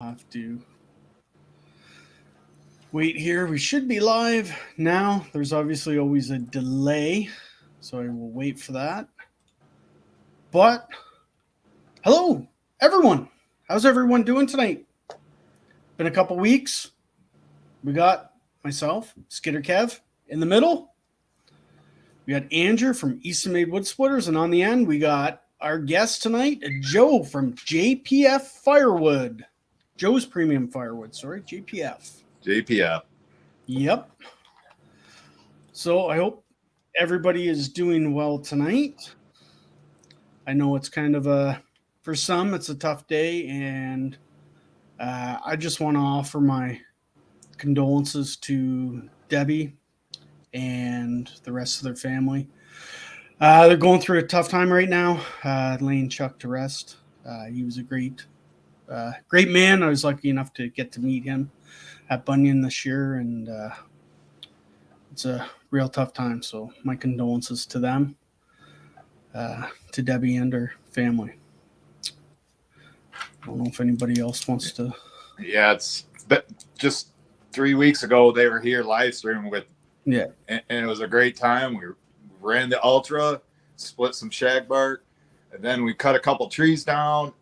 Have to wait here. We should be live now. There's obviously always a delay, so I will wait for that. But hello, everyone. How's everyone doing tonight? Been a couple weeks. We got myself, Skitter Kev, in the middle. We got Andrew from eastonmade Wood Splitters, and on the end, we got our guest tonight, Joe from JPF Firewood. Joe's Premium Firewood, sorry, JPF. JPF. Yep. So I hope everybody is doing well tonight. I know it's kind of for some, it's a tough day, and I just want to offer my condolences to Debbie and the rest of their family. They're going through a tough time right now, laying Chuck to rest. He was a great man. I was lucky enough to get to meet him at Bunyan this year, and it's a real tough time. So my condolences to them, to Debbie and her family. I don't know if anybody else wants to. Yeah, it's just 3 weeks ago they were here live streaming with. Yeah, and it was a great time. We ran the ultra, split some shagbark, and then we cut a couple trees down.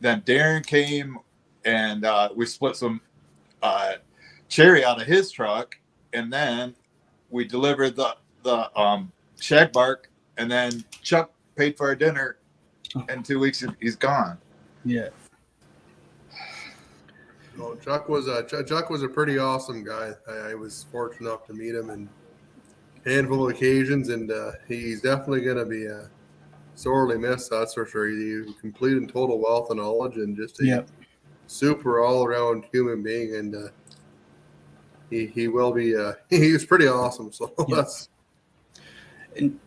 Then Darren came and we split some cherry out of his truck, and then we delivered the shagbark, and then Chuck paid for our dinner. In 2 weeks, he's gone. Yeah. Well, Chuck was a pretty awesome guy. I was fortunate enough to meet him in a handful of occasions, and he's definitely going to be sorely missed. That's for sure. He's a complete and total wealth of knowledge, and just a super all-around human being. And he will be. He was pretty awesome. So that's. And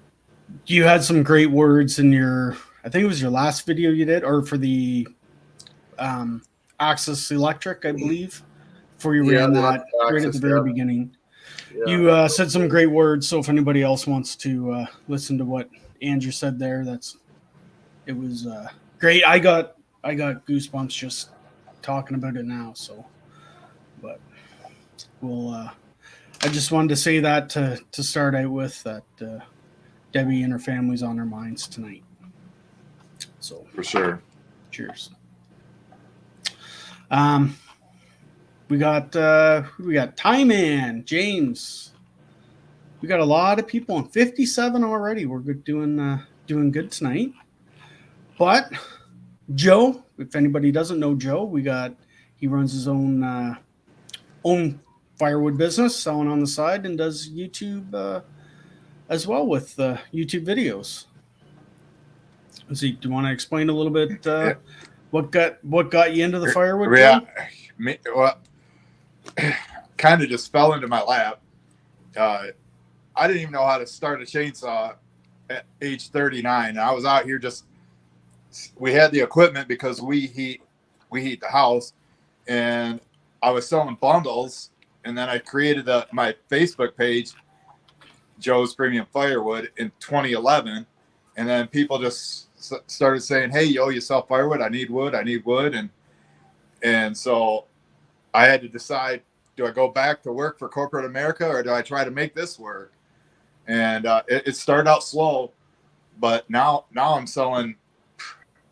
you had some great words in your. I think it was your last video you did, or for the. Access Electric, I believe, before you ran that right at the very beginning. Yeah. You said some great words, so if anybody else wants to listen to what Andrew said there, it was great. I got goosebumps just talking about it now. So, but we'll. I just wanted to say that to start out with that Debbie and her family's on our minds tonight. So for sure. Cheers. We got Tyman, James. We got a lot of people on 57 already. We're doing good tonight. But Joe, if anybody doesn't know Joe, he runs his own firewood business, selling on the side, and does YouTube as well with YouTube videos. Let's see, do you want to explain a little bit what got you into the firewood? Yeah, kind of just fell into my lap. I didn't even know how to start a chainsaw at age 39. I was out here we had the equipment because we heat the house, and I was selling bundles, and then I created my Facebook page, Joe's Premium Firewood, in 2011, and then people just started saying, "Hey, yo, you sell firewood? I need wood. And so I had to decide, do I go back to work for corporate America, or do I try to make this work? And it started out slow, but now I'm selling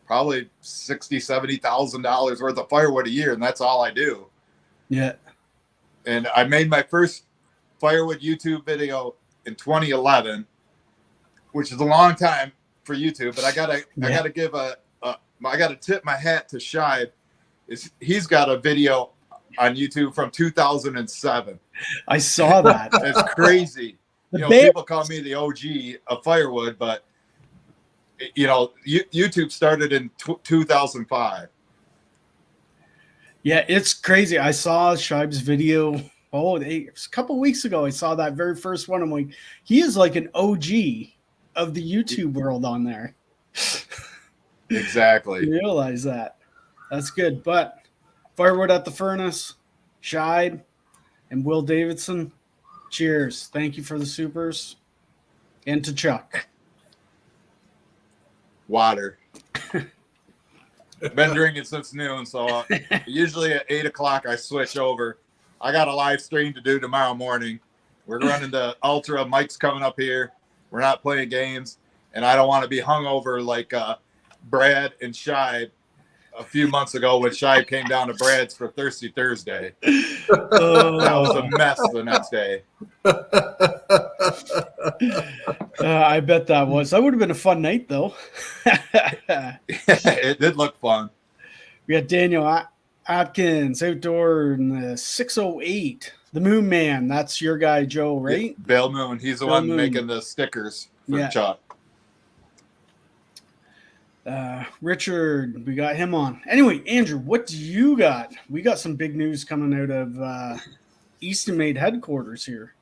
probably $60,000-$70,000 worth of firewood a year, and that's all I do. Yeah. And I made my first firewood YouTube video in 2011, which is a long time for YouTube, but I gotta give I gotta tip my hat to Shive. He's got a video on YouTube from 2007. I saw that. It's crazy. People call me the OG of firewood, but YouTube started in 2005. Yeah, it's crazy. I saw Shive's video. It was a couple weeks ago. I saw that very first one. I'm like, he is like an OG of the YouTube world on there. Exactly. You realize that. That's good. But Firewood at the Furnace, Shide, and Will Davidson, cheers. Thank you for the supers. And to Chuck. Water. Been drinking since noon, so usually at 8 o'clock I switch over. I got a live stream to do tomorrow morning. We're running the Ultra. Mike's coming up here. We're not playing games, and I don't want to be hungover like Brad and Shive a few months ago when Shive came down to Brad's for Thirsty Thursday. That was a mess the next day. I bet that was. That would have been a fun night, though. It did look fun. We got Daniel Atkins outdoor in the 608. The Moon Man. That's your guy, Joe, right? Yeah, Bill Moon. He's the one making the stickers for Chuck. Richard, we got him on. Anyway, Andrew, what do you got? We got some big news coming out of eastonmade headquarters here.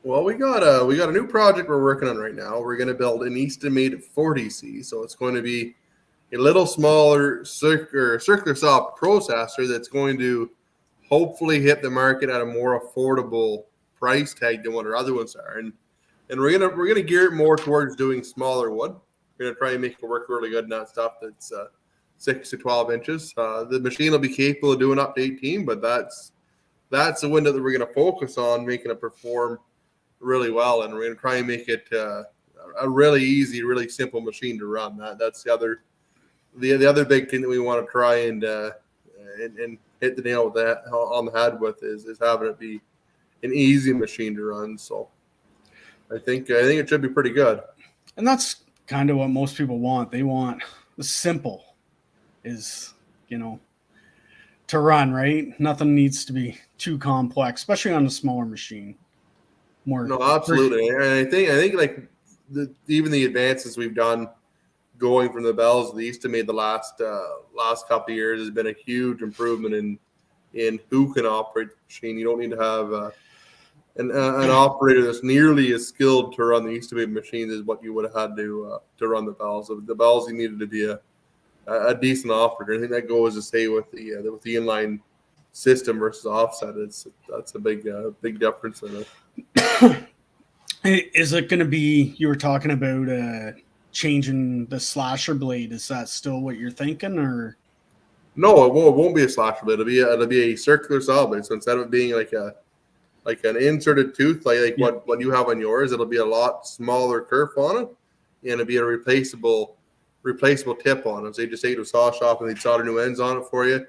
Well, we got a new project we're working on right now. We're going to build an eastonmade 40C, so it's going to be a little smaller circular saw processor that's going to hopefully hit the market at a more affordable price tag than what our other ones are, and we're gonna gear it more towards doing smaller wood. We're gonna try and make it work really good in that stuff that's 6 to 12 inches. The machine will be capable of doing up to 18, but that's the window that we're gonna focus on, making it perform really well, and we're gonna try and make it a really easy, really simple machine to run. That's the other big thing that we want to try and hit the nail with that on the head with is having it be an easy machine to run. So I think it should be pretty good. And that's kind of what most people want. They want the simple is, to run, right? Nothing needs to be too complex, especially on a smaller machine. No, absolutely. And I think like even the advances we've done going from the bells to the eastonmade the last couple of years has been a huge improvement in who can operate the machine. You don't need to have an operator that's nearly as skilled to run the eastonmade machines as what you would have had to run the bells. So the bells, you needed to be a decent operator. I think that goes to say with the inline system versus offset. That's a big difference in it. Is it going to be? You were talking about changing the slasher blade. Is that still what you're thinking, or no? It won't be a slasher blade. It'll be a circular saw blade. So instead of it being like an inserted tooth, like what you have on yours, it'll be a lot smaller kerf on it, and it'll be a replaceable tip on it. So you just take it to a saw shop and they solder new ends on it for you.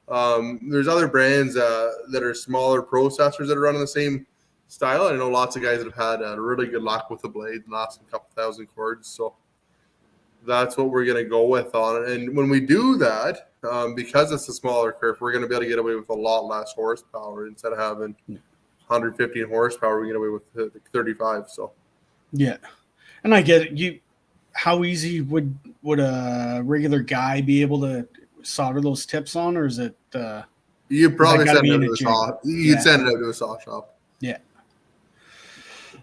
There's other brands that are smaller processors that are running the same style. I know lots of guys that have had really good luck with the blade, lasting a couple thousand cords. So that's what we're going to go with on it. And when we do that, because it's a smaller kerf, we're going to be able to get away with a lot less horsepower. Instead of having 115 horsepower, we get away with 35. So yeah, and I get it. How easy would a regular guy be able to solder those tips on, or is it? You'd probably send it to a saw. You'd send it out to a saw shop. Yeah.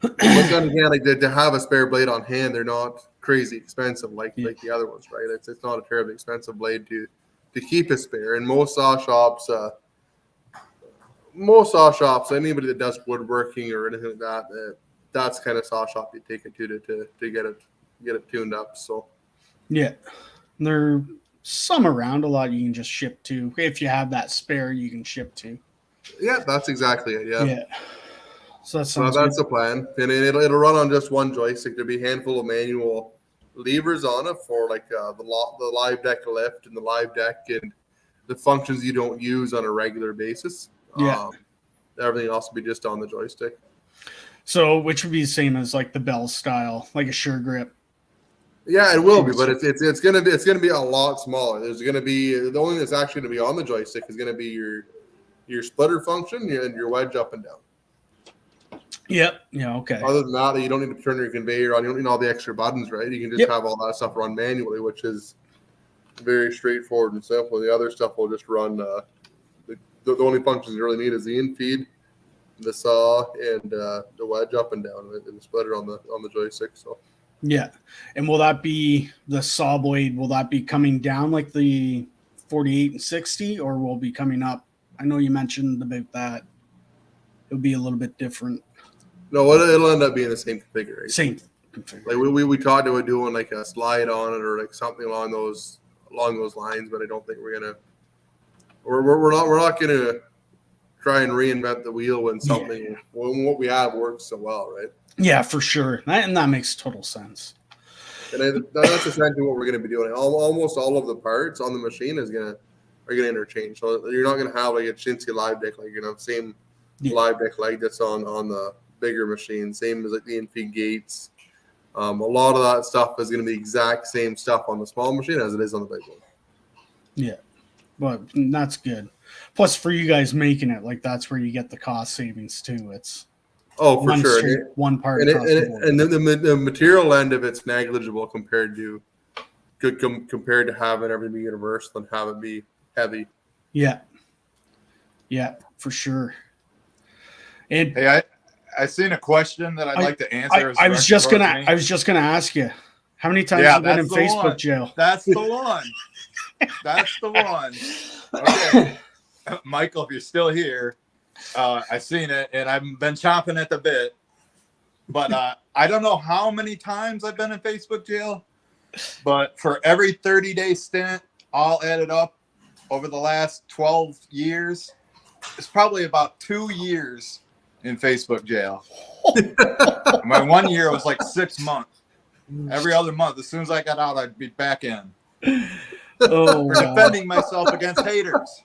But then again, like to have a spare blade on hand, they're not crazy expensive like the other ones, right? It's not a terribly expensive blade to keep a spare. And most saw shops, anybody that does woodworking or anything like that, that's kind of saw shop you take it to get it tuned up. So yeah, there some around. A lot you can just ship to. If you have that spare, you can ship to. Yeah, that's exactly it. Yeah. So that's the plan, and it'll run on just one joystick. There'll be a handful of manual levers on it for like the live deck lift and the live deck and the functions you don't use on a regular basis. Yeah. Everything else will be just on the joystick. So, which would be the same as like the Bell style, like a sure grip. Yeah, it will be, but it's gonna be a lot smaller. There's gonna be the only thing that's actually gonna be on the joystick is gonna be your splitter function and your wedge up and down. Yep. Yeah. Okay. Other than that, you don't need to turn your conveyor on. You don't need all the extra buttons, right? You can just have all that stuff run manually, which is very straightforward and simple. The other stuff will just run. The only functions you really need is the infeed, the saw, and the wedge up and down, and the splitter on the joystick. So. Yeah, and will that be the saw blade? Will that be coming down like the 48 and 60, or will it be coming up? I know you mentioned about that. It'll be a little bit different. No, it'll end up being the same configuration. Same configuration. Like we talked about doing like a slide on it or like something along along those lines. But I don't think we're not gonna try and reinvent the wheel when when what we have works so well, right? Yeah, for sure, and that makes total sense. And that's essentially what we're going to be doing. Almost all of the parts on the machine are going to interchange. So you're not going to have like a chintzy live deck, like same live deck leg that's on the bigger machine. Same as like the infeed gates. A lot of that stuff is going to be the exact same stuff on the small machine as it is on the big one. Yeah, but that's good. Plus, for you guys making it, like that's where you get the cost savings too. It's for sure. One part, and the material end of it's negligible compared to having everything be universal and have it be heavy. Yeah, for sure. And hey, I seen a question that I'd like to answer. I was just gonna ask you, how many times have you been in Facebook jail? That's the one. That's the one. Okay, Michael, if you're still here. I've seen it, and I've been chomping at the bit. But I don't know how many times I've been in Facebook jail. But for every 30-day stint, all added up over the last 12 years, it's probably about 2 years in Facebook jail. My 1 year was like 6 months. Every other month, as soon as I got out, I'd be back in. For defending myself against haters.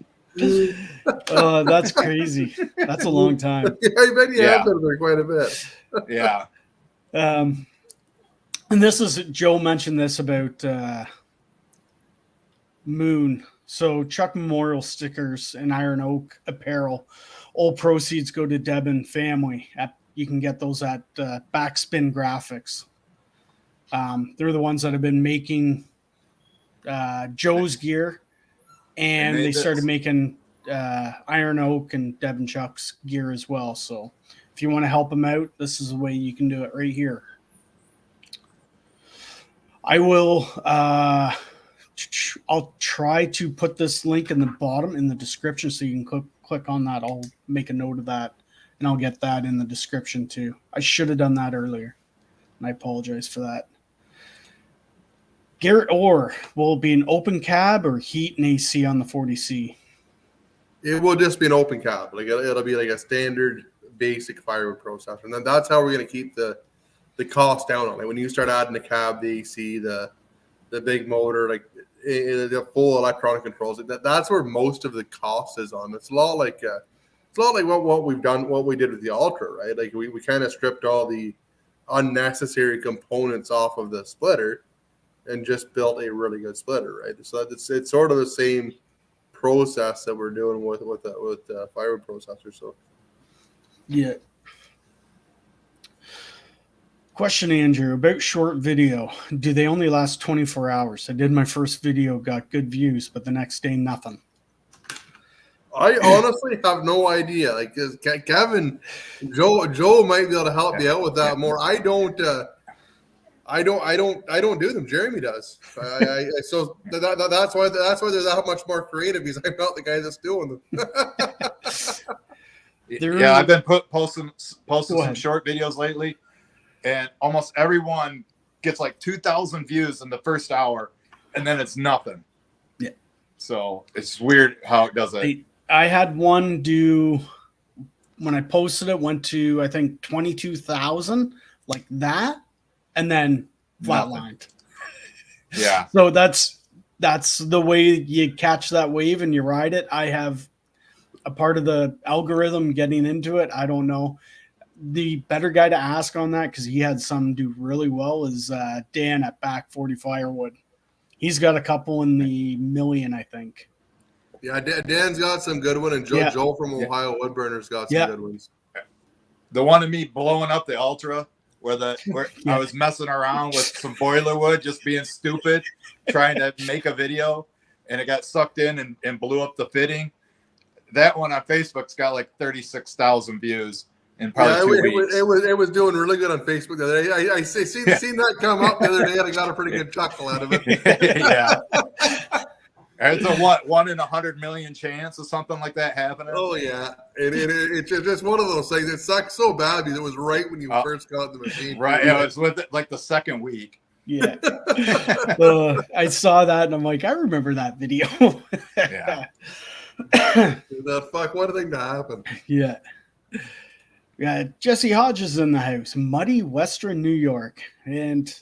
Oh, that's crazy. That's a long time. Yeah, I bet you have been there quite a bit. Yeah. And this is, Joe mentioned this about Moon. So Chuck Memorial stickers and Iron Oak Apparel. All proceeds go to Deb and family. You can get those at Backspin Graphics. They're the ones that have been making Joe's gear. And they started making Iron Oak and Deb and Chuck's gear as well. So if you want to help them out, this is the way you can do it right here. I will I'll try to put this link in the bottom in the description so you can click on that. I'll make a note of that, and I'll get that in the description too. I should have done that earlier, and I apologize for that. Garrett Orr will be an open cab or heat and AC on the 40C. It will just be an open cab. Like it'll be like a standard basic Firewood processor, and then that's how we're going to keep the cost down on it. When you start adding the cab, the AC, the big motor, like the full electronic controls, that's where most of the cost is on. It's a lot like what we've done, what we did with the Ultra, right? Like we kind of stripped all the unnecessary components off of the splitter and just built a really good splitter, right? So it's sort of the same process that we're doing with Firewood processor. So, yeah. Question, Andrew, about short video. Do they only last 24 hours? I did my first video, got good views, but the next day, nothing. I honestly have no idea. Like Kevin, Joe might be able to help me out with that more. I don't do them. Jeremy does. So that's why they're that much more creative, because I'm not the guy that's doing them. Yeah, I've been posting some short videos lately, and almost everyone gets like 2,000 views in the first hour, and then it's nothing. Yeah. So it's weird how it does it. I had one do, when I posted it, went to I think 22,000, like that. And then flatlined. Yeah. So that's the way you catch that wave and you ride it. I have a part of the algorithm getting into it. I don't know. The better guy to ask on that, because he had some do really well, is Dan at Back 40 Firewood. He's got a couple in the million, I think. Yeah, Dan's got some good one, and Joe from Ohio Woodburner's got some good ones. The one of me blowing up the Ultra, where I was messing around with some boiler wood, just being stupid, trying to make a video, and it got sucked in and blew up the fitting. That one on Facebook's got like 36,000 views in probably 2 weeks. It was doing really good on Facebook the other day. I seen that come up the other day, and I got a pretty good chuckle out of it. Yeah. It's a 1 in 100 million chance of something like that happening. Oh yeah, it's just one of those things. It sucks so bad because it was right when you first got the machine. Right, it was with it like the second week. Yeah. I saw that and I'm like, I remember that video. Yeah. The fuck, what a thing to happen. Yeah. Yeah. Jesse Hodges in the house, muddy Western New York. And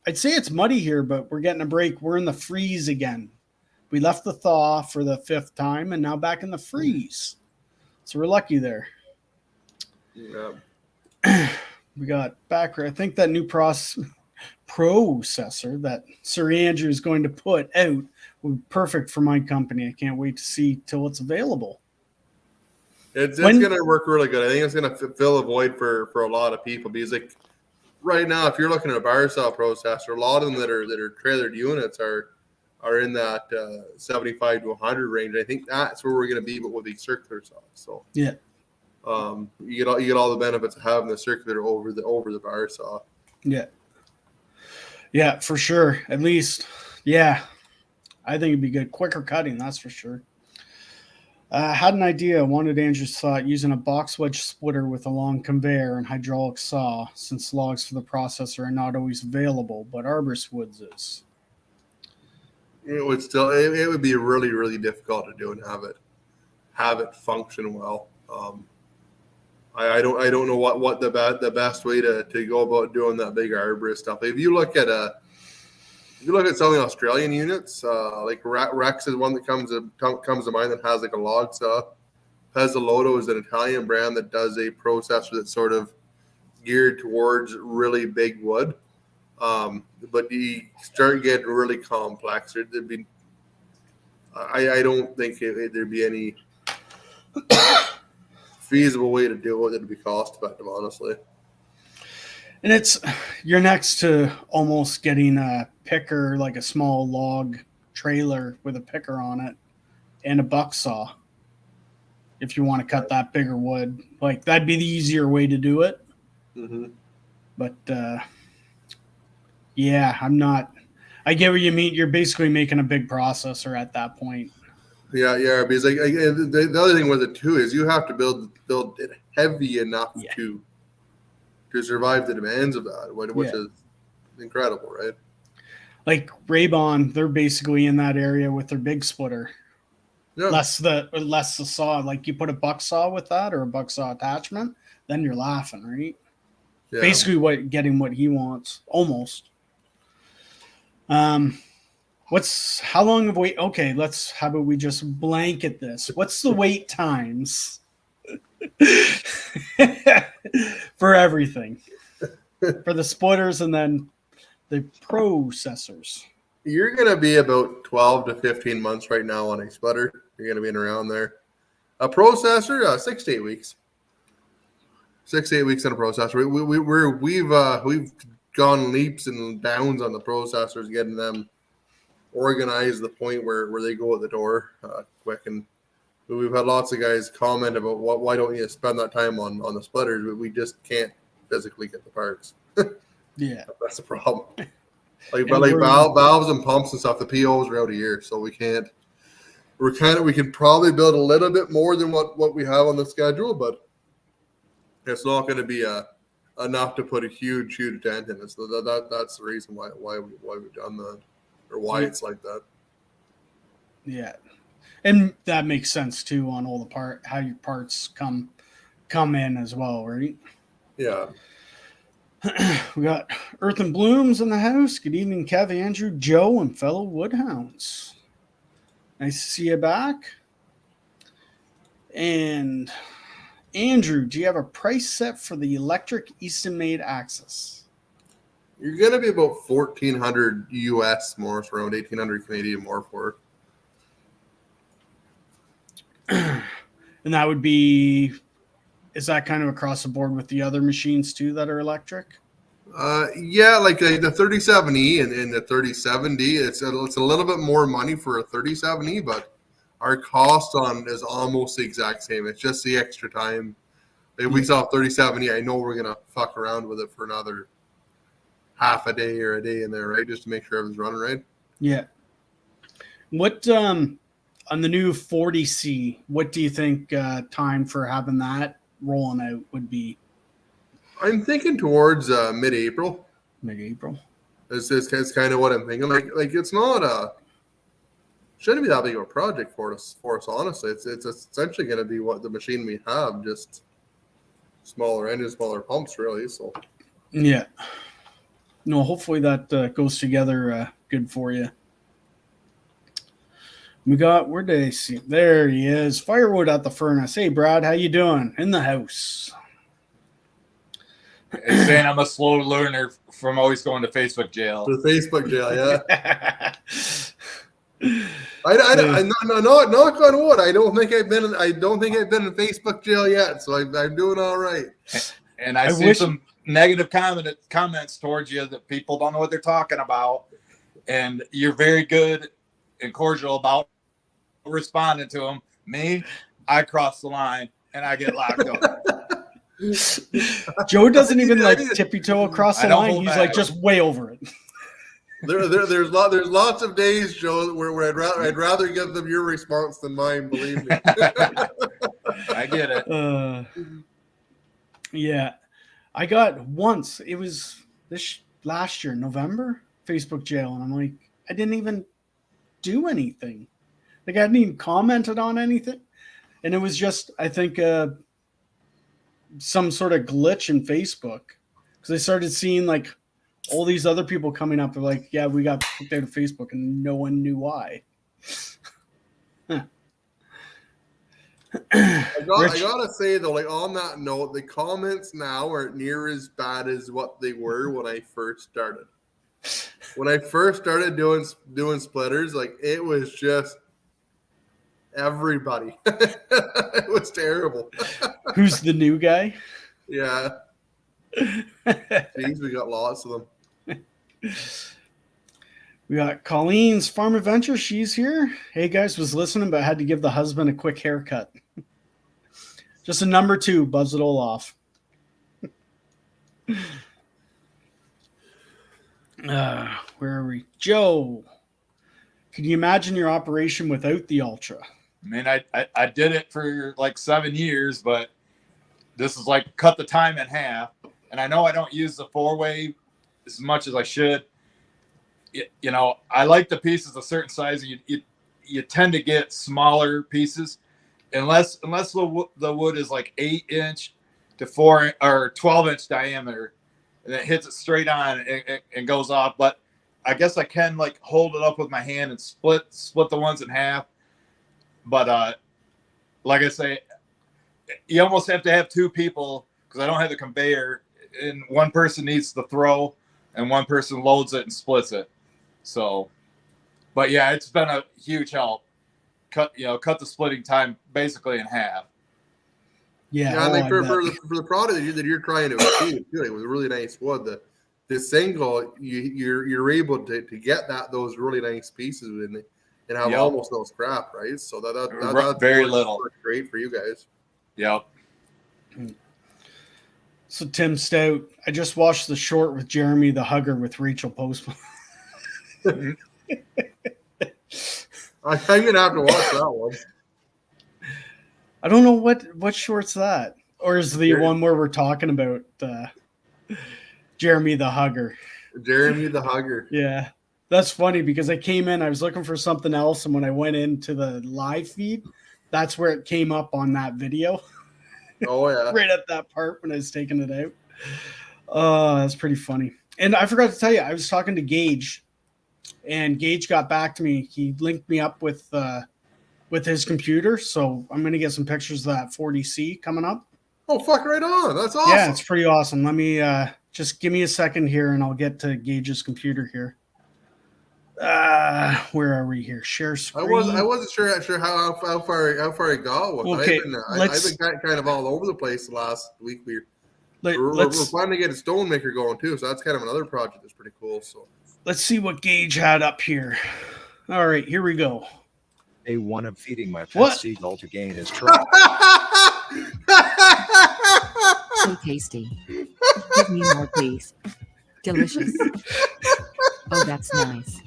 I'd say it's muddy here, but we're getting a break. We're in the freeze again. We left the thaw for the 5th time and now back in the freeze. So we're lucky there. Yeah. We got back, I think that new processor that Sir Andrew is going to put out will be perfect for my company. I can't wait to see till it's available. It's going to work really good. I think it's going to fill a void for a lot of people because, like, right now, if you're looking at a bar saw processor, a lot of them that are trailered units are in that 75 to 100 range. I think that's where we're going to be, but with these circular saws. So yeah, you get all the benefits of having the circular over the bar saw. Yeah, for sure. At least, yeah, I think it'd be good. Quicker cutting, that's for sure. Had an idea. Wanted Andrew's thought using a box wedge splitter with a long conveyor and hydraulic saw, since logs for the processor are not always available, but arborist woods is. It would be really, really difficult to do and have it function well. I don't know what the best way to go about doing that big arborist stuff. If you look at some of the Australian units, like Rex is one that comes to mind that has like a log saw. Pezzolotto is an Italian brand that does a processor that's sort of geared towards really big wood. But you start getting really complex. I don't think there'd be any feasible way to do it that'd be cost effective, honestly. And you're next to almost getting a picker, like a small log trailer with a picker on it, and a buck saw. If you want to cut that bigger wood, like that'd be the easier way to do it. Mm-hmm. But yeah, I get what you mean. You're basically making a big processor at that point. Yeah, because the other thing with it too is you have to build it heavy enough to survive the demands of that, which is incredible, right? Like Raybon, they're basically in that area with their big splitter. Yeah. Less the saw. Like you put a buck saw with that or a buck saw attachment, then you're laughing, right? Yeah. Basically getting what he wants, almost. How long of wait? Okay, how about we just blanket this? What's the wait times for everything? For the splitters and then the processors. You're going to be about 12 to 15 months right now on a splitter. You're going to be in around there. A processor, 6 to 8 weeks. 6 to 8 weeks on a processor. We've gone leaps and bounds on the processors, getting them organized to the point where they go at the door quick. And we've had lots of guys comment about why don't you spend that time on the splitters? But we just can't physically get the parts. Yeah, that's the problem. Valves and pumps and stuff, the POs are out a year, so we can't. We can probably build a little bit more than what we have on the schedule, but it's not going to be enough to put a huge dent in it. So that's the reason why we've done that, or why it's like that. Yeah, and that makes sense too on all the how your parts come in as well, right? Yeah. We got Earth and Blooms in the house. Good evening, Kev, Andrew, Joe, and fellow Woodhounds. Nice to see you back. And Andrew, do you have a price set for the electric eastonmade axis? You're going to be about $1,400 US more, so around 1,800 Canadian more for it. And that would be... Is that kind of across the board with the other machines too that are electric? Yeah, like the 37E and the 37D. It's a little bit more money for a 37E, but our cost on is almost the exact same. It's just the extra time. If we saw 37E, I know we're gonna fuck around with it for another half a day or a day in there, right? Just to make sure everything's running right. Yeah. What on the new 40C? What do you think time for having that rolling out would be? I'm thinking towards mid-April. Mid-April. It's kind of what I'm thinking. Like it's not shouldn't be that big of a project for us. Honestly, it's essentially going to be what the machine we have, just smaller engines, smaller pumps, really. So yeah, no, hopefully that goes together good for you. We got, where did I see? There he is, Firewood at the furnace. Hey, Brad, how you doing? In the house. And saying I'm a slow learner from always going to Facebook jail. the Facebook jail, yeah. I knock on wood. I don't think I've been in Facebook jail yet, so I'm doing all right. And I see some negative comments towards you that people don't know what they're talking about, and you're very good and cordial about responding to them. Me, I cross the line and I get locked up. Joe doesn't even like tippy toe across the line. He's like just way over it. There's lots of days, Joe, where I'd rather give them your response than mine. Believe me. I get it. Yeah, I got once. It was this last year, November, Facebook jail, and I'm like, I didn't even do anything. Like I hadn't even commented on anything, and it was just, I think, some sort of glitch in Facebook because I started seeing like all these other people coming up. They're like, yeah, we got kicked out of Facebook, and no one knew why. I gotta say though, like on that note, the comments now aren't near as bad as what they were when I first started. When I first started doing splitters, like it was just everybody. It was terrible. Who's the new guy? Yeah. Jeez, we got lots of them. We got Colleens Farm Adventure. She's here. Hey guys, was listening, but had to give the husband a quick haircut. Just a number 2, buzz it all off. Where are we? Joe, can you imagine your operation without the Ultra? I mean, I did it for like 7 years, but this is like cut the time in half. And I know I don't use the 4-way as much as I should. You know, I like the pieces a certain size. You tend to get smaller pieces, unless the wood is like 8-inch to 4 or 12-inch diameter, and it hits it straight on and goes off. But I guess I can like hold it up with my hand and split the ones in half. But like I say, you almost have to have 2 people because I don't have the conveyor, and one person needs the throw and one person loads it and splits it. So, but yeah, it's been a huge help. Cut the splitting time basically in half. Yeah, I think for the product that you're trying to achieve, it was a really nice wood. The single, you're able to get those really nice pieces in it and have almost no scrap, right? So that's very little. Great for you guys. Yep. So Tim Stout, I just watched the short with Jeremy the Hugger with Rachel Postman. I'm gonna have to watch that one. I don't know what short's that, or is the one where we're talking about Jeremy the Hugger? Jeremy the Hugger. Yeah, that's funny because I came in, I was looking for something else, and when I went into the live feed, that's where it came up on that video. Oh yeah, right at that part when I was taking it out. That's pretty funny. And I forgot to tell you, I was talking to Gage, and Gage got back to me. He linked me up with his computer, so I'm gonna get some pictures of that 40C coming up. Oh fuck, right on! That's awesome. Yeah, it's pretty awesome. Let me just give me a second here, and I'll get to Gage's computer here. Where are we here? Share screen. I wasn't sure how far I got with okay, I've been kind of all over the place the last week. We're planning to get a stone maker going too, so that's kind of another project that's pretty cool. So let's see what Gage had up here. All right, here we go. Day 1 of feeding my pet seagull to gain his trust. So tasty. Give me more, please. Delicious. Oh, that's nice.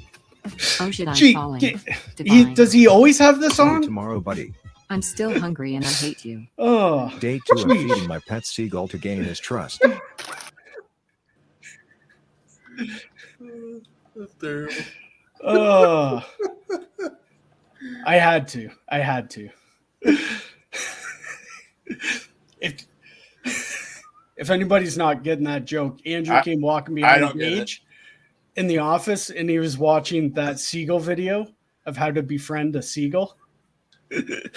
Oh, shit, I'm falling. Does he always have this on? Tomorrow, buddy. I'm still hungry and I hate you. Oh. Day 2 of feeding my pet seagull to gain his trust. That's terrible. I had to. If anybody's not getting that joke, Andrew came walking behind don't get it. Gage in the office, and he was watching that seagull video of how to befriend a seagull. That's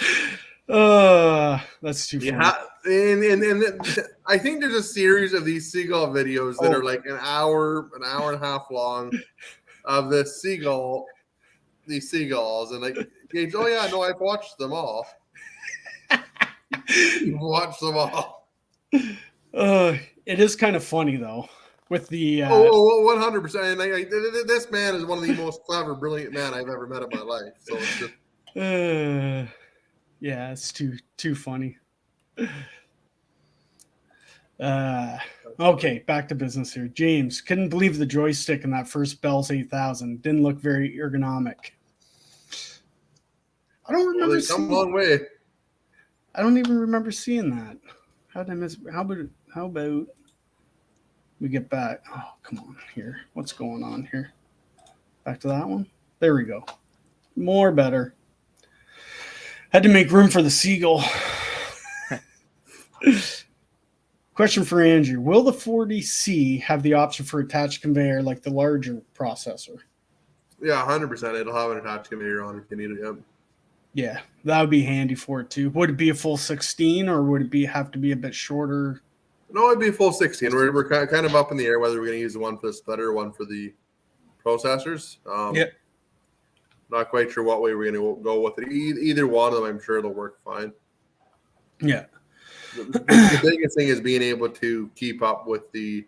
too funny. Yeah, and I think there's a series of these seagull videos that are like an hour and a half long of these seagulls, and like Gage, oh yeah, no, I've watched them all. You've watched them all. It is kind of funny though, with the 100%. This man is one of the most clever, brilliant men I've ever met in my life. So it's just yeah, it's too funny. Okay, back to business here. James couldn't believe the joystick in that first Bell's 8000 didn't look very ergonomic. I don't remember. They've come a long way. I don't even remember seeing that. How did I miss? How about we get back? Oh, come on here. What's going on here? Back to that one. There we go. More better. Had to make room for the seagull. Question for Andrew. Will the 40C have the option for attached conveyor like the larger processor? Yeah, 100%. It'll have an attached conveyor on if you need it. Yep. Yeah, that would be handy for it too. Would it be a full 16 or would it have to be a bit shorter? No, it'd be a full 16. We're kind of up in the air whether we're going to use the one for the splitter or one for the processors. Yep. Not quite sure what way we're going to go with it. Either one of them, I'm sure it'll work fine. Yeah. The biggest thing is being able to keep up with the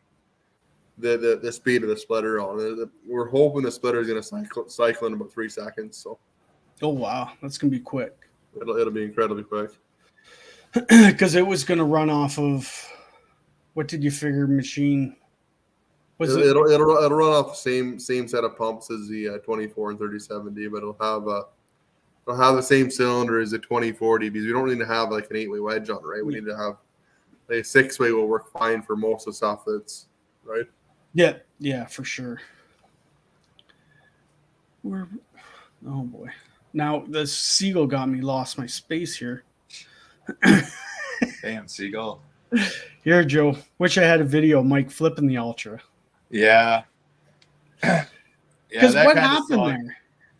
speed of the splitter on. We're hoping the splitter is going to cycle in about 3 seconds. So. Oh wow, that's gonna be quick. It'll be incredibly quick. Because it was gonna run off of what did you figure machine? It'll run off the same set of pumps as the 24 and 3070, but it'll have the same cylinder as the 2040 because we don't need to have like an 8-way wedge on it, right? We need to have a 6-way will work fine for most of the stuff that's right. Yeah, for sure. Oh boy. Now the seagull got me lost my space here. Damn seagull. Here, Joe. Wish I had a video of Mike flipping the Ultra. Yeah. Because what happened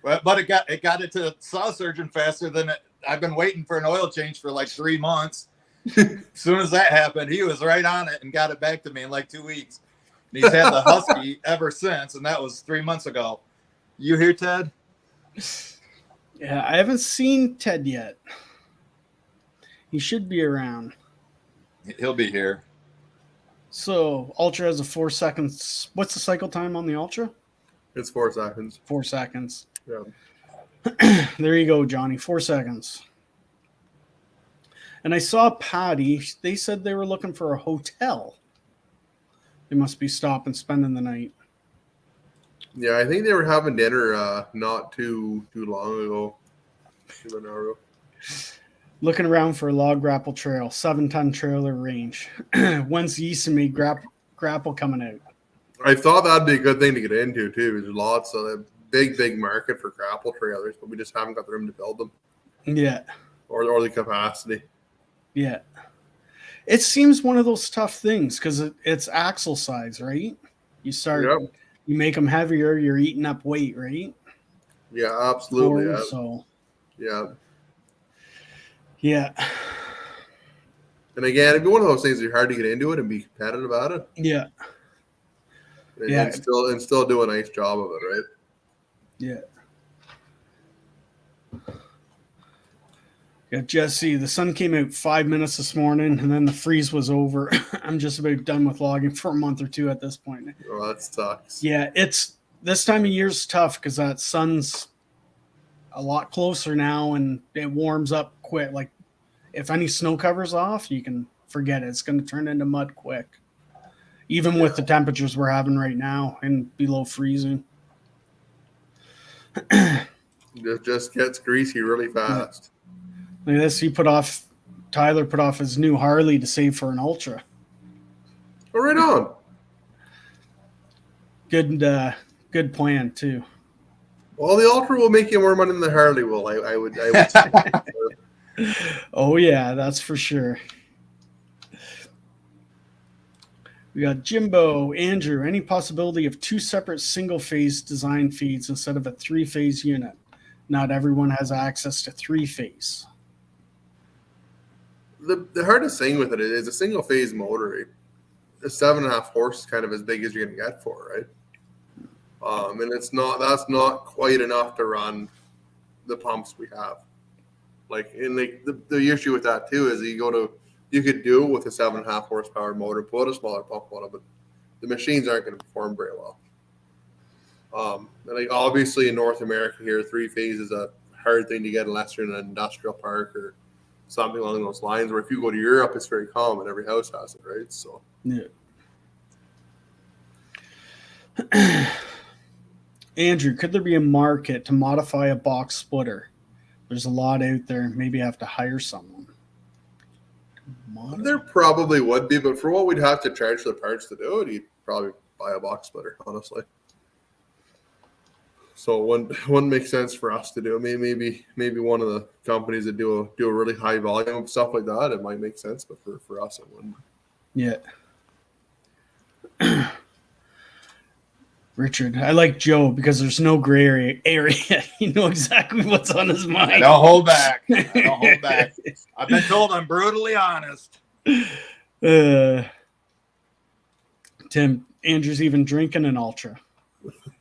there? But it got it to the saw surgeon faster than it. I've been waiting for an oil change for like 3 months. As soon as that happened, he was right on it and got it back to me in like 2 weeks. And he's had the Husky ever since, and that was 3 months ago. You here, Ted? Yeah, I haven't seen Ted yet. He should be around. He'll be here. So, Ultra has a 4 seconds. What's the cycle time on the Ultra? It's 4 seconds. 4 seconds. Yeah. There you go, Johnny. 4 seconds. And I saw Patty. They said they were looking for a hotel. They must be stopping, spending the night. Yeah, I think they were having dinner not too long ago. Looking around for a log grapple trail, 7-ton trailer range. When's the eastonmade grapple coming out? I thought that'd be a good thing to get into too. There's lots of a big market for grapple trailers, but we just haven't got the room to build them. Yeah. Or the capacity. Yeah. It seems one of those tough things because it's axle size, right? You make them heavier, you're eating up weight, right? Yeah, absolutely. Forward, Yeah. So. Yeah. Yeah. And again, it'd be one of those things that you're hard to get into it and be competitive at it. Yeah. And still do a nice job of it, right? Yeah. Yeah, Jesse, the sun came out 5 minutes this morning, and then the freeze was over. I'm just about done with logging for a month or two at this point. Oh, that sucks. Yeah, it's this time of year's tough because that sun's a lot closer now, and it warms up quick. Like, if any snow covers off, you can forget it. It's going to turn into mud quick. Even with the temperatures we're having right now and below freezing. It just gets greasy really fast. Look at this. Tyler put off his new Harley to save for an Ultra. Oh, right on. Good plan too. Well, the Ultra will make you more money than the Harley will. I would say. Oh yeah, that's for sure. We got Jimbo, Andrew. Any possibility of 2 separate single-phase design feeds instead of a 3-phase unit? Not everyone has access to 3-phase. The hardest thing with it is a single-phase motor. A 7.5 horse is kind of as big as you're going to get for, right? And that's not quite enough to run the pumps we have. Like, and the issue with that too is you could do it with a 7.5 horsepower motor, put a smaller pump on it, but the machines aren't going to perform very well. And like obviously in North America here, 3-phase is a hard thing to get unless you're in an industrial park or something along those lines. Where if you go to Europe, it's very common; every house has it, right? So yeah. Andrew, could there be a market to modify a box splitter? There's a lot out there. Maybe I have to hire someone. There probably would be, but for what we'd have to charge the parts to do it, you'd probably buy a box splitter, honestly. So it wouldn't make sense for us to do it. Maybe one of the companies that do a really high volume of stuff like that, it might make sense, but for us it wouldn't. Yeah. Richard, I like Joe because there's no gray area. You know exactly what's on his mind. I don't hold back. I've been told I'm brutally honest. Tim, Andrew's even drinking an Ultra.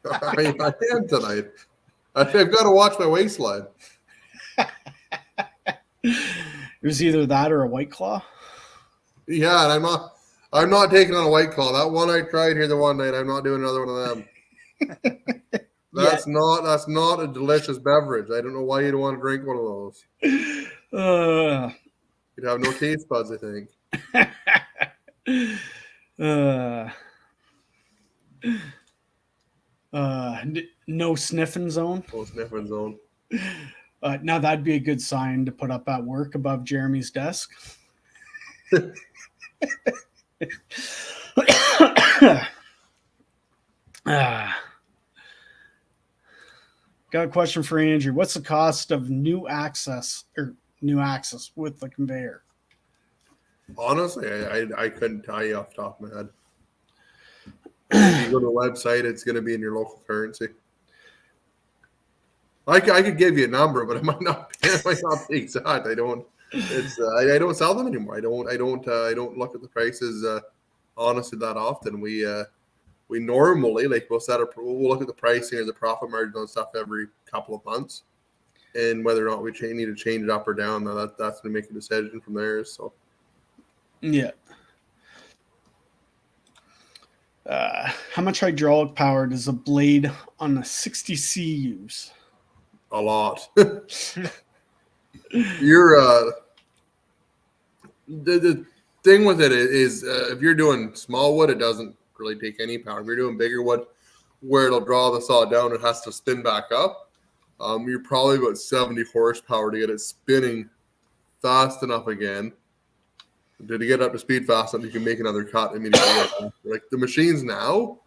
I am tonight. I've got to watch my waistline. It was either that or a White Claw. Yeah, and I'm not taking on a White Claw. That one I tried here the one night, I'm not doing another one of them. That's not a delicious beverage. I don't know why you'd want to drink one of those. You'd have no taste buds, I think. No sniffing zone. No sniffing zone. Now that'd be a good sign to put up at work above Jeremy's desk. Got a question for Andrew. What's the cost of new access with the conveyor? Honestly, I couldn't tell you off the top of my head. If you go to the website, it's going to be in your local currency. I could give you a number, but it might not be exact. I don't sell them anymore. I don't look at the prices honestly that often. We normally we'll look at the pricing or the profit margin on stuff every couple of months, and whether or not we need to change it up or down, that's going to make a decision from there. So yeah. How much hydraulic power does a blade on a 60C use? A lot. You're the thing with it is if you're doing small wood, it doesn't really take any power. If you're doing bigger wood, where it'll draw the saw down, it has to spin back up. You're probably about 70 horsepower to get it spinning fast enough again. To get up to speed fast enough, you can make another cut immediately. Like the machines now,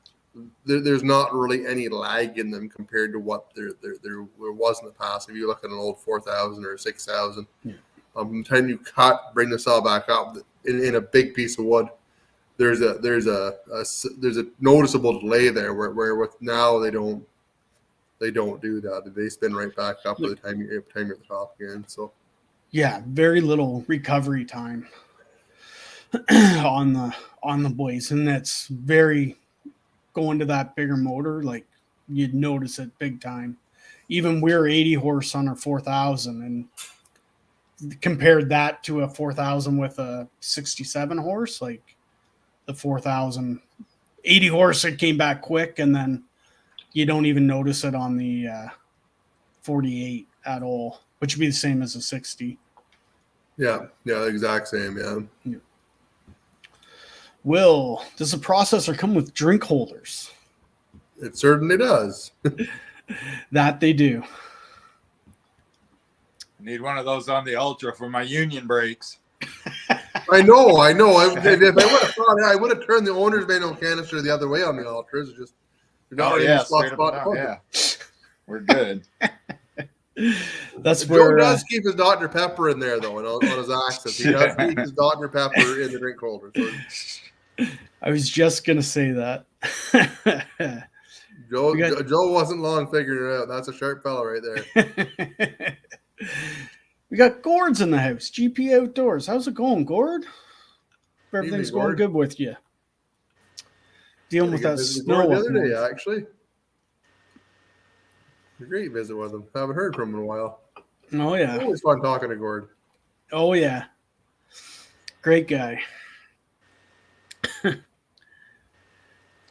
there's not really any lag in them compared to what there was in the past. If you look at an old 4,000 or 6,000, by the time you bring the saw back up in a big piece of wood, there's a noticeable delay there. Where with now they don't do that. They spin right back up by the time you're at the top again. So yeah, very little recovery time on the blades, and that's very going to that bigger motor. Like you'd notice it big time. Even we're 80 horse on our 4,000, and compared that to a 4,000 with a 67 horse, like the 4,000 80 horse, it came back quick, and then you don't even notice it on the 48 at all, which would be the same as a 60. Yeah, the exact same. Yeah. Will, does the processor come with drink holders? It certainly does. That they do. Need one of those on the Ultra for my union brakes. I know. If I would have thought, I would have turned the owner's manual canister the other way on the Ultras. Just Oh yeah, straight up and down. Yeah, we're good. That's Joe where does keep his Dr. Pepper in there though, and on his access, he does keep his Dr. Pepper in the drink holder. So I was just gonna say that. Joe wasn't long figuring it out. That's a sharp fella right there. We got Gord's in the house. GP Outdoors. How's it going, Gord? Hope everything's going Gord. good with you. Dealing with that snow the up other day, north. actually. A great visit with him. Haven't heard from him in a while. Oh yeah. Always fun talking to Gord. Oh yeah. Great guy.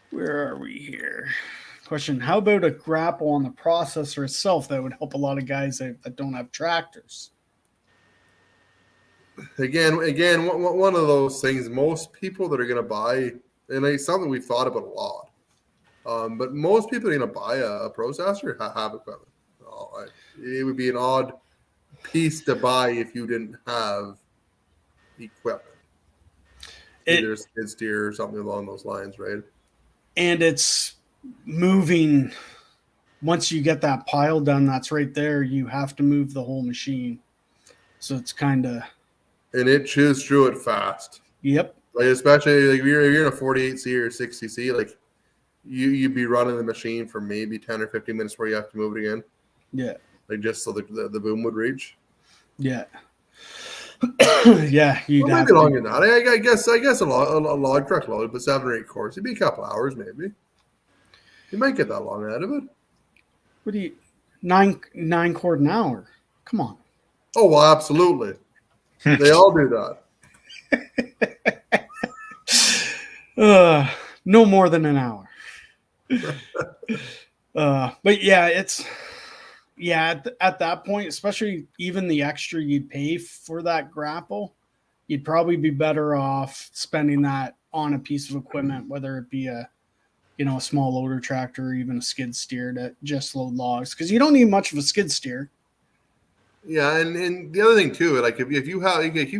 Where are we here? Question: how about a grapple on the processor itself that would help a lot of guys that don't have tractors? Again, one of those things. Most people that are going to buy, and it's something we've thought about a lot. But most people are going to buy a processor have equipment. It would be an odd piece to buy if you didn't have equipment. Either a skid steer or something along those lines, right? And it's moving. Once you get that pile done, that's right there. You have to move the whole machine. So it's kind of. And it chews through it fast. Yep. Like especially like if you're in a 48C or 60C, like you'd be running the machine for maybe 10 or 15 minutes before you have to move it again. Yeah. Like just so the boom would reach. Yeah. Yeah. You'd Well, have maybe longer than that. I guess a log truck load, but 7 or 8 cores. It'd be a couple hours maybe. You might get that long out of it. What do you 9 cord an hour? Come on. Oh well, absolutely. They all do that. No more than an hour. But yeah, it's at that point, especially even the extra you'd pay for that grapple, you'd probably be better off spending that on a piece of equipment, whether it be a small loader tractor or even a skid steer to just load logs, because you don't need much of a skid steer. Yeah, and the other thing too, like if you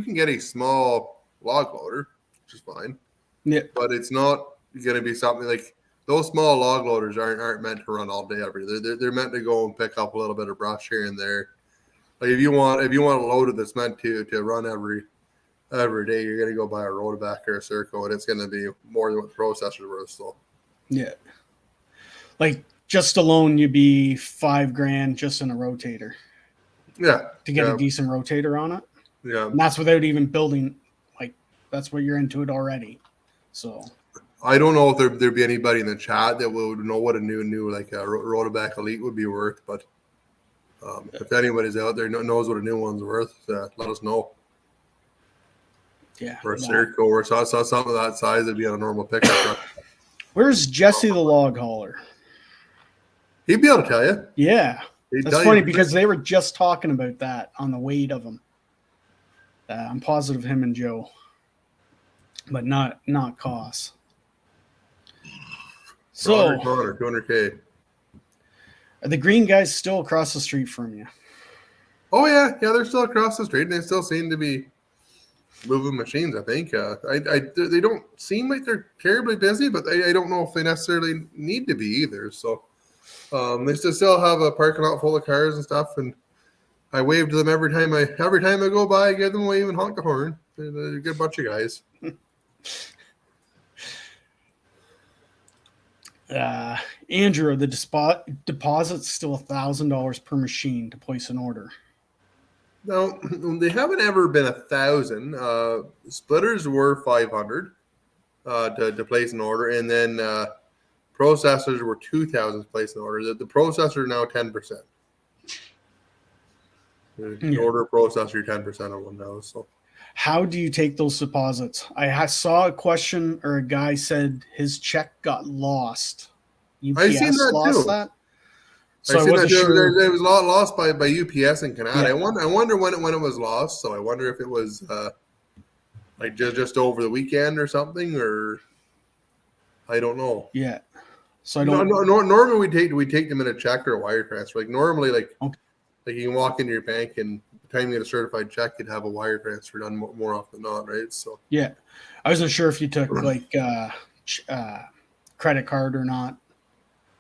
can get a small log loader, which is fine. Yeah. But it's not going to be something like those small log loaders aren't meant to run all day every day. They're meant to go and pick up a little bit of brush here and there. Like if you want a loader that's meant to run every day, you're going to go buy a Rotaback or a Circo, and it's going to be more than what the processor's worth. So yeah, like just alone you'd be $5,000 just in a rotator. Yeah, to get a decent rotator on it. Yeah, and that's without even building. Like that's what you're into it already. So I don't know if there'd be anybody in the chat that would know what a new like a Rotaback Elite would be worth, but if anybody's out there knows what a new one's worth, let us know. Yeah, or a Circo or saw something of that size, it'd be on a normal pickup truck. Where's Jesse the log hauler? He'd be able to tell you. Yeah, He'd that's tell funny you. because they were just talking about that on the weight of them. I'm positive him and Joe, but not costs. So, 200K. Are the green guys still across the street from you? Oh yeah, they're still across the street, and they still seem to be moving machines. I think. They don't seem like they're terribly busy, but I don't know if they necessarily need to be either. So they still have a parking lot full of cars and stuff, and I wave to them every time I go by. I give them a wave and honk the horn. They're a good bunch of guys. Andrew, the deposit's still $1,000 per machine to place an order. No, they haven't ever been 1,000. Splitters were 500 to place an order, and then processors were 2,000 to place an order. The processor now 10%. Order processor, 10% of one now. So, how do you take those deposits? I saw a question or a guy said his check got lost. UPS I've seen that lost too. That. So I wasn't wasn't sure. It was lost by UPS in Canada. Yeah. I wonder when it was lost. So I wonder if it was like just over the weekend or something, or I don't know. Yeah. So I don't. Normally we take them in a check or a wire transfer. Like normally, like you can walk into your bank and the time you get a certified check, you'd have a wire transfer done more often than not, right? So yeah, I wasn't sure if you took like credit card or not.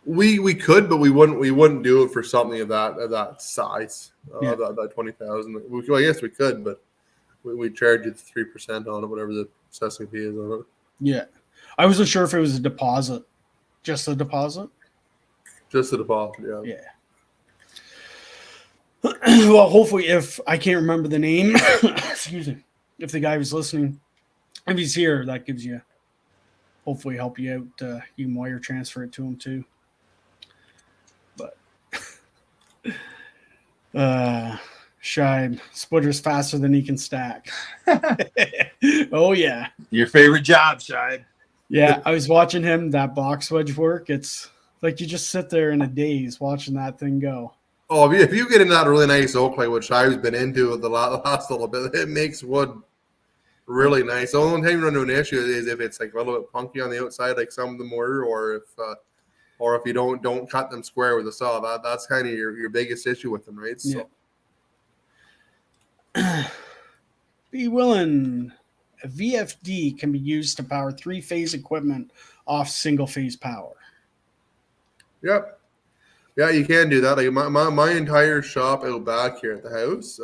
We could, but we wouldn't do it for something of that size, that 20,000. Well, I guess we could, but we charge you 3% on it, whatever the assessing fee is on it. Yeah. I wasn't sure if it was a deposit. Just a deposit? Just the deposit, yeah. Yeah. Well, hopefully, if I can't remember the name, excuse me, if the guy was listening, if he's here, that gives you, hopefully help you out. You can wire transfer it to him too. But Shibe, Splitter's faster than he can stack. Oh yeah. Your favorite job, Shibe. Yeah, I was watching him, that box wedge work. It's like you just sit there in a daze watching that thing go. Oh, if you get in that really nice oak like what Shive's been into the last little bit, it makes wood really nice. The only time you run into an issue is if it's like a little bit punky on the outside, like some of them were, or if you don't cut them square with a saw. That's kind of your biggest issue with them, right? So. Yeah. Be willing. A VFD can be used to power 3-phase equipment off single-phase power. Yep. Yeah, you can do that. Like my entire shop out back here at the house,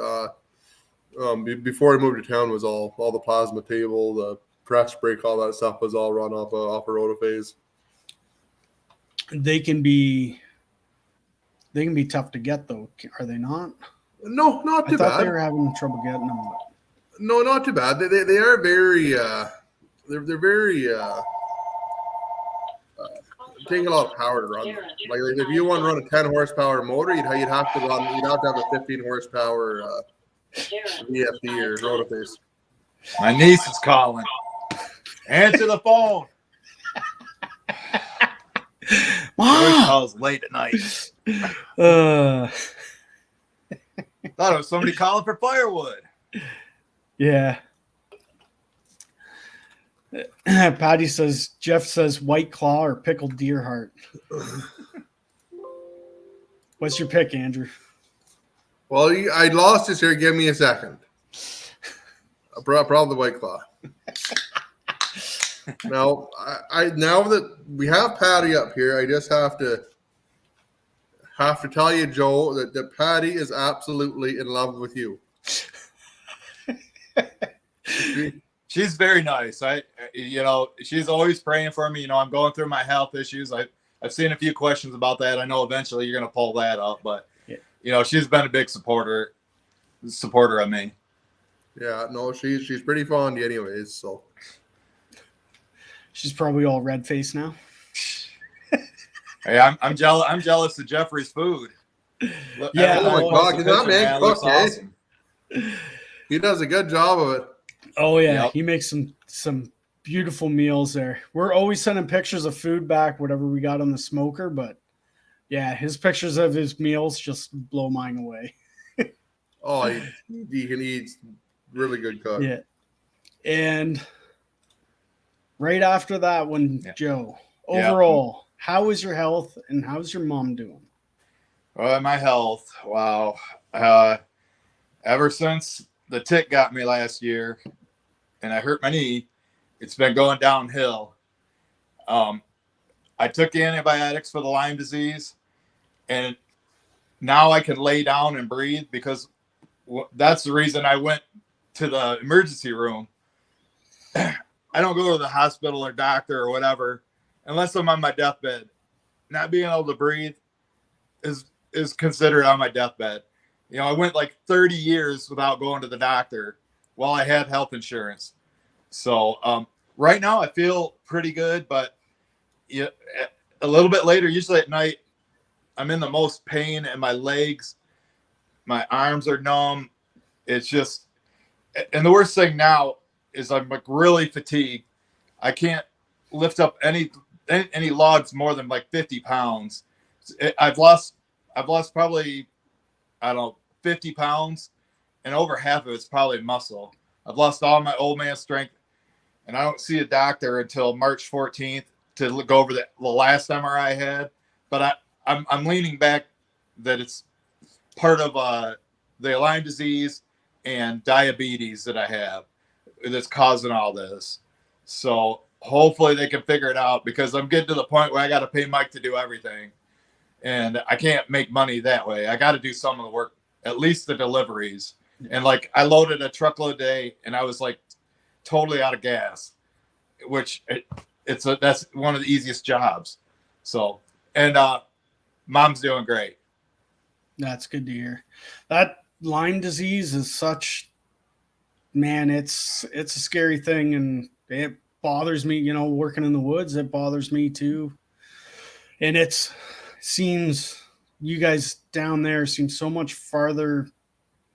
before I moved to town, was all the plasma table, the press brake, all that stuff was all run off a rotophase. They can be tough to get though, are they not? No, not too I thought bad. they were having trouble getting them. But... No, not too bad. They are very they're very take a lot of power to run. Like if you want to run a 10 horsepower motor, you'd have to have a 15 horsepower VFD or rotophase. My niece is calling. Answer the phone. Always calls late at night. Thought it was somebody calling for firewood. Yeah. Patty says, Jeff says White Claw or pickled deer heart. What's your pick, Andrew? Well, I lost this here. Give me a second. Probably the White Claw. Now, now that we have Patty up here, I just have to tell you, Joe, that Patty is absolutely in love with you. She's very nice. She's always praying for me. I'm going through my health issues. I've seen a few questions about that. I know eventually you're going to pull that up, but she's been a big supporter of me. Yeah, no, she's pretty fond of you anyways. So she's probably all red faced now. Hey, I'm jealous. I'm jealous of Jeffrey's food. Yeah, oh my God, he's not man cook, awesome. He does a good job of it. Oh yeah, He makes some beautiful meals there. We're always sending pictures of food back, whatever we got on the smoker, but yeah, his pictures of his meals just blow mine away. Oh, he can eat really good cook. Yeah. And right after that one, Joe, overall, how is your health and how's your mom doing? Well, my health, wow. Ever since the tick got me last year and I hurt my knee, it's been going downhill. I took antibiotics for the Lyme disease, and now I can lay down and breathe because that's the reason I went to the emergency room. I don't go to the hospital or doctor or whatever unless I'm on my deathbed. Not being able to breathe is considered on my deathbed. I went like 30 years without going to the doctor while I had health insurance. So right now I feel pretty good, but a little bit later, usually at night, I'm in the most pain in my legs. My arms are numb. It's just, and the worst thing now is I'm like really fatigued. I can't lift up any logs more than like 50 pounds. I've lost probably, I don't know, 50 pounds, and over half of it's probably muscle. I've lost all my old man strength, and I don't see a doctor until March 14th to go over the last MRI I had. But I'm leaning back that it's part of the Lyme disease and diabetes that I have that's causing all this. So hopefully they can figure it out, because I'm getting to the point where I got to pay Mike to do everything. And I can't make money that way. I got to do some of the work, at least the deliveries. And like, I loaded a truckload a day and I was like totally out of gas, which that's one of the easiest jobs. So, and mom's doing great. That's good to hear. That Lyme disease is such, man, it's a scary thing, and it bothers me, you know, working in the woods. It bothers me too. And it seems you guys down there seem so much farther,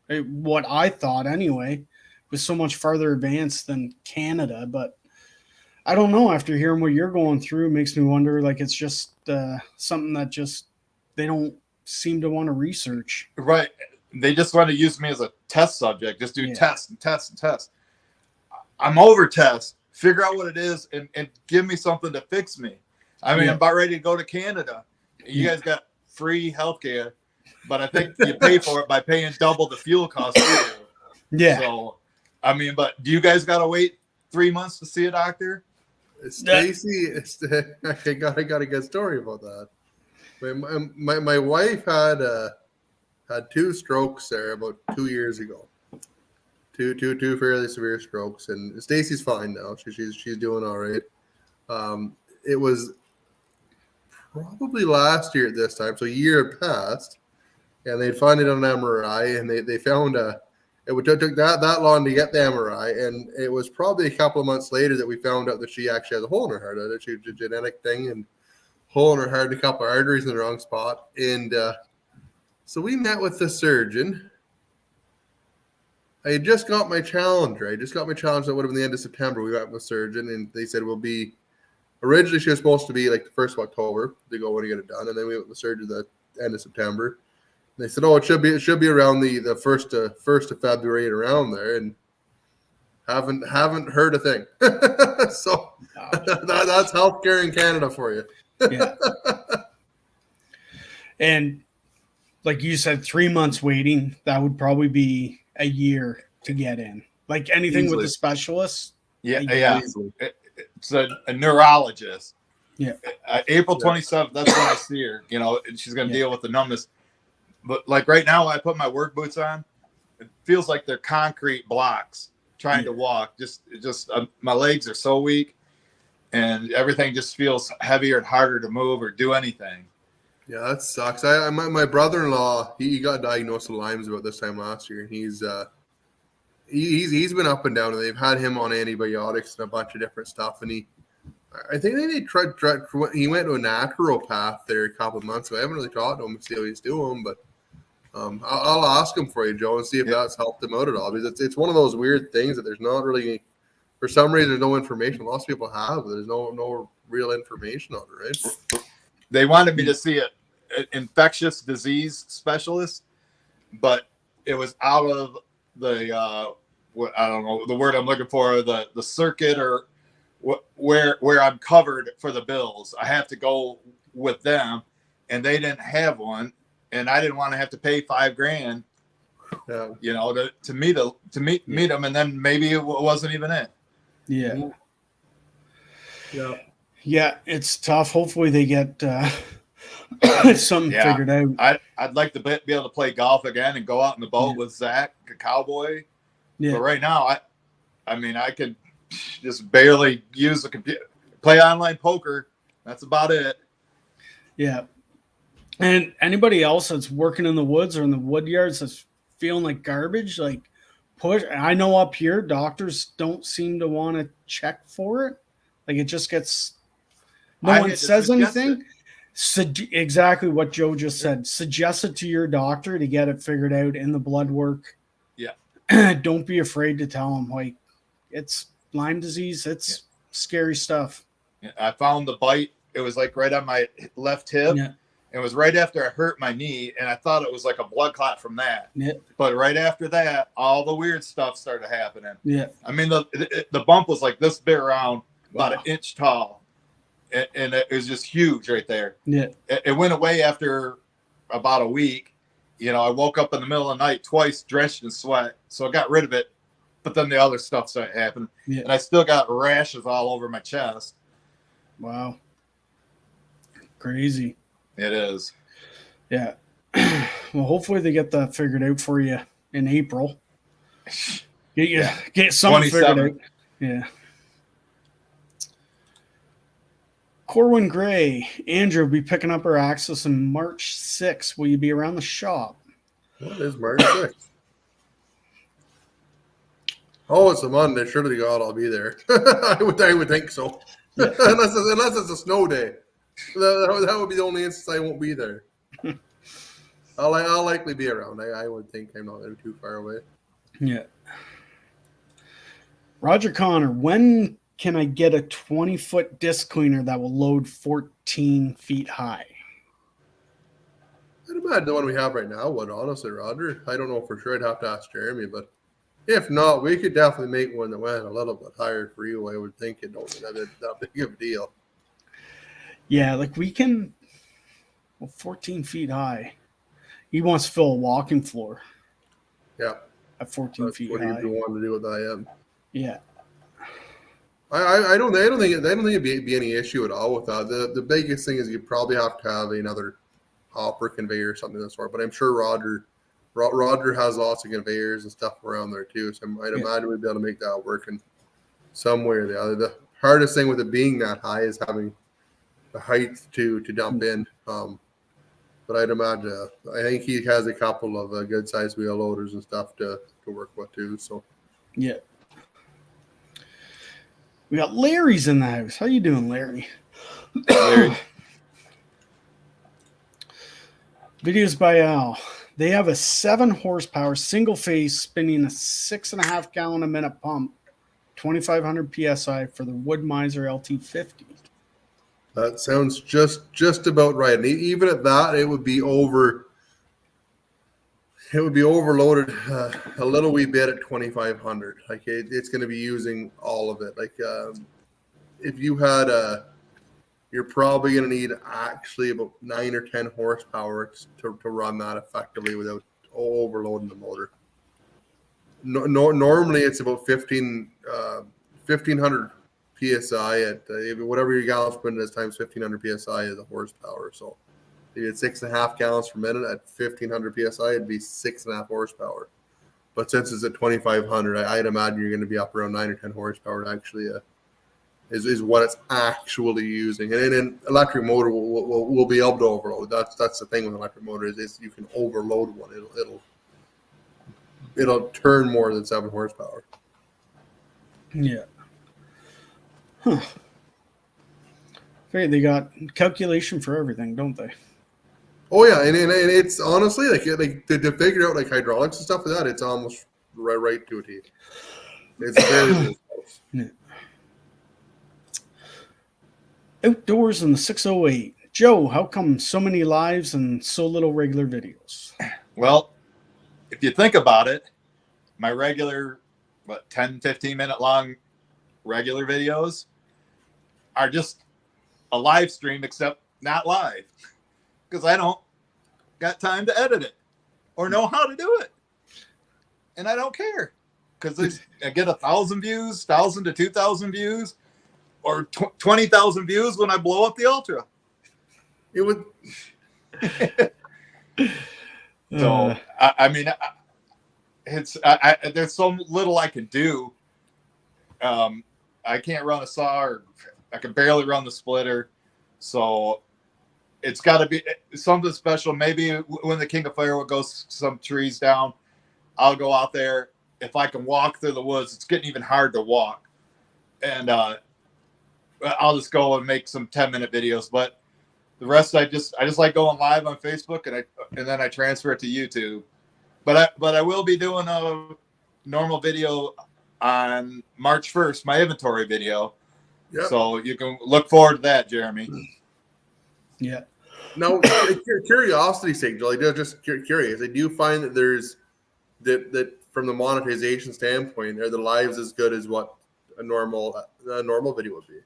what I thought anyway, was so much farther advanced than Canada. But I don't know, after hearing what you're going through, it makes me wonder, like, it's just something that just they don't seem to want to research. Right. They just want to use me as a test subject. Just do tests and tests and tests. I'm over tests. Figure out what it is and give me something to fix me. I mean, I'm about ready to go to Canada. You guys got free healthcare, but I think you pay for it by paying double the fuel cost. Yeah. So, I mean, but do you guys got to wait 3 months to see a doctor? Stacy, I got a good story about that. My wife had 2 strokes there about 2 years ago. Two fairly severe strokes, and Stacy's fine now. She's doing all right. It was probably last year at this time, so a year had passed, and they'd found it on an MRI, and they found it took that long to get the MRI, and it was probably a couple of months later that we found out that she actually has a hole in her heart. It's a genetic thing, and hole in her heart, a couple of arteries in the wrong spot, and so we met with the surgeon. I had just got my Challenger. That would have been the end of September. We met with the surgeon, and they said we'll be. Originally, she was supposed to be like the 1st of October to go when you get it done, and then we went with the surgeon the end of September. And they said, "Oh, it should be around the first of February and around there." And haven't heard a thing. So that's healthcare in Canada for you. Yeah. And like you said, 3 months waiting, that would probably be a year to get in. Like anything Easily. with a specialist. Yeah. It's a neurologist. Yeah. April 27th, that's when I see her, you know, and she's going to deal with the numbness. But like right now, when I put my work boots on, it feels like they're concrete blocks trying to walk. Just my legs are so weak, and everything just feels heavier and harder to move or do anything. Yeah, that sucks. My brother-in-law, he got diagnosed with Lyme's about this time last year. He's been up and down, and they've had him on antibiotics and a bunch of different stuff. And I think they tried. He went to a naturopath there a couple of months ago. I haven't really talked to him to see how he's doing, but I'll ask him for you, Joe, and see if that's helped him out at all. Because it's one of those weird things that there's not really, for some reason, there's no information. Lots of people have, but there's no real information on it, right? They wanted me to see an infectious disease specialist, but it was out of the I don't know the word I'm looking for, the circuit or where I'm covered for the bills. I have to go with them, and they didn't have one, and I didn't want to have to pay $5,000, you know, to meet them, and then maybe it wasn't even it. Yeah. Yeah, it's tough. Hopefully they get something figured out. I'd like to be able to play golf again and go out in the boat with Zach, a cowboy. Yeah. But right now, I mean, I could just barely use the computer, play online poker. That's about it. Yeah. And anybody else that's working in the woods or in the wood yards that's feeling like garbage, like I know up here, doctors don't seem to want to check for it. Like it just gets. No one says anything. Exactly what Joe just said. Suggest it to your doctor to get it figured out in the blood work. Yeah. Don't be afraid to tell them, like, it's Lyme disease. It's scary stuff. I found the bite. It was like right on my left hip. Yeah. It was right after I hurt my knee, and I thought it was like a blood clot from that. Yeah. But right after that, all the weird stuff started happening. Yeah. I mean, the bump was like this big around, about an inch tall. And it was just huge right there. Yeah. It went away after about a week. You know, I woke up in the middle of the night twice drenched in sweat. So I got rid of it but then the other stuff started happening. Yeah. And I still got rashes all over my chest. Wow. Crazy. It is. Yeah. Well, hopefully they get that figured out for you in April. Get something figured out. Yeah. Corwin Gray, Andrew will be picking up our Axis on March 6th. Will you be around the shop? What is March 6th? Oh, it's a Monday. Surely to God, I'll be there. I would think so. Yeah. unless it's a snow day. That would be the only instance I won't be there. I'll likely be around. I would think I'm not too far away. Yeah. Roger Connor, when can I get a 20-foot disc cleaner that will load 14 feet high? I'd imagine the one we have right now would, honestly, Roger. I don't know for sure. I'd have to ask Jeremy, but if not, we could definitely make one that went a little bit higher for you. I would think it don't be that big of a deal. Yeah, like we can, 14 feet high. He wants to fill a walking floor. Yeah. At 14 That's feet what high. you want to do with IM. Yeah. I don't think it'd be any issue at all with that. The biggest thing is you probably have to have another hopper conveyor or something of the sort. But I'm sure Roger has lots of conveyors and stuff around there too. So I'd imagine we'd be able to make that work in some way or the other. The hardest thing with it being that high is having the height to dump in. But I'd imagine I think he has a couple of good sized wheel loaders and stuff to work with too. So yeah. We got Larry's in the house. How you doing, Larry? Larry. Videos by Al. They have a 7 horsepower single phase spinning a 6.5 gallon a minute pump, 2,500 psi for the Wood Miser LT50. that sounds just about right. And even at that, it would be over. It would be overloaded a little wee bit at 2,500. Like it's going to be using all of it. Like if you had you're probably going to need actually about 9 or 10 horsepower to run that effectively without overloading the motor. Normally it's about 1,500 psi at whatever your gallons per minute is times 1,500 psi is a horsepower. So you get 6.5 gallons per minute at 1,500 psi, it'd be 6.5 horsepower. But since it's at 2,500, I'd imagine you're going to be up around 9 or 10 horsepower to actually is what it's actually using. And then an electric motor will be able to overload. That's the thing with an electric motor is you can overload one. It'll turn more than 7 horsepower. Yeah. Huh. Okay, they got calculation for everything, don't they? Oh yeah, and it's honestly like to figure out like hydraulics and stuff like that, it's almost right to a T. It's very close. Yeah. Outdoors in the 608. Joe, how come so many lives and so little regular videos? Well, if you think about it, my regular 10, 15 minute long regular videos are just a live stream, except not live, because I don't got time to edit it or know how to do it, and I don't care because I get 1,000 views, 1,000 to 2,000 views, or 20,000 views when I blow up the Ultra. It would. So I mean, it's there's so little I can do. I can't run a saw, or I can barely run the splitter, so it's got to be something special. Maybe when the King of Firewood goes some trees down, I'll go out there. If I can walk through the woods, it's getting even hard to walk, and I'll just go and make some 10-minute videos. But the rest, I just like going live on Facebook, and then I transfer it to YouTube. But I will be doing a normal video on March 1st, my inventory video. Yep. So you can look forward to that, Jeremy. Yeah. Now, curiosity's sake, Jolie, just curious. I do find that there's that from the monetization standpoint, are the lives as good as what a normal video would be?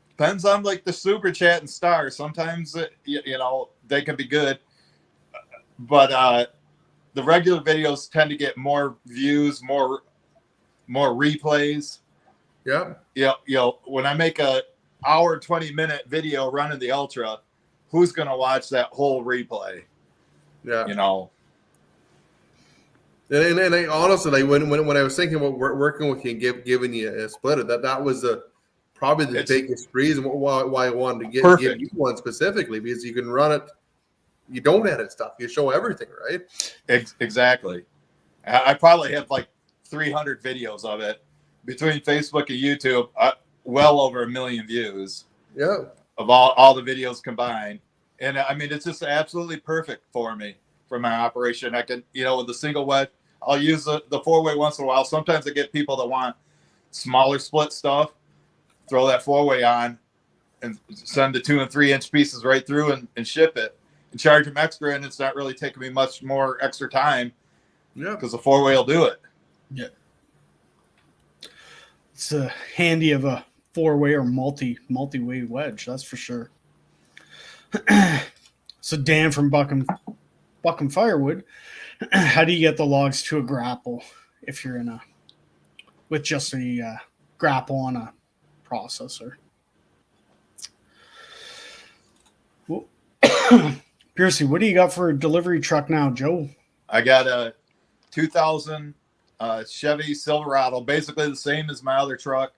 Depends on like the super chat and stars. Sometimes you know they can be good, but the regular videos tend to get more views, more replays. Yeah. When I make a hour 20-minute video running the Ultra, who's going to watch that whole replay? Yeah. And I honestly, when I was thinking about working with you and giving you a splitter, that was probably the biggest reason why I wanted to give you one specifically, because you can run it. You don't edit stuff. You show everything, right? Exactly. I probably have like 300 videos of it between Facebook and YouTube. Well over 1 million views. Yeah. Of all the videos combined, and I mean it's just absolutely perfect for me for my operation. I can, with the single wedge, I'll use the 4-way once in a while. Sometimes I get people that want smaller split stuff. Throw that 4-way on and send the 2 and 3 inch pieces right through and ship it and charge them extra. And it's not really taking me much more extra time. Yeah, because the 4-way will do it. Yeah, it's handy of a 4-way or multi-way wedge, that's for sure. So Dan from Buckham Firewood, how do you get the logs to a grapple if you're with just a grapple on a processor? Well, Piercy, what do you got for a delivery truck now, Joe? I got a 2000 Chevy Silverado, basically the same as my other truck,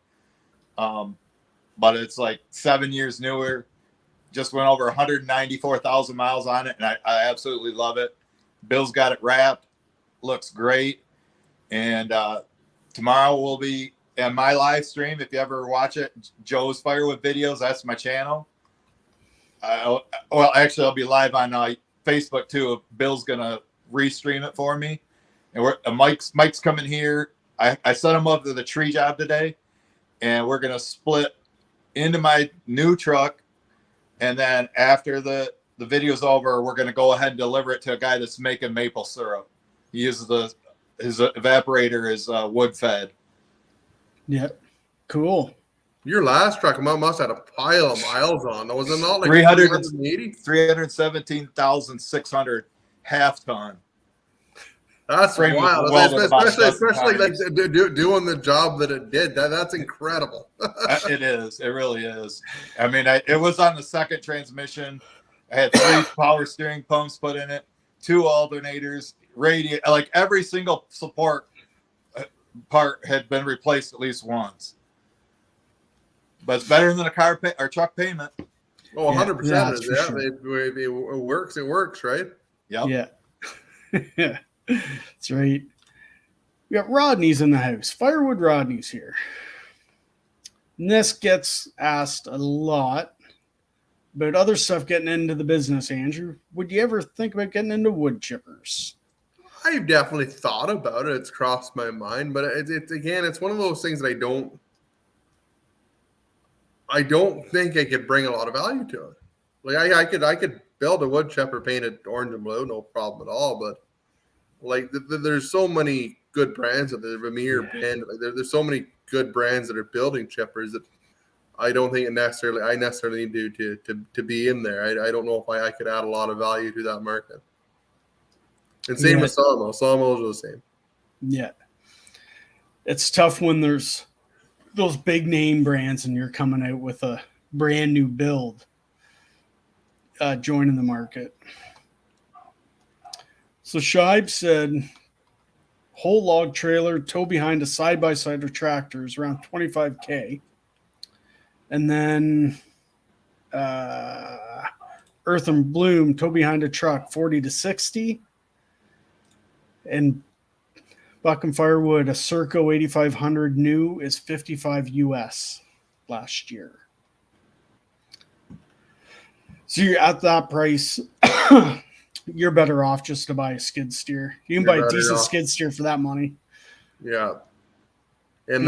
but it's like 7 years newer. Just went over 194,000 miles on it, and I absolutely love it. Bill's got it wrapped, looks great. And tomorrow will be in my live stream. If you ever watch it, Joe's Firewood videos, that's my channel. Well, actually, I'll be live on Facebook too. Bill's gonna restream it for me. And Mike's coming here. I set him up to the tree job today, and we're gonna split into my new truck. And then after the video's over, we're gonna go ahead and deliver it to a guy that's making maple syrup. He uses his evaporator is wood fed. Yep, cool. Your last truck must have had a pile of miles on. Was it not like 317,600 half ton? That's wild, especially like doing the job that it did. That's incredible. It is. It really is. I mean, it was on the second transmission. I had 3 power steering pumps put in it, 2 alternators, radio. Like every single support part had been replaced at least once. But it's better than a truck payment. Oh, 100%. It works. It works, right? Yep. Yeah. Yeah. That's right. We got Rodney's in the house. Firewood Rodney's here. And this gets asked a lot about other stuff getting into the business, Andrew. Would you ever think about getting into wood chippers? I've definitely thought about it. It's crossed my mind, but it's one of those things that I don't think I could bring a lot of value to it. Like I could build a wood chipper painted orange and blue, no problem at all. But like there's so many good brands of the Vermeer brand. Like, there's so many good brands that are building chippers that I don't think I necessarily need to be in there. I don't know if I could add a lot of value to that market. And same with sawmill. Sawmills are the same. Yeah, it's tough when there's those big name brands and you're coming out with a brand new build joining the market. So Shibe said whole log trailer tow behind a side-by-side or tractor is around $25,000. And then Earth and Bloom tow behind a truck $40,000 to $60,000. And Buckham Firewood, a Circo 8500 new is $55,000 US last year. So you're at that price. You're better off just to buy a skid steer. You can buy a decent skid steer for that money. Yeah. And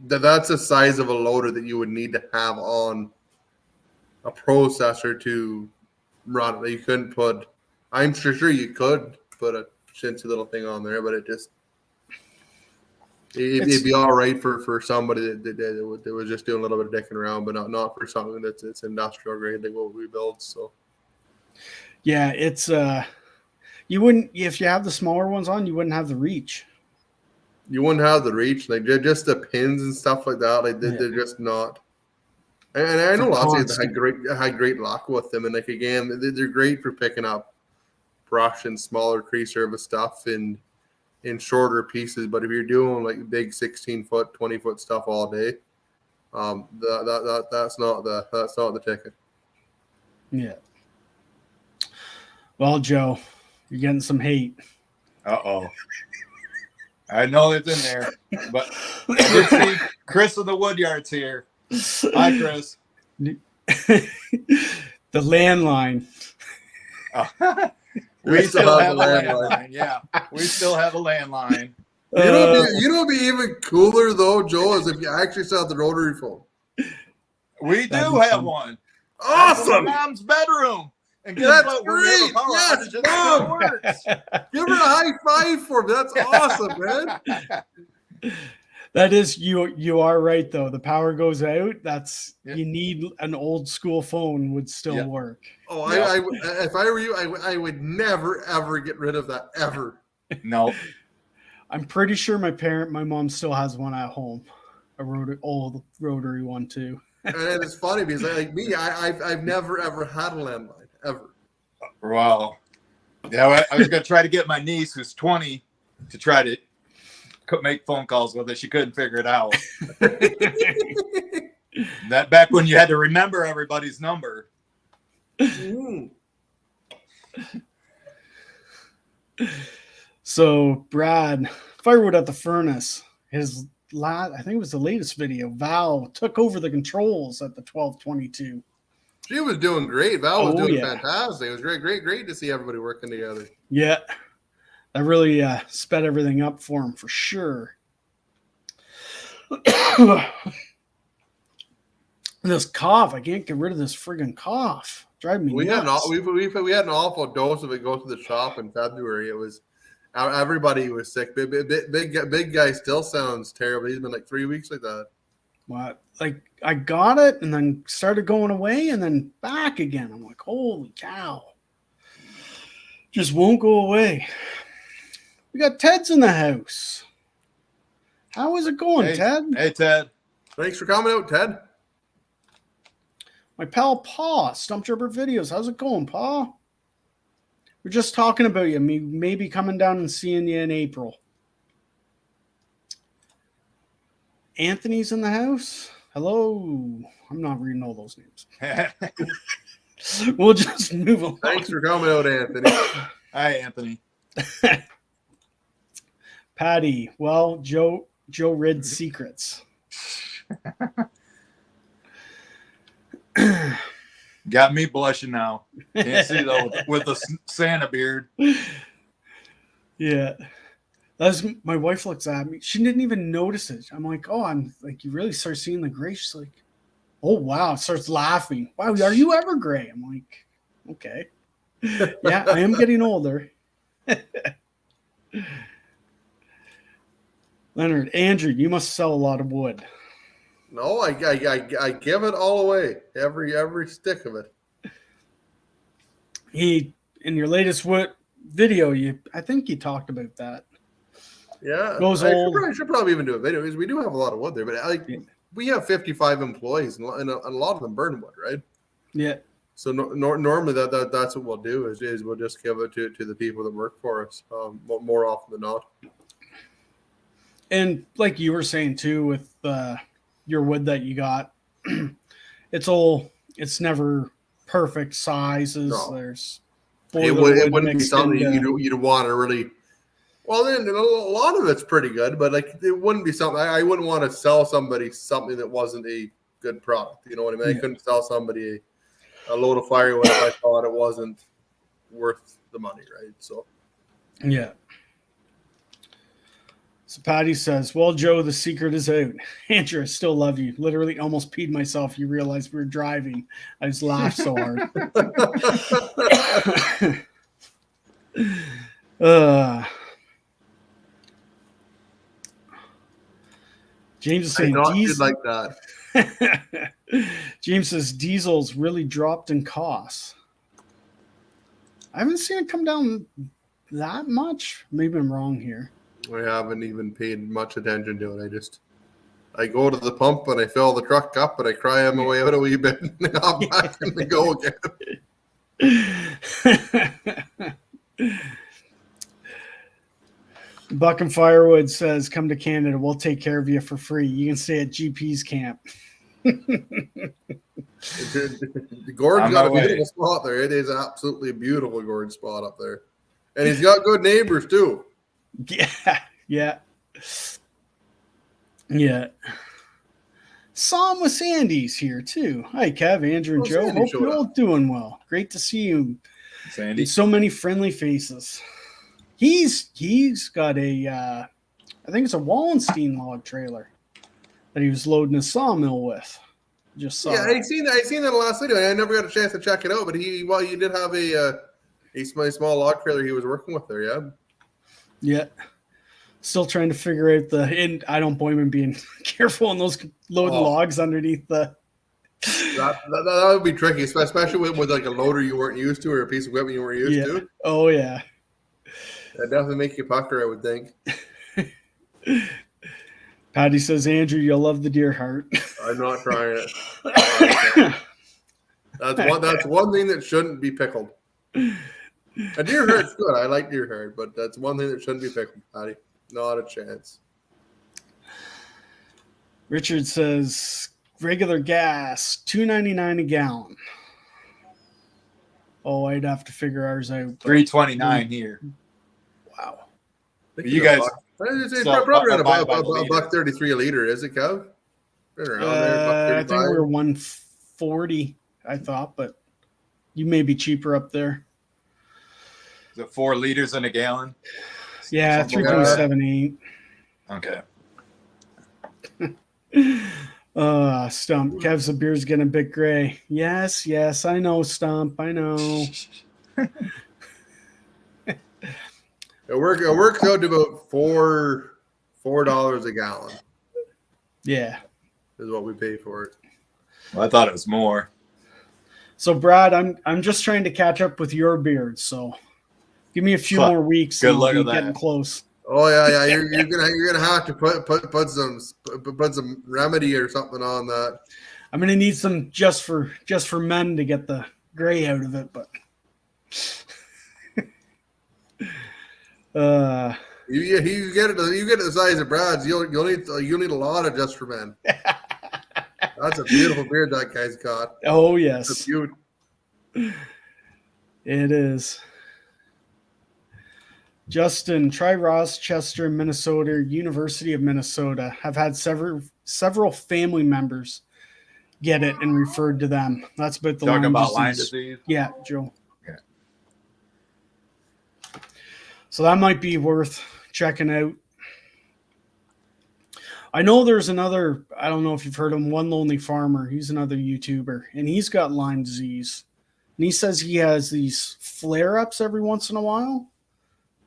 that's the size of a loader that you would need to have on a processor to run it. You couldn't put, I'm sure you could put a chintzy little thing on there, but it'd be all right for somebody that was just doing a little bit of dicking around, but not for something it's industrial grade like what we build. So yeah, it's You wouldn't, if you have the smaller ones on, you wouldn't have the reach. You wouldn't have the reach, like they're just the pins and stuff like that. Like they're just not. And I know lots of guys had great luck with them, and like again, they're great for picking up brush and smaller tree service stuff in shorter pieces. But if you're doing like big 16-foot, 20-foot stuff all day, that's not the ticket. Yeah. Well, Joe, you're getting some hate. Uh-oh. I know it's in there, but I did see Chris in the Woodyard's here. Hi, Chris. The landline. Oh. We still have a landline. Yeah, we still have a landline. You know what'd be even cooler though, Joe, is if you actually saw the rotary phone. We do have one. Awesome. My mom's bedroom. And guess That's what? great. Yes, it still works. Give her a high five for me. That's awesome, man. That is, you are right though. The power goes out. You need an old school phone would still work. Oh, I if I were you, I would never ever get rid of that ever. No. I'm pretty sure my mom still has one at home, old rotary one too. And it's funny because like me, I've never ever had a landline ever. Wow. Yeah, I was gonna try to get my niece, who's 20, to try to make phone calls with it. She couldn't figure it out. That back when you had to remember everybody's number. So Brad, Firewood at the Furnace, I think it was the latest video. Val took over the controls at the 1222. She was doing great. Val was doing fantastic. It was great to see everybody working together. Yeah, that really sped everything up for him for sure. This cough, I can't get rid of this friggin' cough. Drive me nuts. We had an awful dose of it go to the shop in February. It was everybody was sick. Big guy still sounds terrible. He's been like 3 weeks like that. What? Like I got it and then started going away and then back again. I'm like, holy cow. Just won't go away. We got Ted's in the house. How is it going, Ted? Hey, Ted. Thanks for coming out, Ted. My pal Pa, Stump Jumper Videos. How's it going, Pa? We're just talking about you. Maybe coming down and seeing you in April. Anthony's in the house. Hello. I'm not reading all those names. We'll just move on. Thanks for coming out, Anthony. Hi, Anthony. Patty. Well, Joe read secrets. Got me blushing now. Can't see though with the Santa beard. Yeah. My wife looks at me. She didn't even notice it. I'm like, oh, I'm like, you really start seeing the gray. She's like, oh, wow. Starts laughing. Wow, are you ever gray? I'm like, okay. Yeah, I am getting older. Leonard, Andrew, you must sell a lot of wood. No, I give it all away. Every stick of it. In your latest wood video, I think you talked about that. Yeah, goes I old. should probably even do a video because we do have a lot of wood there. But we have 55 employees, and a lot of them burn wood, right? Yeah. So normally that's what we'll do is we'll just give it to the people that work for us more often than not. And like you were saying too, with your wood that you got, it's never perfect sizes. No. There's it wouldn't be something you'd want to really. Well, then a lot of it's pretty good, but like it wouldn't be something I wouldn't want to sell somebody something that wasn't a good product. You know what I mean? Yeah. I couldn't sell somebody a load of firewood if I thought it wasn't worth the money, right? So, yeah. So Patty says, well, Joe, the secret is out. Andrew, I still love you. Literally almost peed myself. You realized we were driving. I just laughed so hard. James is saying diesel like that. James says diesel's really dropped in costs. I haven't seen it come down that much. Maybe I'm wrong here. I haven't even paid much attention to it. I go to the pump and I fill the truck up and I cry my way out a wee bit and I'm back in the go again. Buck and Firewood says, come to Canada. We'll take care of you for free. You can stay at GP's camp. Gordon's got a beautiful spot there. It is absolutely a beautiful Gordon spot up there. And he's got good neighbors too. Yeah. Sam with Sandy's here too. Hi, Kev, Andrew, and Joe. Sandy Hope you're all doing well. Great to see you. Sandy. So many friendly faces. He's got I think it's a Wallenstein log trailer that he was loading a sawmill with. Just saw. Yeah, that. I seen that in the last video. I never got a chance to check it out, but he did have a small log trailer he was working with there. Yeah. Yeah. Still trying to figure out and I don't blame him being careful on those loading logs underneath the. That would be tricky, especially with like a loader you weren't used to or a piece of equipment you weren't used to. Oh yeah. That definitely make you pucker, I would think. Patty says, Andrew, you'll love the deer heart. I'm not trying it. That's one thing that shouldn't be pickled. A deer heart's good. I like deer heart, but that's one thing that shouldn't be pickled, Patty. Not a chance. Richard says, regular gas, $2.99 a gallon. Oh, I'd have to figure ours out. $3.29 here. Wow. You guys, it's probably around about $1.33 a liter, is it, Kev? Around there, I think we were $1.40, I thought, but you may be cheaper up there. Is it 4 liters in a gallon? Yeah, 3.78. Okay. Stump. Kev's beer's getting a bit gray. Yes, I know, Stump. I know. It works out to about $4 a gallon. Yeah, is what we pay for it. Well, I thought it was more. So, Brad, I'm just trying to catch up with your beard. So, give me a few more weeks. Good luck at that. Getting close. Oh yeah. You're gonna have to put some remedy or something on that. I'm gonna need some just for men to get the gray out of it, but. You get it the size of Brad's. You'll need a lot of just for men. That's a beautiful beard that guy's got. Oh yes, it's cute. It is. Justin, try Rochester, Minnesota, University of Minnesota. Have had several family members get it and referred to them. That's about the talking about Lyme disease. Yeah, Joe. Okay. So that might be worth checking out. I know there's another, I don't know if you've heard of him, One Lonely Farmer. He's another YouTuber, and he's got Lyme disease. And he says he has these flare-ups every once in a while,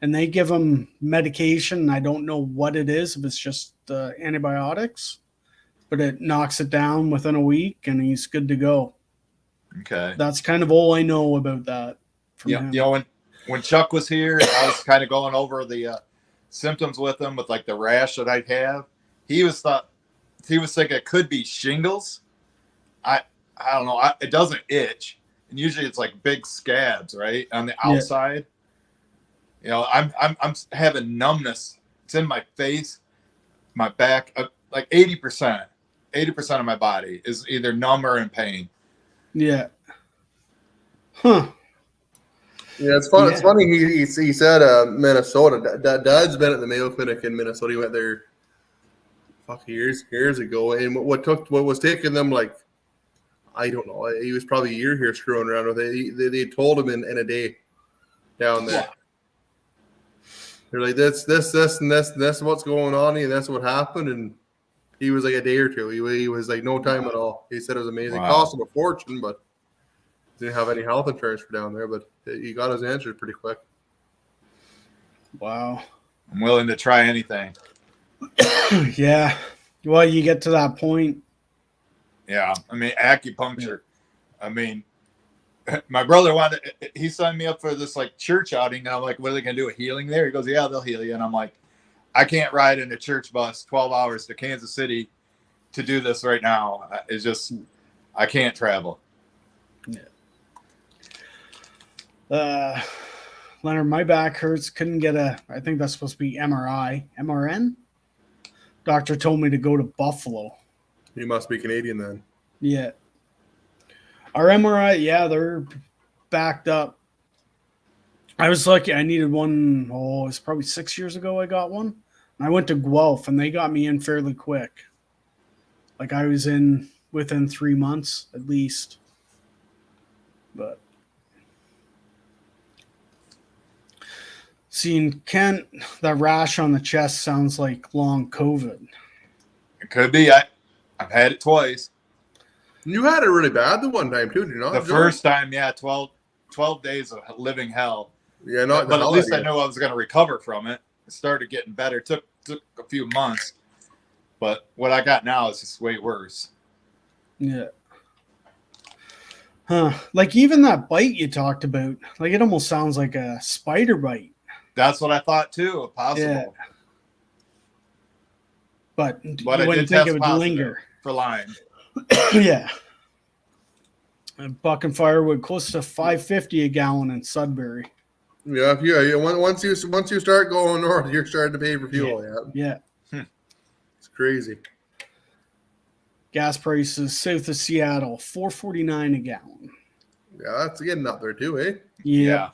and they give him medication. I don't know what it is, if it's just antibiotics, but it knocks it down within a week, and he's good to go. Okay. That's kind of all I know about that. Yeah, you know, when Chuck was here, I was kind of going over the symptoms with him, with like the rash that I'd have. He was thinking it could be shingles. I don't know. It doesn't itch, and usually it's like big scabs, right, on the outside. Yeah. You know, I'm having numbness. It's in my face, my back, like 80% of my body is either numb or in pain. Yeah. Huh. Yeah, it's fun. Yeah. It's funny. He said Minnesota. Dad's been at the Mayo Clinic in Minnesota. He went there years ago, and what was taking them, like, I don't know, he was probably a year here screwing around with it. They told him in a day down there. They're like, this and this what's going on, and that's what happened. And he was like a day or two. He was like no time at all. He said it was amazing. Wow. It cost him a fortune, but didn't have any health insurance for down there. But he got his answer pretty quick. Wow. I'm willing to try anything. Yeah. Well, you get to that point. Yeah. I mean, acupuncture. I mean, my brother he signed me up for this like church outing, and I'm like, what are they gonna do, a healing there? He goes, yeah, they'll heal you. And I'm like, I can't ride in a church bus 12 hours to Kansas City to do this right now. It's just, I can't travel. Yeah. Leonard, my back hurts. Couldn't get I think that's supposed to be MRN. Doctor told me to go to Buffalo. You must be Canadian then. Yeah. Our MRI, yeah, they're backed up. I was lucky. I needed one. Oh, it's probably 6 years ago I got one. And I went to Guelph, and they got me in fairly quick. Like I was in within 3 months at least. But seeing Kent, that rash on the chest sounds like long COVID. It could be. I've had it twice. You had it really bad the one time too, did you not? The Joe? first time, yeah, 12 days of living hell. Yeah, not but at least I knew I was going to recover from it. It started getting better. It took a few months. But what I got now is just way worse. Yeah. Huh. Like even that bite you talked about, like it almost sounds like a spider bite. That's what I thought too, if possible. Yeah. But you I wouldn't did think test it would positive linger. for Lyme. Yeah. And Buck and Firewood close to $5.50 a gallon in Sudbury. Yeah, once you start going north, you're starting to pay for fuel. Yeah. It's crazy. Gas prices south of Seattle, $4.49 a gallon. Yeah, that's getting up there too, eh? Yeah.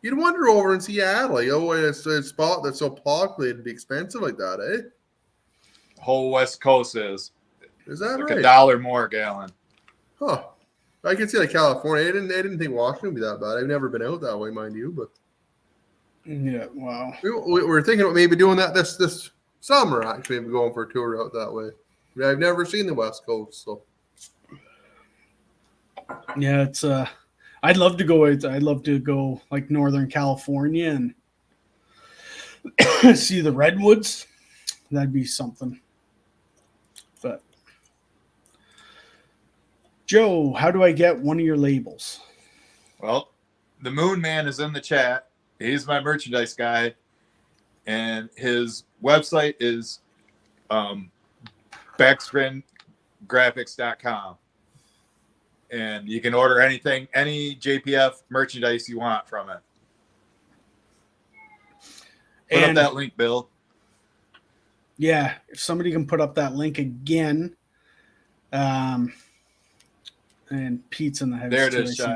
You'd wonder over in Seattle, it's a spot that's so populated, it'd be expensive like that, eh? Whole West Coast is that like right? $1 more a gallon. Huh. I can see like California. I didn't think Washington would be that bad. I've never been out that way, mind you, but Yeah, wow. we were thinking about maybe doing that this summer, actually, maybe going for a tour out that way. I've never seen the West Coast, so Yeah, it's I'd love to go out. I'd love to go like Northern California and see the redwoods. That'd be something. But Joe, how do I get one of your labels? Well, the Moon Man is in the chat. He's my merchandise guy, and his website is backspingraphics.com. And you can order anything, any JPF merchandise you want from it. Put up that link, Bill. Yeah, if somebody can put up that link again. And Pete's in the house. There it too, is, I see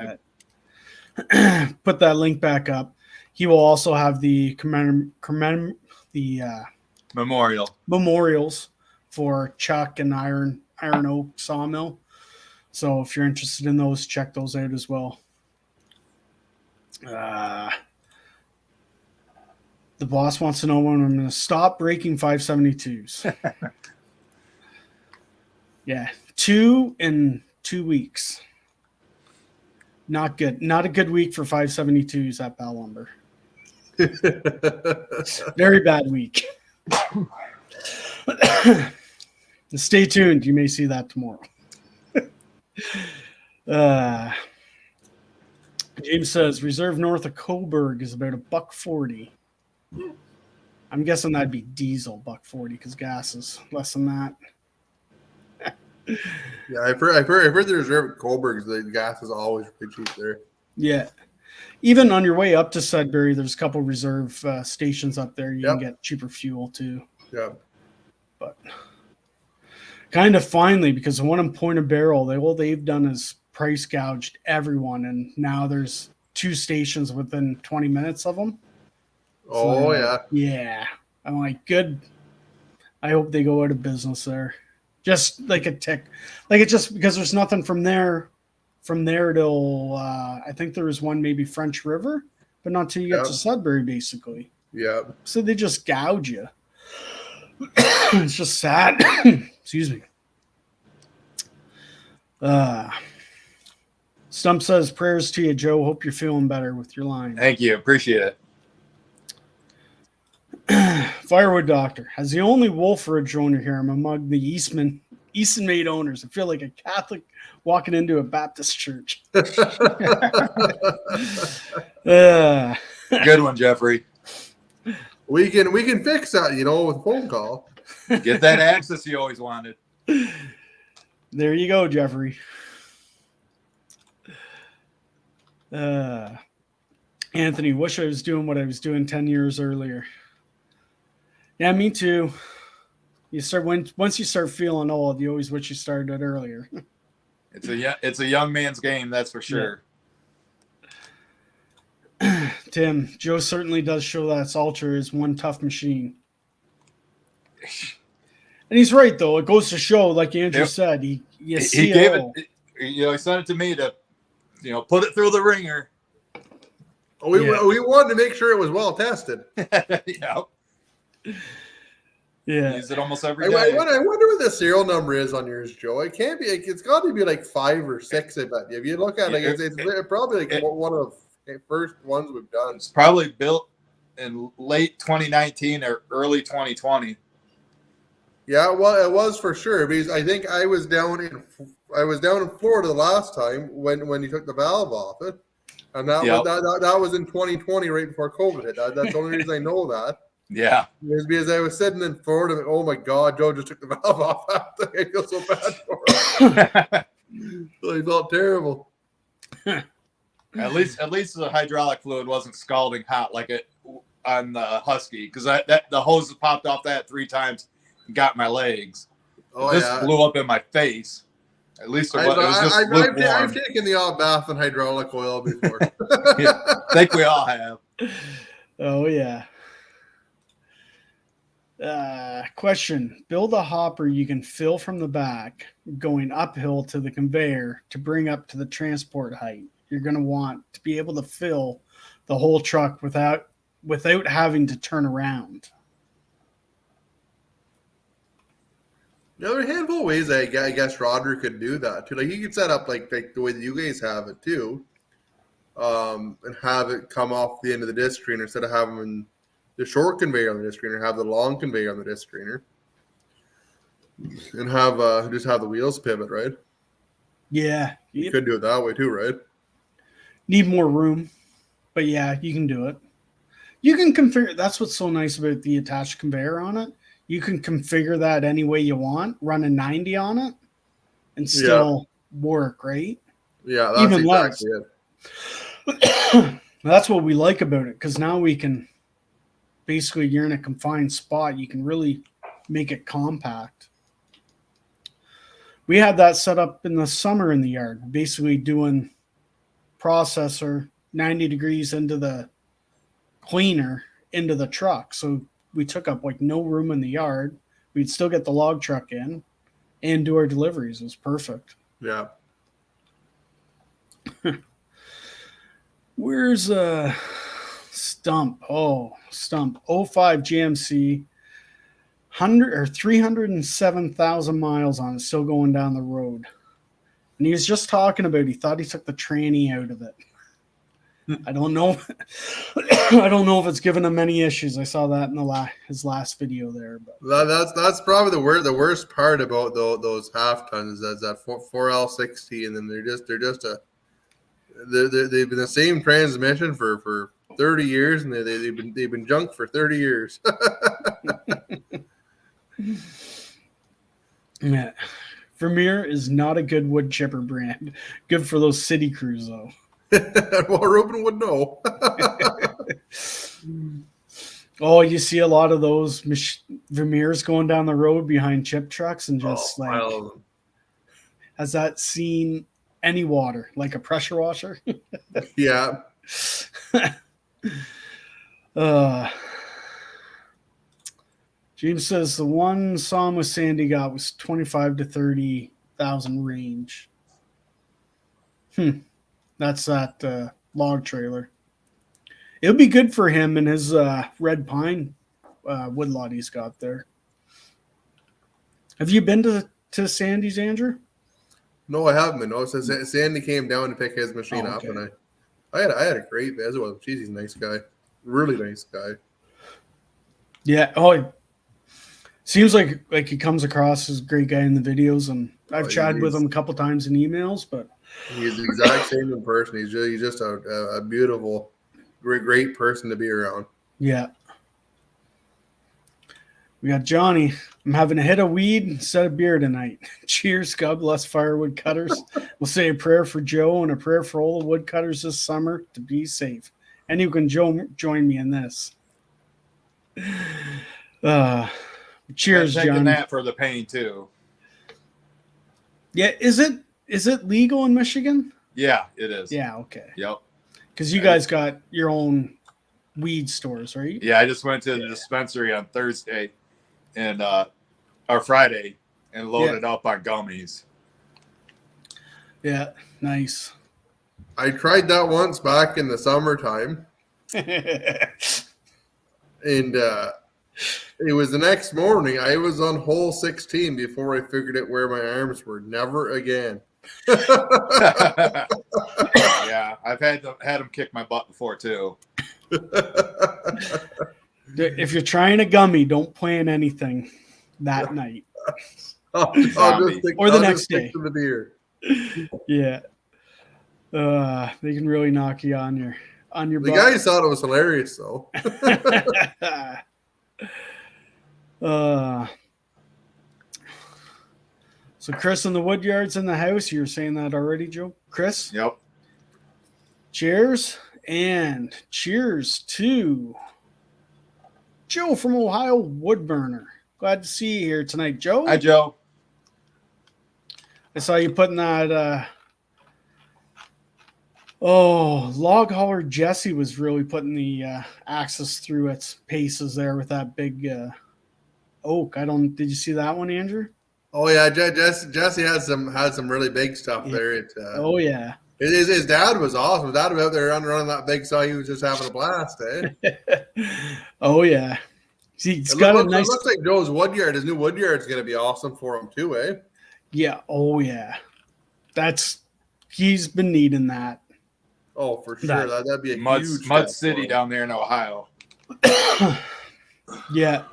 that. Put that link back up. He will also have the memorials for Chuck and Iron Oak Sawmill. So if you're interested in those, check those out as well. The boss wants to know when I'm going to stop breaking 572s. Yeah, 2 in 2 weeks. Not good. Not a good week for 572s at Bell Lumber. Very bad week. Stay tuned. You may see that tomorrow. James says reserve north of Coburg is about $1.40. I'm guessing that'd be diesel $1.40 because gas is less than that. Yeah, I've heard the reserve at Coburg, the gas is always pretty cheap there. Yeah. Even on your way up to Sudbury, there's a couple reserve stations up there. You can get cheaper fuel too. Yeah. But kind of finally, because the one in Point of Barrel, all they've done is price gouged everyone. And now there's 2 stations within 20 minutes of them. Oh, so, yeah. I'm like, good. I hope they go out of business there. Just like a tick. Like it just because there's nothing from there till I think there was one maybe French River, but not till you get to Sudbury, basically. Yeah. So they just gouge you. It's just sad. Excuse me. Stump says prayers to you, Joe. Hope you're feeling better with your line. Thank you. Appreciate it. Firewood Doctor has the only Wolfridge owner here. I'm among the eastonmade owners. I feel like a Catholic walking into a Baptist church. Good one, Jeffrey. We can fix that, with a phone call. Get that access you always wanted. There you go, Jeffrey. Anthony, wish I was doing what I was doing 10 years earlier. Yeah, me too. Once you start feeling old, you always wish you started earlier. It's a young man's game, that's for sure. Yeah. Tim, Joe certainly does show that Ultra is one tough machine. And he's right, though. It goes to show, like Andrew said, he gave it. He sent it to me to, put it through the ringer. We wanted to make sure it was well tested. Yeah. Yeah. Use it almost every day. I wonder what the serial number is on yours, Joe. It can't be. It's got to be like 5 or 6. I bet. If you look at it, it's probably one of the first ones we've done. It's probably built in late 2019 or early 2020. Yeah, well, it was for sure because I think I was down in Florida the last time when you took the valve off it, and that was in 2020, right before COVID hit. That's the only reason I know that. Yeah, it's because I was sitting in Florida. And, oh my God, Joe just took the valve off. I feel so bad for him. So I felt terrible. At least the hydraulic fluid wasn't scalding hot like it on the Husky, because the hose popped off that 3 times. Got my legs. This blew up in my face. At least it was just lukewarm. I've taken the off bath in hydraulic oil before. Yeah, I think we all have. Oh yeah. Question: build a hopper you can fill from the back, going uphill to the conveyor to bring up to the transport height. You're going to want to be able to fill the whole truck without having to turn around. There are a handful of ways I guess Roger could do that too. Like he could set up like the way that you guys have it too, and have it come off the end of the disc screener instead of having the short conveyor on the disc screener, have the long conveyor on the disc screener, and have just have the wheels pivot, right? Yeah, you could do it that way too, right? Need more room, but yeah, you can do it. You can configure. That's what's so nice about the attached conveyor on it. You can configure that any way you want, run a 90 on it, and still work, right? Yeah, that's even exactly it. That's what we like about it, because now we can basically, you're in a confined spot. You can really make it compact. We had that set up in the summer in the yard, basically doing processor 90 degrees into the cleaner into the truck. So we took up like no room in the yard. We'd still get the log truck in and do our deliveries. It was perfect. Yeah. Where's Stump? Oh, Stump. 05 GMC, 307,000 miles on it, still going down the road. And he was just talking about, he thought he took the tranny out of it. I don't know. I don't know if it's given him any issues. I saw that in his last video there. But that's probably the worst part about those half tons is that 4L60, and then they've been the same transmission for 30 years, and they've been junk for 30 years. Yeah, Vermeer is not a good wood chipper brand. Good for those city crews though. Well, Ruben would know. Oh, you see a lot of those Vermeers going down the road behind chip trucks and just has that seen any water, like a pressure washer? Yeah. James says the one sawmill Sandy got was 25 to 30,000 range. That's that log trailer. It'll be good for him and his red pine woodlot he's got there. Have you been to Sandy's, Andrew? No, I haven't been. No, so Sandy came down to pick his machine up, and I had a great visit with him. Jeez, he's a nice guy. Really nice guy. Yeah. Oh, Seems like he comes across as a great guy in the videos, and I've chatted with he's- him a couple times in emails. But He's the exact same in person. He's just a beautiful, great person to be around. yeah, we got Johnny. I'm having a hit of weed instead of beer tonight. Cheers, God bless Firewood cutters. We'll say a prayer for Joe and a prayer for all the woodcutters this summer to be safe. And you can join me in this. Cheers, I'm taking John. that for the pain too. Yeah, is it legal in Michigan? Yeah, it is. Yeah, okay. Yep. Because you guys got your own weed stores, right? Yeah, I just went to the dispensary on Thursday and or Friday and loaded up on gummies. Yeah, nice. I tried that once back in the summertime, and it was the next morning. I was on hole 16 before I figured out where my arms were. Never again. Yeah, I've had them kick my butt before too. If you're trying a gummy, don't plan anything that night. I'll Or the next day. to the beer. Yeah. They can really knock you on your The butt. guys thought it was hilarious, though. So Chris in the Woodyard's in the house. You were saying that already, Joe? Chris? Yep. Cheers. And cheers to Joe from Ohio Woodburner. Glad to see you here tonight, Joe. Hi, Joe. I saw you putting that log hauler Jesse was really putting the axis through its paces there with that big oak. Did you see that one, Andrew? Oh yeah, Jesse had some really big stuff there. Oh yeah. His dad was awesome. His dad was out there running that big saw. He was just having a blast, eh? Oh yeah. See, It looks like Joe's woodyard. His new woodyard's going to be awesome for him too, eh? Yeah. Oh yeah. He's been needing that. Oh, for sure. That'd be a Mud huge City down there in Ohio. Yeah.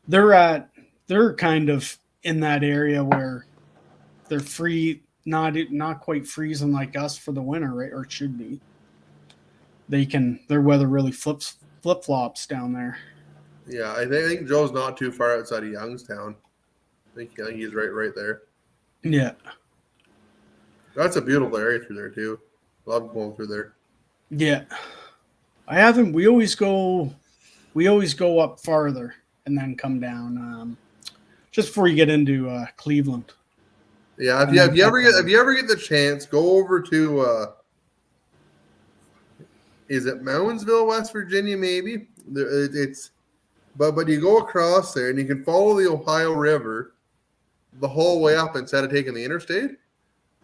They're kind of in that area where they're free, not quite freezing like us for the winter, right? Or it should be. Their weather really flip-flops down there. Yeah, I think Joe's not too far outside of Youngstown. I think he's right there. Yeah. That's a beautiful area through there too. Love going through there. Yeah. I haven't. We always go up farther and then come down. Just before you get into Cleveland. Yeah, if you ever get the chance, go over to is it Moundsville, West Virginia? Maybe but you go across there and you can follow the Ohio River the whole way up instead of taking the interstate,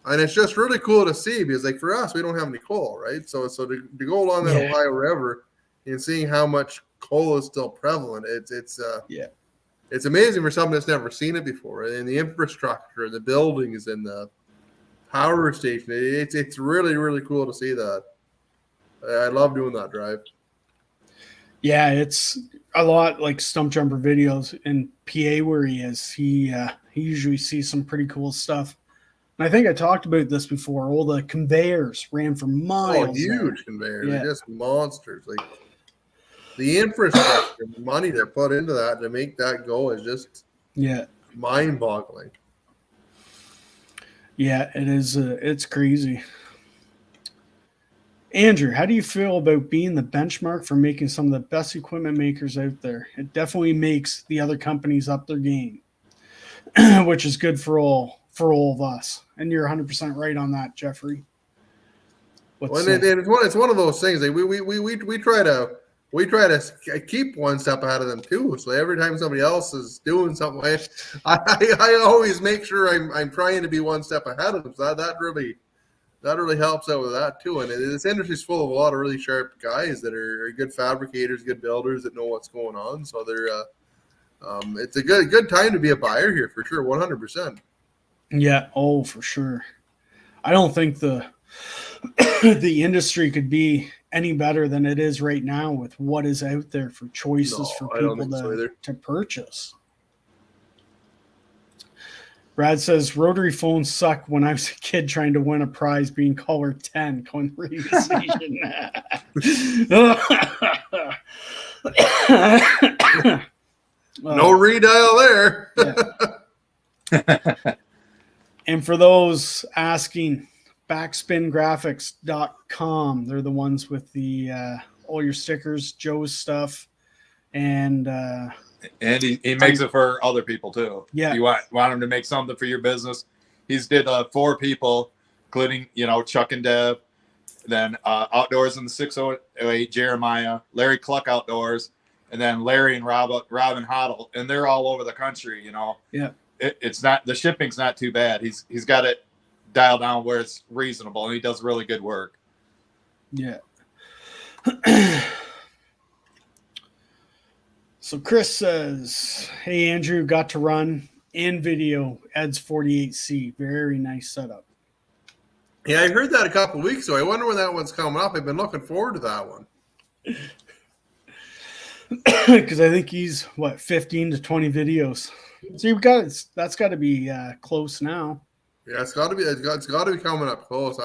and it's just really cool to see because like for us we don't have any coal, right? So to go along that Ohio River and seeing how much coal is still prevalent, it's amazing for someone that's never seen it before. And the infrastructure, the buildings, and the power station. It's really, really cool to see that. I love doing that drive. Yeah, it's a lot like Stump Jumper videos in PA where he is. He usually sees some pretty cool stuff. And I think I talked about this before. All the conveyors ran for miles. Oh, huge conveyors. They're just monsters. Like the infrastructure, the money they put into that to make that go is just mind-boggling. Yeah, it is. It's crazy. Andrew, how do you feel about being the benchmark for making some of the best equipment makers out there? It definitely makes the other companies up their game, which is good for all of us. And you're 100% right on that, Jeffrey. It's one of those things. Like we try to keep one step ahead of them too. So every time somebody else is doing something, I always make sure I'm trying to be one step ahead of them. So that really helps out with that too. And this industry's full of a lot of really sharp guys that are good fabricators, good builders that know what's going on. So it's a good time to be a buyer here for sure, 100%. Yeah, oh for sure. I don't think the industry could be any better than it is right now with what is out there for choices for people to purchase. Brad says rotary phones suck. When I was a kid trying to win a prize being caller 10 calling radio station. No redial there. Yeah. And for those asking, backspingraphics.com. They're the ones with the all your stickers, Joe's stuff, and he makes it for other people too. Yeah. If you want him to make something for your business. He's did 4 people, including Chuck and Deb, then Outdoors in the 608, Jeremiah, Larry Cluck Outdoors, and then Larry and Robin Hoddle, and they're all over the country. Yeah. It's not, the shipping's not too bad. He's got it dialed down where it's reasonable, and he does really good work. Yeah. So Chris says, hey, Andrew, got to run in video Ed's 48C. Very nice setup. Yeah, I heard that a couple of weeks ago. I wonder when that one's coming up. I've been looking forward to that one. Because I think he's, 15 to 20 videos. So that's got to be close now. Yeah, it's got to be coming up close.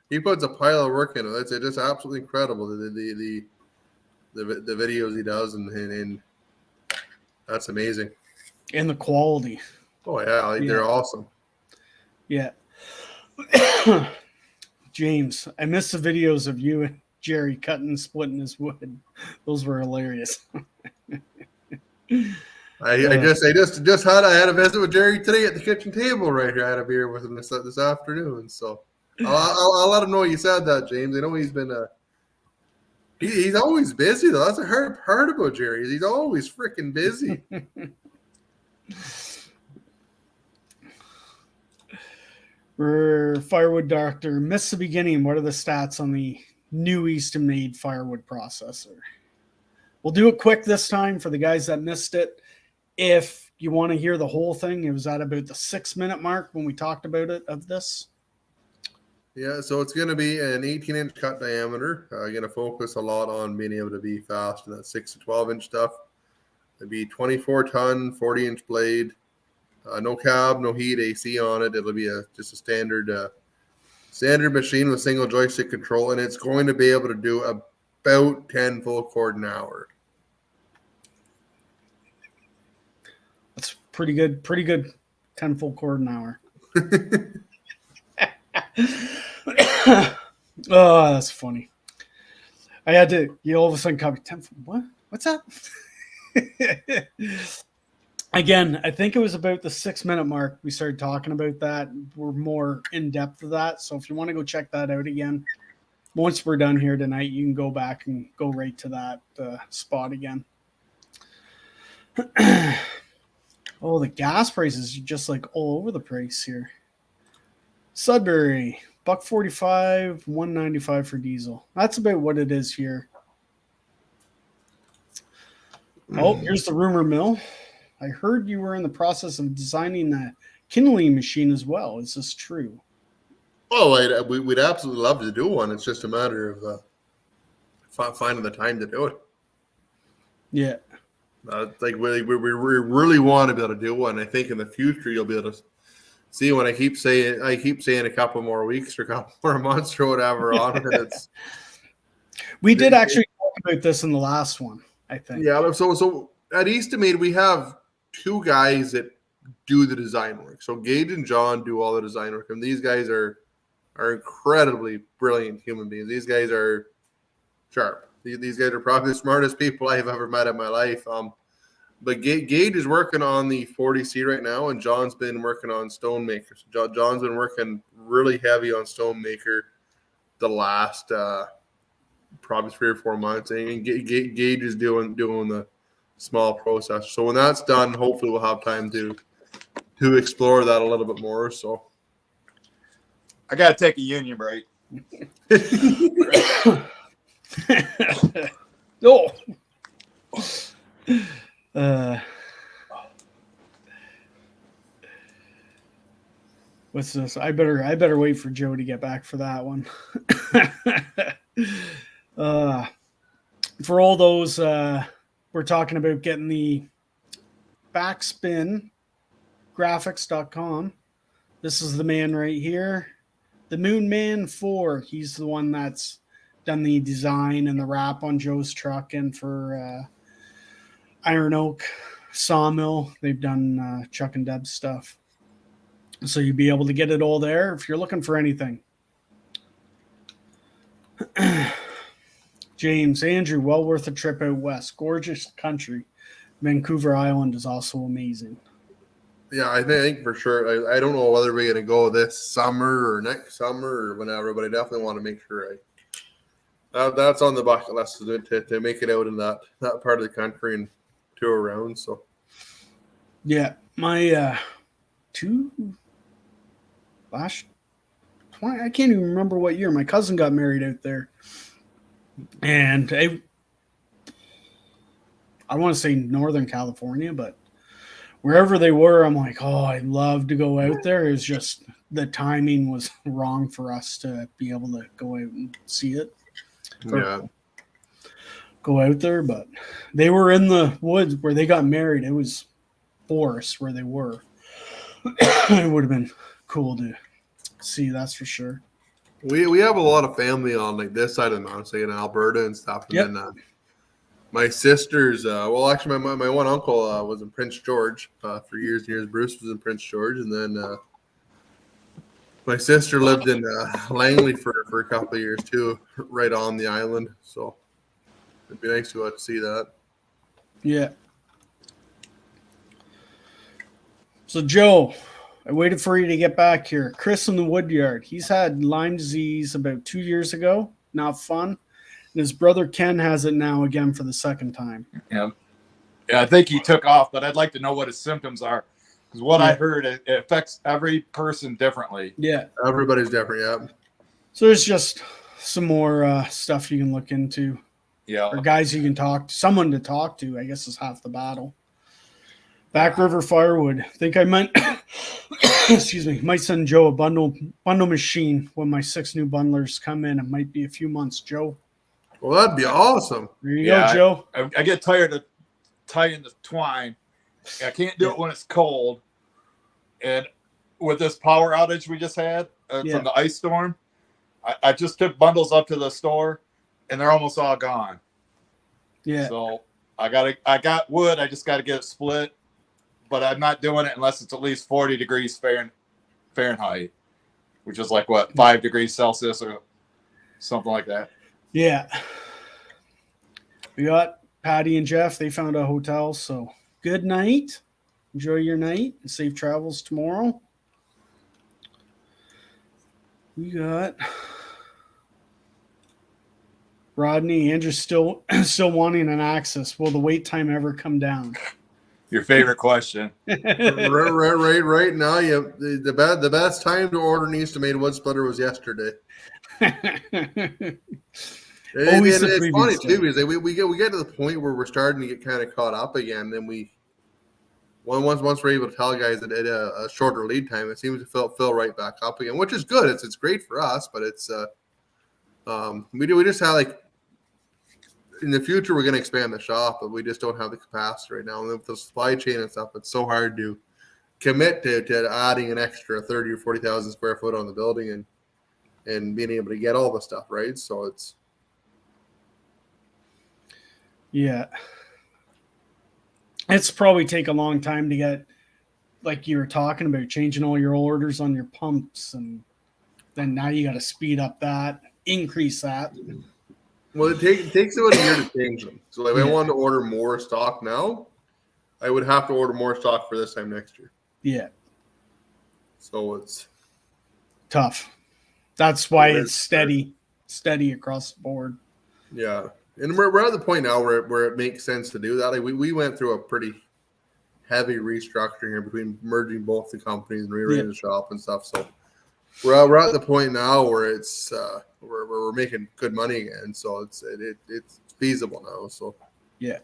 He puts a pile of work into it. It's just absolutely incredible, the videos he does, and that's amazing. And the quality. Oh yeah, they're awesome. Yeah. James, I missed the videos of you and Jerry cutting and splitting his wood. Those were hilarious. I had a visit with Jerry today at the kitchen table right here. I had a beer with him this afternoon, so I'll let him know you said that, James. I know he's been he's always busy though. That's the hard part about Jerry. He's always freaking busy. Firewood Doctor, missed the beginning. What are the stats on the new Easton-made Firewood processor? We'll do it quick this time for the guys that missed it. If you want to hear the whole thing, it was at about the 6-minute mark when we talked about it of this. Yeah, so it's going to be an 18-inch cut diameter. Going to focus a lot on being able to be fast in that 6 to 12-inch stuff. It'll be 24-ton, 40-inch blade. No cab, no heat, AC on it. It'll be just a standard machine with single joystick control, and it's going to be able to do about 10 full cord an hour. That's pretty good. 10 full cord an hour. Oh, that's funny. I had to, all of a sudden copy 10. What? What's that? Again, I think it was about the 6-minute mark we started talking about that. We're more in depth of that. So if you want to go check that out again, once we're done here tonight, you can go back and go right to that spot again. Oh, the gas prices are just like all over the place here. Sudbury, $1.45, $1.95 for diesel. That's about what it is here. Oh, here's the rumor mill. I heard you were in the process of designing a kindling machine as well. Is this true? Oh, we'd absolutely love to do one. It's just a matter of finding the time to do it. Yeah. We really want to be able to do one. I think in the future you'll be able to see when I keep saying a couple more weeks or a couple more months or whatever on it. We did actually talk about this in the last one, I think. Yeah. So at Easton-made we have 2 guys that do the design work. So Gage and John do all the design work, and these guys are incredibly brilliant human beings. These guys are sharp. These guys are probably the smartest people I've ever met in my life. But Gage is working on the 40C right now, and John's been working on Stonemaker. So John's been working really heavy on Stonemaker the last probably 3 or 4 months, and Gage is doing the small processor. So when that's done, hopefully we'll have time to explore that a little bit more. So I got to take a union break. Oh. What's this? I better wait for Joe to get back for that one. For all those, we're talking about getting the backspin moongraphics.com. This is the man right here. The Moon Man 4. He's the one that's done the design and the wrap on Joe's truck and for Iron Oak Sawmill. They've done Chuck and Deb's stuff. So you'll be able to get it all there if you're looking for anything. James, Andrew, well worth a trip out west. Gorgeous country. Vancouver Island is also amazing. Yeah, I think for sure. I don't know whether we're going to go this summer or next summer or whenever, but I definitely want to make sure that's on the bucket list to make it out in that part of the country and tour around. So, yeah, my I can't even remember what year my cousin got married out there, and I want to say Northern California, but wherever they were, I'm like, oh, I'd love to go out there. It was just the timing was wrong for us to be able to go out and see it. yeah. Go out there, but they were in the woods where they got married. It was forest where they were. It would have been cool to see, that's for sure. We have a lot of family on like this side of the mountains, like in Alberta and stuff. And then my sister's, actually my one uncle was in Prince George for years and years. Bruce was in Prince George, and then my sister lived in Langley for a couple of years too, right on the island. So it'd be nice to see that. Yeah. So Joe, I waited for you to get back here. Chris in the Woodyard. He's had Lyme disease about 2 years ago. Not fun. And his brother Ken has it now again for the second time. Yeah, I think he took off, but I'd like to know what his symptoms are. Because what I heard, it affects every person differently. Yeah. Everybody's different, yeah. So there's just some more stuff you can look into. Yeah. Or guys you can talk to. Someone to talk to, I guess, is half the battle. Back River Firewood. I think I meant, excuse me, might send Joe a bundle machine when my 6 new bundlers come in. It might be a few months, Joe. Well, that'd be awesome. There you go, Joe. I get tired of tying the twine. I can't do it when it's cold. And with this power outage we just had from the ice storm, I just took bundles up to the store, and they're almost all gone. Yeah. So I got wood. I just got to get it split. But I'm not doing it unless it's at least 40 degrees Fahrenheit, which is like, 5 degrees Celsius or something like that. Yeah. We got Patty and Jeff. They found a hotel. So good night. Enjoy your night and safe travels tomorrow. We got Rodney. Andrew's still wanting an Axis. Will the wait time ever come down? Your favorite question. right now, the best time to order an eastonmade wood splitter was yesterday. It's funny too, because we get to the point where we're starting to get kind of caught up again. Then once we're able to tell guys that at a shorter lead time, it seems to fill right back up again, which is good. It's great for us, but it's we just have like. In the future, we're going to expand the shop, but we just don't have the capacity right now. And with the supply chain and stuff, it's so hard to commit to adding an extra 30 or 40,000 square foot on the building and being able to get all the stuff, right? So it's. Yeah. It's probably take a long time to get, like you were talking about, changing all your orders on your pumps. And then now you got to speed up that, increase that. Well, it takes about a year to change them. So if I wanted to order more stock now, I would have to order more stock for this time next year. Yeah. So it's tough. That's why it's steady across the board. Yeah. And we're at the point now where it makes sense to do that. Like we went through a pretty heavy restructuring here between merging both the companies and rearranging the shop and stuff. So we're at the point now where it's we're making good money again, so it's feasible now. So yeah.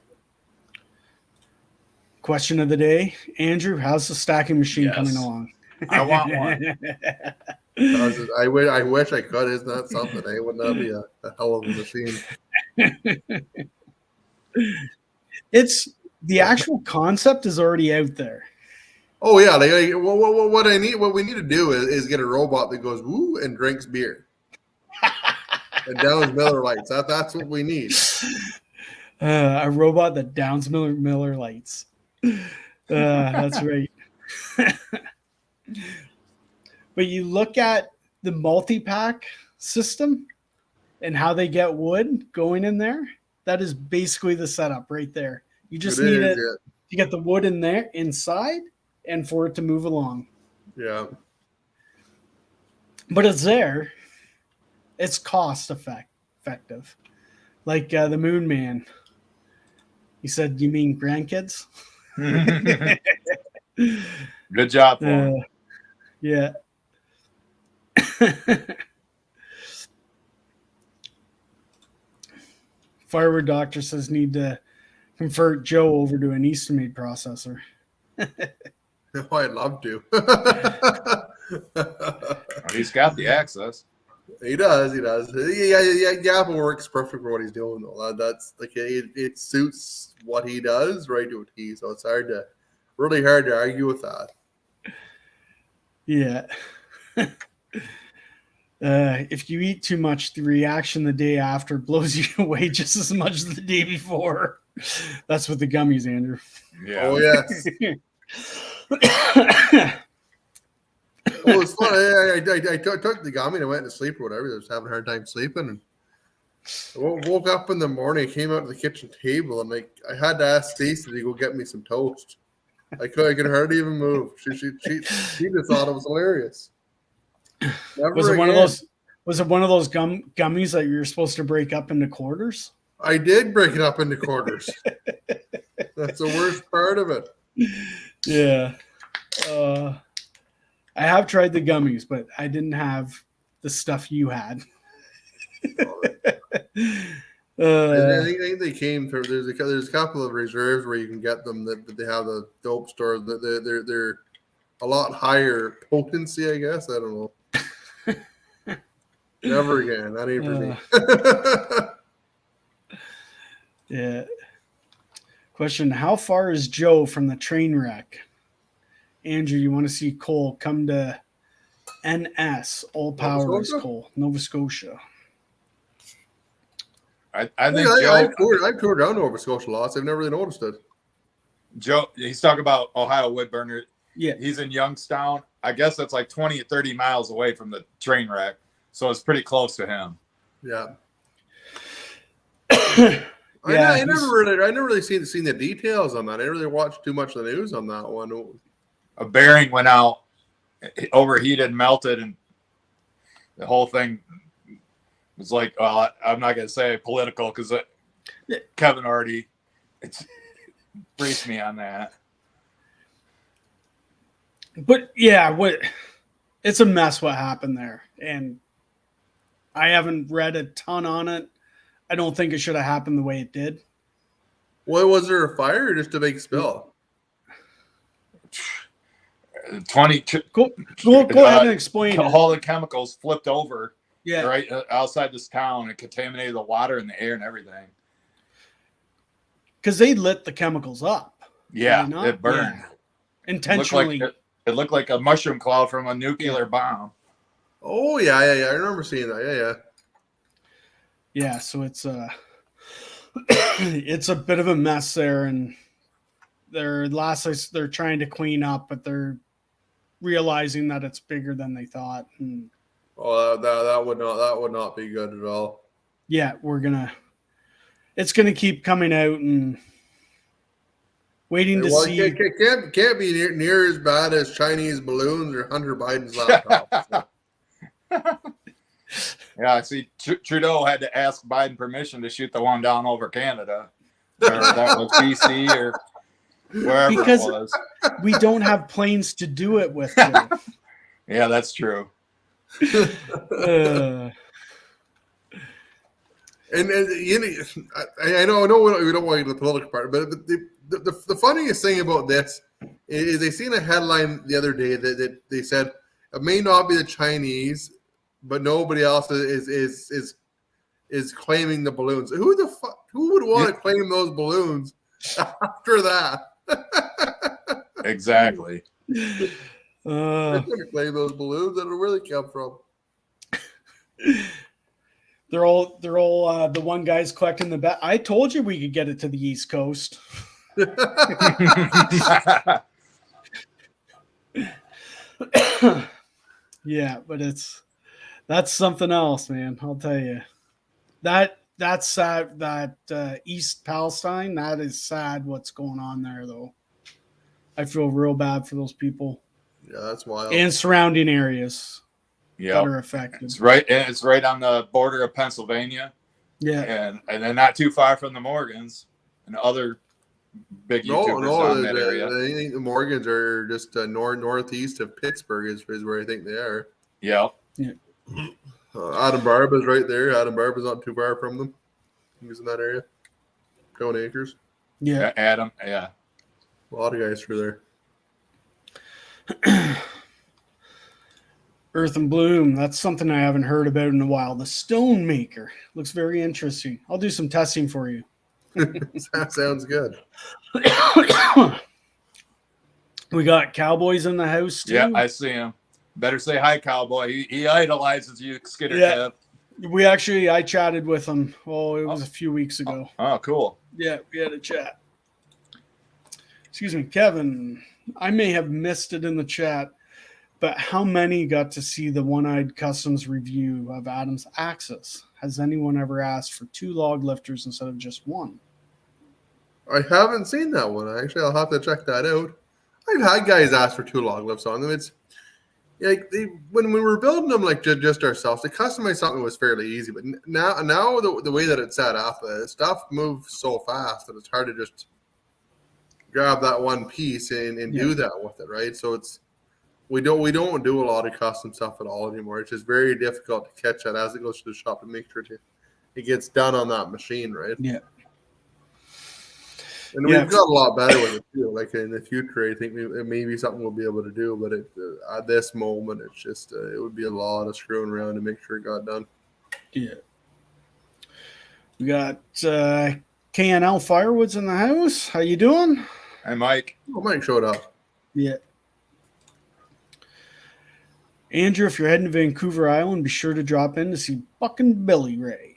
Question of the day, Andrew, how's the stacking machine coming along? I want one. I wish I could. Isn't that something? Wouldn't that be a hell of a machine? It's the actual concept is already out there. Oh yeah, like what we need to do is get a robot that goes woo and drinks beer and downs Miller Lights. That's what we need. A robot that downs Miller Lights. That's right. But you look at the multi-pack system and how they get wood going in there. That is basically the setup right there. You just need it to get the wood in there inside and for it to move along. Yeah. But it's there. It's cost effective. Like the Moon Man. He said, "You mean grandkids?" Good job for him. Yeah. Firewood Doctor says need to convert Joe over to an eastonmade processor. Oh, I'd love to. He's got the access. He does. Yeah. Apple works perfect for what he's doing, though. That's like it suits what he does right to a T. So it's really hard to argue with that. Yeah. If you eat too much, the reaction the day after blows you away just as much as the day before. That's what the gummies, Andrew. Yeah. Oh yes. Well, it's fun. I took the gummy and I went to sleep or whatever. I was having a hard time sleeping, and I woke up in the morning. I came out to the kitchen table, and I had to ask Stacey to go get me some toast. I could hardly even move. She just thought it was hilarious. Was it one of those gummies that you're supposed to break up into quarters? I did break it up into quarters. That's the worst part of it. Yeah. I have tried the gummies, but I didn't have the stuff you had. I think they came through. There's a couple of reserves where you can get them that they have the dope store. They're a lot higher potency, I guess. I don't know. Never again. Not even for me. Yeah. Question: how far is Joe from the train wreck? Andrew, you want to see Cole come to NS? All power is Cole, Nova Scotia. I think Joe. I've toured down Nova Scotia lots. I've never really noticed it. Joe, he's talking about Ohio Woodburner. Yeah. He's in Youngstown. I guess that's like 20 or 30 miles away from the train wreck. So it's pretty close to him. Yeah. Yeah, I never really seen the details on that. I didn't really watch too much of the news on that one. A bearing went out, overheated, melted, and the whole thing was like, well, I'm not going to say political because Kevin already briefed me on that. But yeah, it's a mess what happened there. And I haven't read a ton on it. I don't think it should have happened the way it did. Well, was there a fire or just a big spill? 20. Go ahead and explain. All the chemicals flipped over. Yeah. Right outside this town. It contaminated the water and the air and everything. Because they lit the chemicals up. Yeah, it burned. Yeah. Intentionally. It looked like a mushroom cloud from a nuclear bomb. Oh, yeah. I remember seeing that. Yeah. Yeah, so it's it's a bit of a mess there, and they're trying to clean up, but they're realizing that it's bigger than they thought. And that would not be good at all. Yeah, it's gonna keep coming out and waiting to see. It can't be near as bad as Chinese balloons or Hunter Biden's laptop. Yeah, see, Trudeau had to ask Biden permission to shoot the one down over Canada. That was BC or wherever because it was. We don't have planes to do it with. Yeah, that's true. And you know, I know we don't want to get to the political part, but the funniest thing about this is they seen a headline the other day that they said it may not be the Chinese, but nobody else is claiming the balloons. Who would want to claim those balloons after that? Exactly. I couldn't claim those balloons. I don't know where they come from. They're all the one guy's collecting the bet. I told you we could get it to the East Coast. Yeah, but that's something else, man. I'll tell you. That's sad. That East Palestine, that is sad what's going on there, though. I feel real bad for those people. Yeah, that's wild. And surrounding areas Yeah, that are affected. it's right on the border of Pennsylvania. Yeah, and then not too far from the Morgans and other big YouTubers down that area. I think the Morgans are just northeast of Pittsburgh is where I think they are. Yeah. Adam Barba's right there. Adam Barba's not too far from them. He's in that area. 20 acres. yeah. Adam, yeah. A lot of guys through there. Earth and Bloom, that's something I haven't heard about in a while. The Stone Maker looks very interesting. I'll do some testing for you. That sounds good. We got Cowboys in the house too. Yeah, I see him. Better say hi, Cowboy. He idolizes you, Skitter Kev. I chatted with him. Oh, it was a few weeks ago. Oh, cool. Yeah, we had a chat. Excuse me, Kevin. I may have missed it in the chat, but how many got to see the One-Eyed Customs review of Adam's Axis? Has anyone ever asked for 2 log lifters instead of just 1? I haven't seen that one. Actually, I'll have to check that out. I've had guys ask for 2 log lifts on them. It's like when we were building them like just ourselves, to customize something was fairly easy. But now the way that it's set up, stuff moves so fast that it's hard to just grab that one piece and do that with it, right? So we don't do a lot of custom stuff at all anymore. It's just very difficult to catch that as it goes to the shop and make sure it gets done on that machine, right? Yeah. And we've got a lot better with it too. Like in the future, I think it may be something we'll be able to do. But at this moment, it's just it would be a lot of screwing around to make sure it got done. Yeah. We got K&L Firewoods in the house. How you doing? Hey, Mike. Oh, Mike showed up. Yeah. Andrew, if you're heading to Vancouver Island, be sure to drop in to see Buckin' Billy Ray.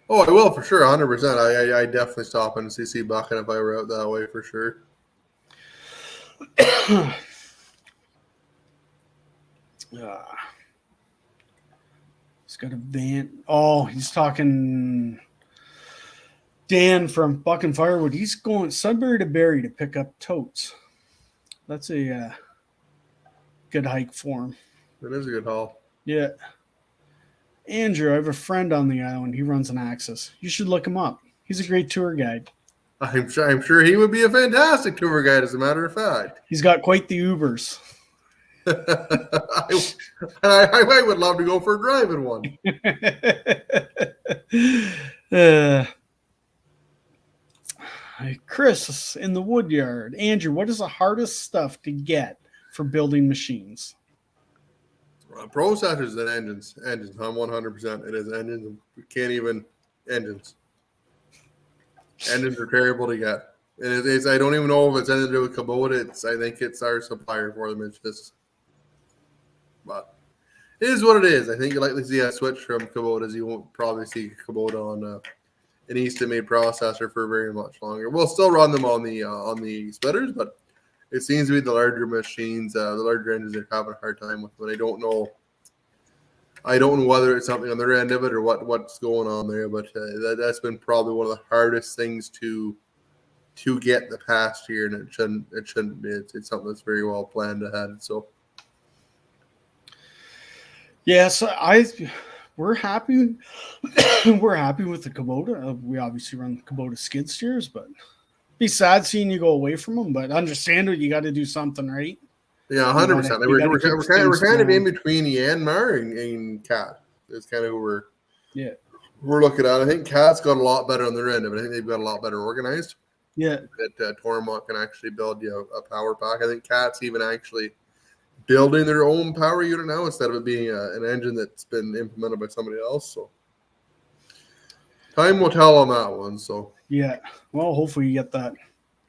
Oh, I will for sure, 100%. I definitely stop in and see Buckin' if I were out that way for sure. He's got a van. Oh, he's talking Dan from Buckin' Firewood. He's going Sudbury to Barrie to pick up totes. That's a good hike for him. It is a good haul. Yeah. Andrew, I have a friend on the island. He runs an Axis. You should look him up. He's a great tour guide. I'm sure he would be a fantastic tour guide, as a matter of fact. He's got quite the Ubers. I would love to go for a drive in one. Chris in the Woodyard. Andrew, what is the hardest stuff to get for building machines? Processors and engines. I'm 100%. It is engines. We can't even engines. Engines are terrible to get. And it's I don't even know if it's anything to do with Kubota. I think it's our supplier for them. It's just, but it is what it is. I think you likely see a switch from Kubotas. You won't probably see Kubota on an eastonmade processor for very much longer. We'll still run them on the splitters, but it seems to be the larger machines, the larger engines they're having a hard time with. But I don't know whether it's something on their end of it or what's going on there. But that's been probably one of the hardest things to get the past year, and it shouldn't be. It's something that's very well planned ahead. So yes, we're happy. We're happy with the Kubota. We obviously run the Kubota skid steers, but be sad seeing you go away from them. But understand it, you got to do something, right? Yeah, 100%. We're kind of in between Yanmar and Cat. It's kind of who we're looking at. I think Cat's got a lot better on their end of it. I think they've got a lot better organized. Yeah, that Tormont can actually build a power pack. I think Cat's even actually building their own power unit now instead of it being an engine that's been implemented by somebody else. So time will tell on that one. So yeah. Well, hopefully you get that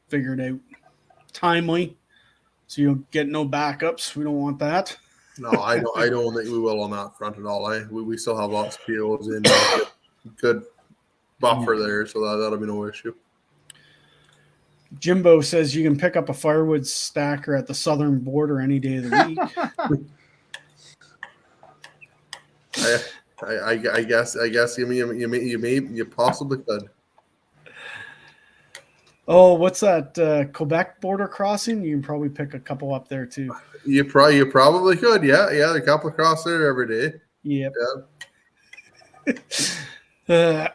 figured out timely, So you'll get no backups. We don't want that. No, I don't think we will on that front at all. We still have lots of POs in good buffer there, so that'll be no issue. Jimbo says you can pick up a firewood stacker at the southern border any day of the week. I guess you possibly could. Oh, what's that Quebec border crossing? You can probably pick a couple up there too. You probably could. Yeah. A couple across there every day. Yep. Yeah.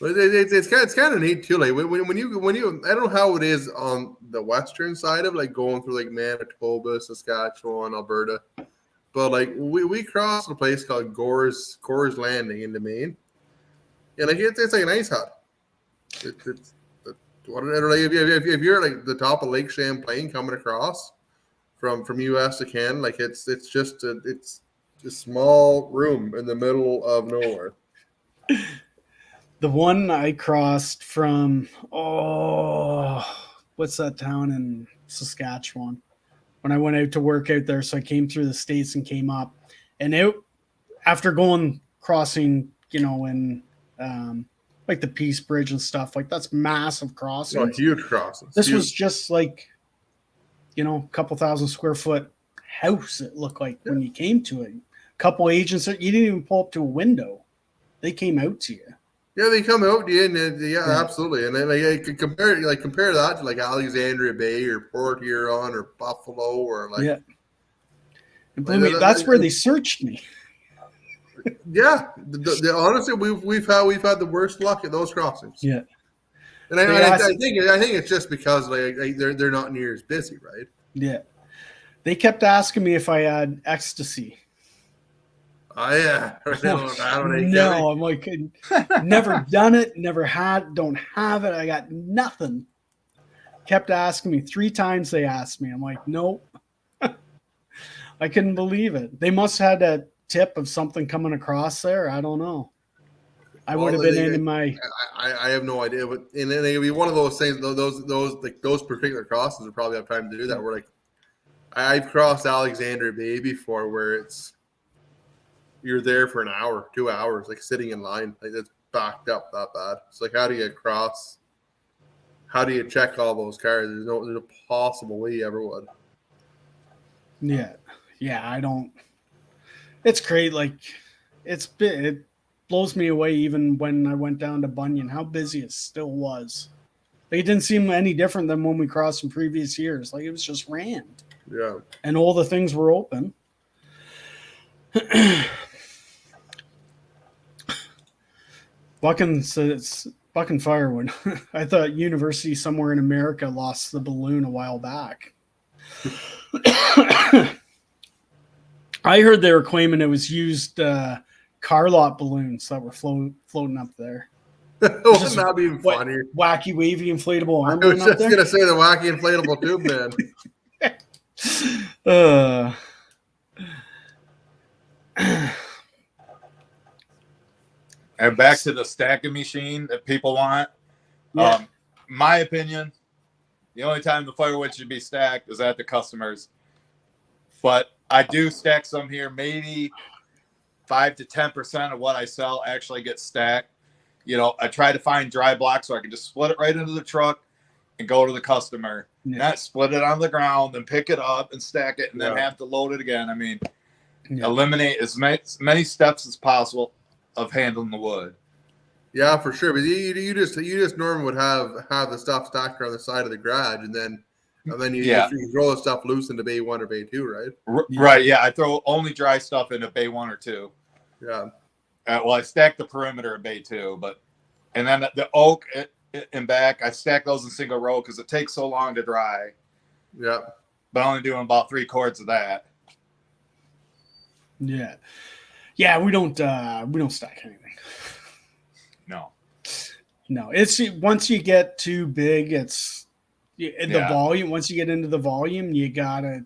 It's kind of neat too. Like when you I don't know how it is on the western side of like going through like Manitoba, Saskatchewan, Alberta, but like we crossed a place called Gore's Landing into Maine, and like it's like an ice hut. It's what if you're like the top of Lake Champlain coming across from US to Canada, like it's just it's a small room in the middle of nowhere. The one I crossed from, what's that town in Saskatchewan? When I went out to work out there, so I came through the States and came up. And after crossing, in like the Peace Bridge and stuff, like that's massive crossings. Oh, huge crossings. This was just like, a couple 1,000 square foot house, it looked like when you came to it. A couple agents, you didn't even pull up to a window. They came out to you. Yeah, they come out to you, and absolutely. And then compare that to like Alexandria Bay or Port Huron or Buffalo or like. Yeah. And believe me, that's where they searched me. Yeah, honestly, we've had the worst luck at those crossings. Yeah, and I think it's just because like they're not near as busy, right? Yeah, they kept asking me if I had ecstasy. Oh yeah, I don't no, I'm like, never done it, never had, don't have it. I got nothing. Kept asking me 3 times. They asked me. I'm like, nope. I couldn't believe it. They must have had a tip of something coming across there. I don't know. I would have been in my. I have no idea, but and then it'd be one of those things. Those particular crosses would probably have time to do that. Where like, I've crossed Alexandria Bay before, where you're there for an hour, 2 hours, like sitting in line, like it's backed up that bad. It's like, how do you cross? How do you check all those cars? There's no possible way you ever would. Yeah, I don't. It's great. Like, it blows me away. Even when I went down to Bunyan, how busy it still was. Like, it didn't seem any different than when we crossed in previous years. Like, it was just rammed. Yeah, and all the things were open. Bucking says Bucking Firewood. I thought university somewhere in America lost the balloon a while back. I heard they were claiming it was used car lot balloons that were floating up there. Wouldn't that be funnier? Wacky, wavy, inflatable arm. I was just going to say the wacky inflatable tube man. And back to the stacking machine that people want. Yeah. My opinion, the only time the firewood should be stacked is at the customers. But I do stack some here. Maybe 5 to 10% of what I sell actually gets stacked. I try to find dry blocks so I can just split it right into the truck and go to the customer. Yeah. Not split it on the ground and pick it up and stack it and then have to load it again. I mean, eliminate as many steps as possible of handling the wood. Yeah, for sure. But you just normally would have the stuff stacked on the side of the garage, and then you throw the stuff loose into bay 1 or bay 2, right? Right. Yeah, I throw only dry stuff into bay 1 or 2. Yeah. Well, I stack the perimeter of bay 2, and then the oak and back, I stack those in single row because it takes so long to dry. Yeah. But I'm only doing about 3 quarts of that. Yeah. Yeah, we don't stack anything. No. It's once you get too big, it's the volume. Once you get into the volume, you gotta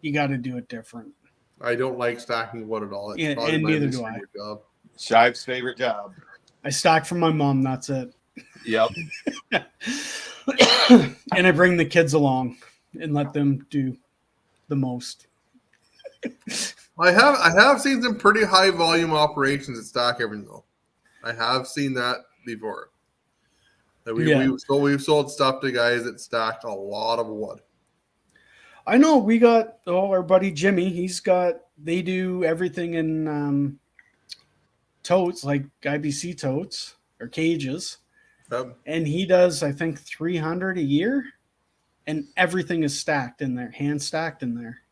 do it different. I don't like stacking wood at all. It's and neither do I. Job. Shive's favorite job. I stack for my mom. That's it. Yep. And I bring the kids along and let them do the most. I have seen some pretty high volume operations at Stack everything though. I have seen that before. That we've sold stuff to guys that stacked a lot of wood. I know we got our buddy Jimmy. They do everything in totes, like IBC totes or cages. And he does, I think, 300 a year, and everything is stacked in there, hand stacked in there.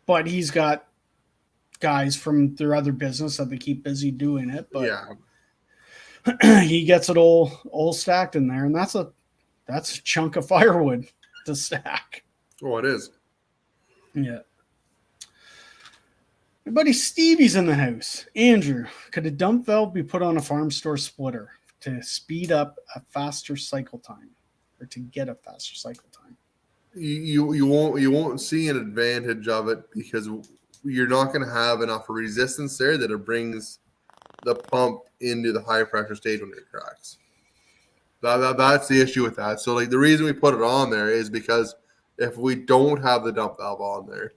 But he's got guys from their other business that they keep busy doing it. But he gets it all stacked in there, and that's a chunk of firewood to stack. Oh, it is. Yeah. My buddy Stevie's in the house. Andrew, could a dump valve be put on a farm store splitter to speed up a faster cycle time, or to get a faster cycle time? You won't see an advantage of it because you're not going to have enough resistance there that it brings the pump into the high pressure stage when it cracks. That's the issue with that. So like the reason we put it on there is because if we don't have the dump valve on there,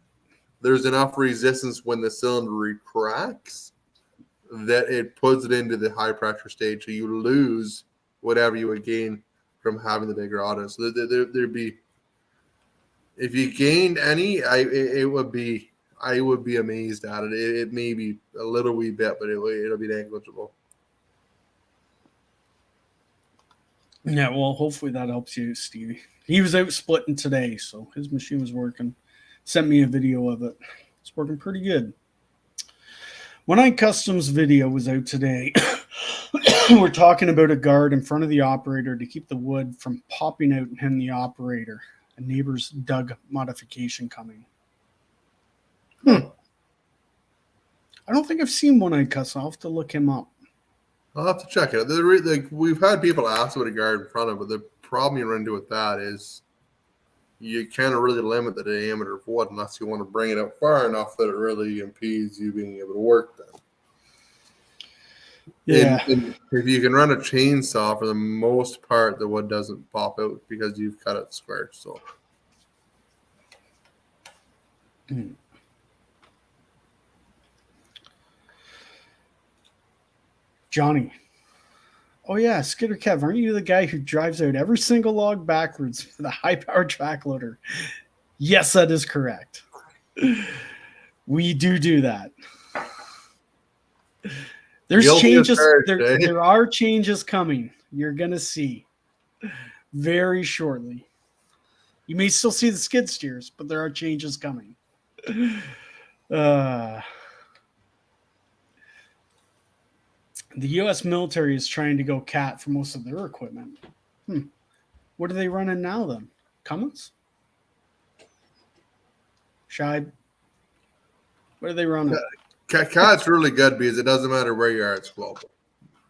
there's enough resistance when the cylinder cracks that it puts it into the high pressure stage. So you lose whatever you would gain from having the bigger auto. So there'd be, if you gained any, I would be amazed at it. It may be a little wee bit, but it'll be negligible. Yeah, well, hopefully that helps you, Stevie. He was out splitting today, so his machine was working. Sent me a video of it. It's working pretty good. One Eye Customs video was out today. We're talking about a guard in front of the operator to keep the wood from popping out and hitting the operator. A neighbor's dug modification coming. I don't think I've seen One Eye Customs. I'll have to look him up. I'll have to check it. We've had people ask what a guard in front of, but the problem you run into with that is you can't really limit the diameter of wood unless you want to bring it up far enough that it really impedes you being able to work then. Yeah. And if you can run a chainsaw, for the most part, the wood doesn't pop out because you've cut it square. So. Johnny. Oh, yeah, Skidder Kev, aren't you the guy who drives out every single log backwards with a high-powered track loader? Yes, that is correct. We do that. There's changes. There are changes coming. You're going to see very shortly. You may still see the skid steers, but there are changes coming. The U.S. military is trying to go Cat for most of their equipment. What are they running now, then? Cummins? Shibe? What are they running? Cat's really good because it doesn't matter where you are, it's global.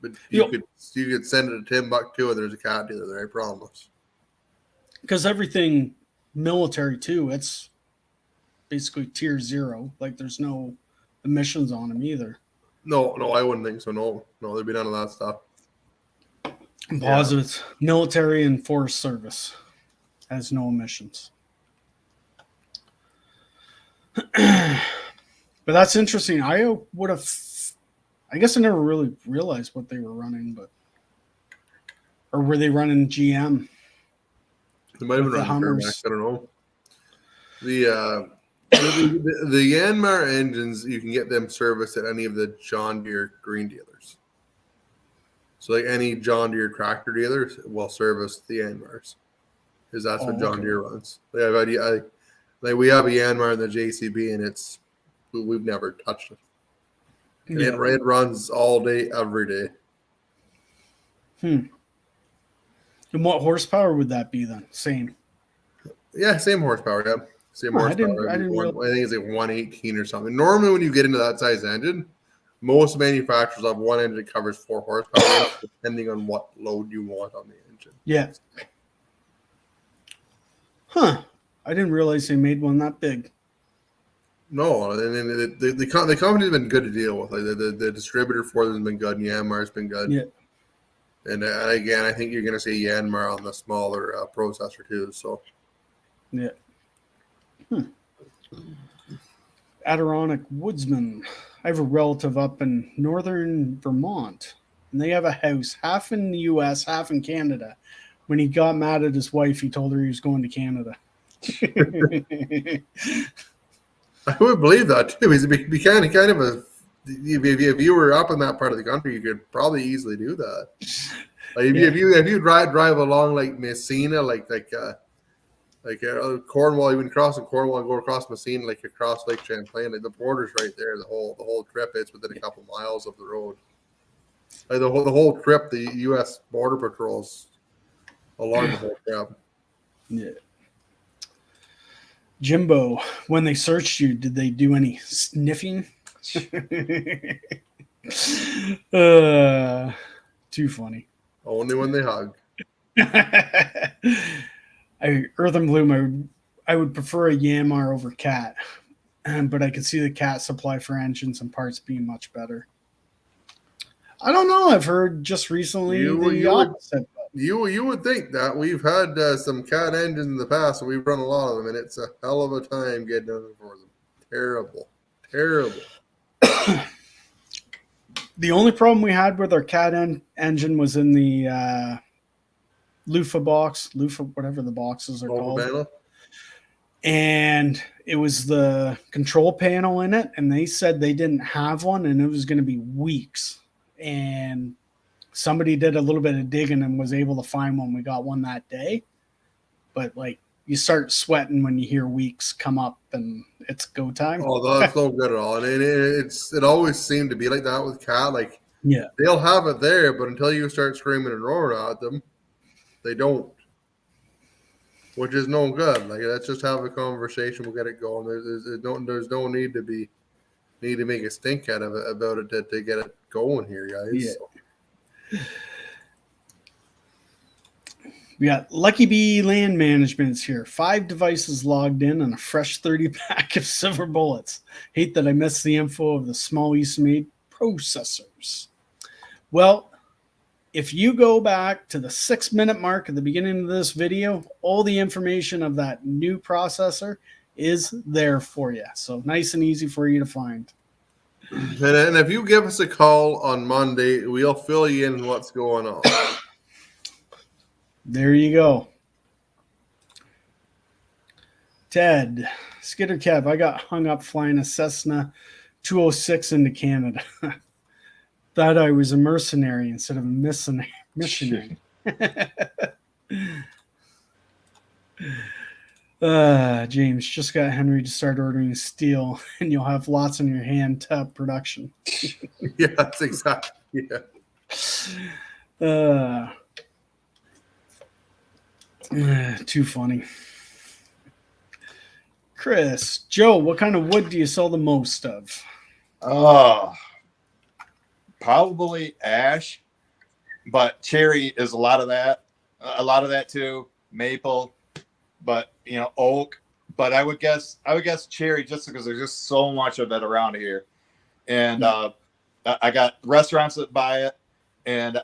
But you could send it to Timbuktu and there's a Cat dealer there, I promise. Because everything military, too, it's basically tier 0. Like, there's no emissions on them either. No, I wouldn't think so. No, there'd be none of that stuff. I'm positive it's military and forest service has no emissions. But that's interesting. I guess I never really realized what they were running, or were they running GM? They might have been running Fairmax, I don't know. The Yanmar engines, you can get them serviced at any of the John Deere green dealers. So like any John Deere tractor dealers will service the Yanmars, because that's what John Deere runs. We have a Yanmar in the JCB, and we've never touched it. Yeah. It runs all day, every day. And what horsepower would that be then? Same. Yeah, same horsepower. Yeah. Same horsepower. I think it's like 118 or something. Normally, when you get into that size engine, most manufacturers have one engine that covers 4 horsepower, depending on what load you want on the engine. Yeah. I didn't realize they made one that big. No, and the company's been good to deal with. Like the distributor for them has been good, and Yanmar's been good. Yeah. And again, I think you're going to see Yanmar on the smaller processor too. So, yeah. Adirondack Woodsman. I have a relative up in northern Vermont, and they have a house half in the U.S., half in Canada. When he got mad at his wife, he told her he was going to Canada. I would believe that too. It'd be kind of a if you were up in that part of the country, you could probably easily do that. Like if you drive along like Messina, like Cornwall, even crossing Cornwall and go across Messina, like across Lake Champlain, like the border's right there. The whole trip, it's within a couple miles of the road. Like the whole trip, the U.S. Border Patrol's along the whole trip. Yeah. Jimbo, when they searched you, did they do any sniffing? Too funny. Only when they hug. Earth and Bloom, I would prefer a Yanmar over Cat, but I could see the Cat supply for engines and parts being much better. I don't know. I've heard just recently the opposite. You would think that. We've had some Cat engines in the past, and we've run a lot of them, and it's a hell of a time getting them for them. Terrible. The only problem we had with our Cat engine was in the loofah box, whatever the boxes are called. Panel. And it was the control panel in it, and they said they didn't have one, and it was going to be weeks. And somebody did a little bit of digging and was able to find one. We got one that day. But like, you start sweating when you hear weeks come up and it's go time. Oh, that's no good at all. And it always seemed to be like that with Cat. Like, yeah, they'll have it there, but until you start screaming and roaring at them, they don't. Which is no good. Like, let's just have a conversation. We'll get it going. There's no need to make a stink out of it about it to get it going here, guys. Yeah. We got Lucky Bee Land Management's here. 5 devices logged in and a fresh 30 pack of silver bullets. Hate that I missed the info of the small eastonmade processors. Well, if you go back to the 6-minute mark at the beginning of this video, all the information of that new processor is there for you. So nice and easy for you to find. And if you give us a call on Monday, we'll fill you in what's going on. There you go. Ted, Skidder Kev, I got hung up flying a Cessna 206 into Canada. Thought I was a mercenary instead of a missionary. James, just got Henry to start ordering steel, and you'll have lots in your hand to up production. Yeah, that's exactly. Yeah. Too funny. Chris, Joe, what kind of wood do you sell the most of? Probably ash, but cherry is a lot of that too. Maple, but oak. But I would guess cherry just because there's just so much of it around here, and I got restaurants that buy it, and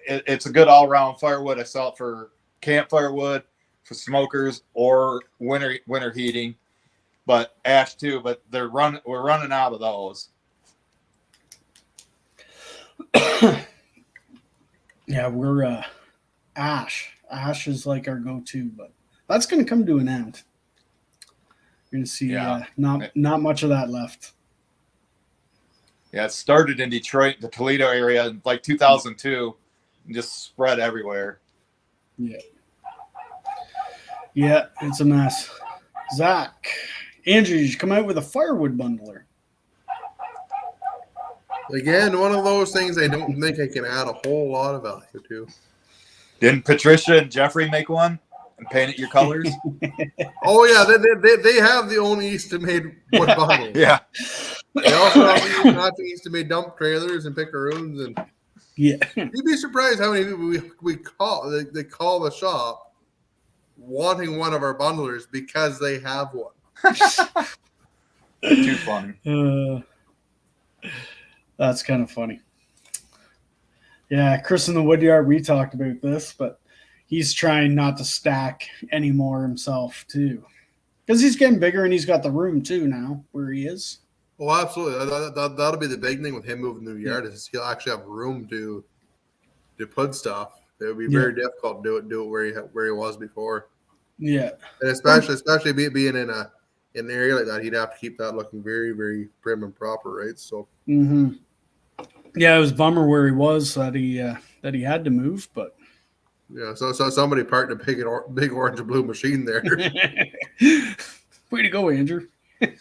it's a good all around firewood. I sell it for campfire wood, for smokers, or winter heating, but ash too. But we're running out of those. Yeah, we're ash. Ash is like our go-to, but that's going to come to an end. You're going to see not much of that left. Yeah, it started in Detroit, the Toledo area, in like 2002, and just spread everywhere. Yeah, it's a mess. Zach, Andrew, you should come out with a firewood bundler. Again, one of those things I don't think I can add a whole lot of value to. Didn't Patricia and Jeffrey make one and paint it your colors? Oh yeah, they have the only eastonmade wood bundle. Yeah. They also have the eastonmade dump trailers and pickaroons, and yeah, you'd be surprised how many people we call. They call the shop wanting one of our bundlers because they have one. Too funny. That's kind of funny. Yeah, Chris in the Woodyard, we talked about this, but he's trying not to stack anymore himself too, because he's getting bigger and he's got the room too now where he is. Oh, absolutely. That'll be the big thing with him moving to the yard is he'll actually have room to put stuff. It would be very difficult to do it where he was before. Yeah, and especially being in an area like that, he'd have to keep that looking very, very prim and proper, right? So. Yeah, it was a bummer where he was that he had to move, but yeah. So somebody parked a big orange and blue machine there. Way to go, Andrew. The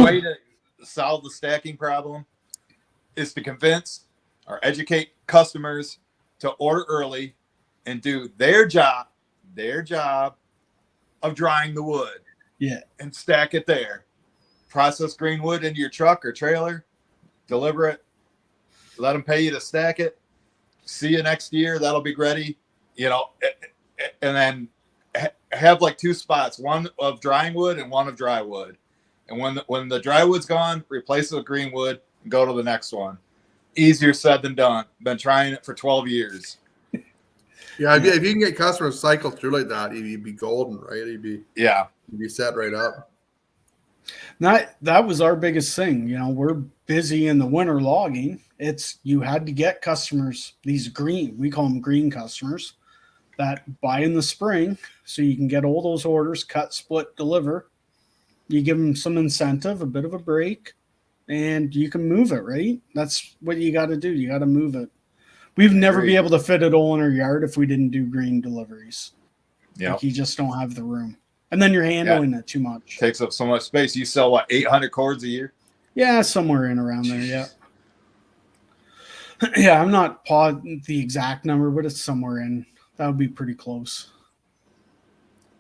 way to solve the stacking problem is to convince or educate customers to order early and do their job of drying the wood. Yeah. And stack it there. Process green wood into your truck or trailer, deliver it, let them pay you to stack it. See you next year. That'll be ready, and then have like 2 spots, one of drying wood and one of dry wood. And when the dry wood's gone, replace it with green wood and go to the next one. Easier said than done. Been trying it for 12 years. Yeah, if you can get customers cycle through like that, you'd be golden, right? You'd be set right up. That was our biggest thing. We're busy in the winter logging. You had to get customers, these green, we call them green customers, that buy in the spring so you can get all those orders, cut, split, deliver. You give them some incentive, a bit of a break, and you can move it, right? That's what you got to do. You got to move it. We'd never be able to fit it all in our yard if we didn't do green deliveries. Yeah. Like you just don't have the room. And then you're handling it too much. Takes up so much space. You sell, 800 cords a year? Yeah, somewhere in around there, yeah. Yeah, I'm not the exact number, but it's somewhere in. That would be pretty close.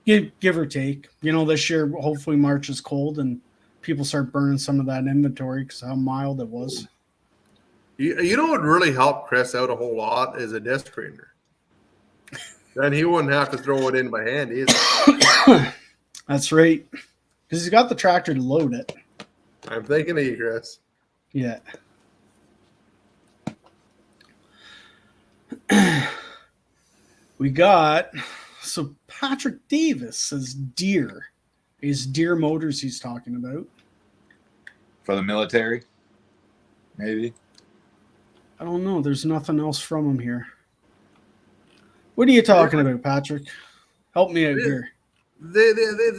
Give or take. This year, hopefully March is cold and people start burning some of that inventory because how mild it was. You know what really helped Chris out a whole lot is a disc strainer. Then he wouldn't have to throw it in by hand either. That's right. Because he's got the tractor to load it. I'm thinking of you, Chris. Yeah. We got, so Patrick Davis says Deere. Is Deere Motors he's talking about? For the military? Maybe. I don't know. There's nothing else from him here. What are you talking about, Patrick? Help me out here. They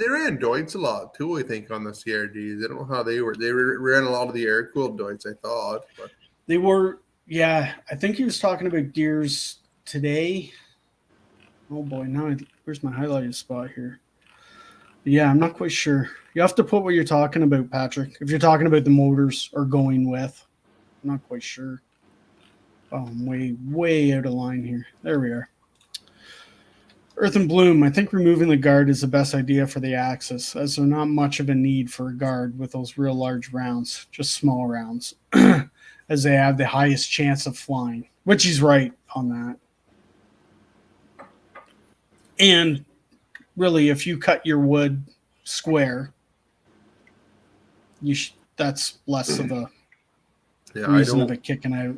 ran Deutz a lot too, I think, on the CRDs. I don't know how they were. They ran a lot of the air-cooled Deutz, I thought. But. They were, yeah. I think he was talking about Deere's today. Oh, boy. Now, where's my highlighted spot here? Yeah, I'm not quite sure. You have to put what you're talking about, Patrick. If you're talking about the motors or going with. I'm not quite sure. Oh, I'm way out of line here. There we are. Earth and Bloom, I think removing the guard is the best idea for the axis, as there's not much of a need for a guard with those real large rounds, just small rounds, as they have the highest chance of flying, which he's right on that. And really, if you cut your wood square, that's less of a reason of it kicking out.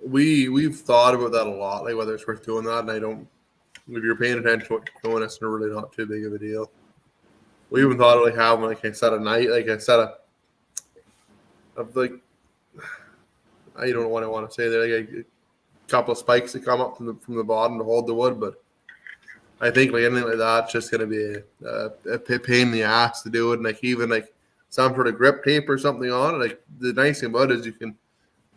We've thought about that a lot, like whether it's worth doing that, and I don't. If you're paying attention to what you're doing, it's really not too big of a deal. We even thought of having a set of I don't know what I want to say there, like a couple of spikes that come up from the bottom to hold the wood, but I think anything like that, it's just going to be a pain in the ass to do it, and even some sort of grip tape or something on it. The nice thing about it is you can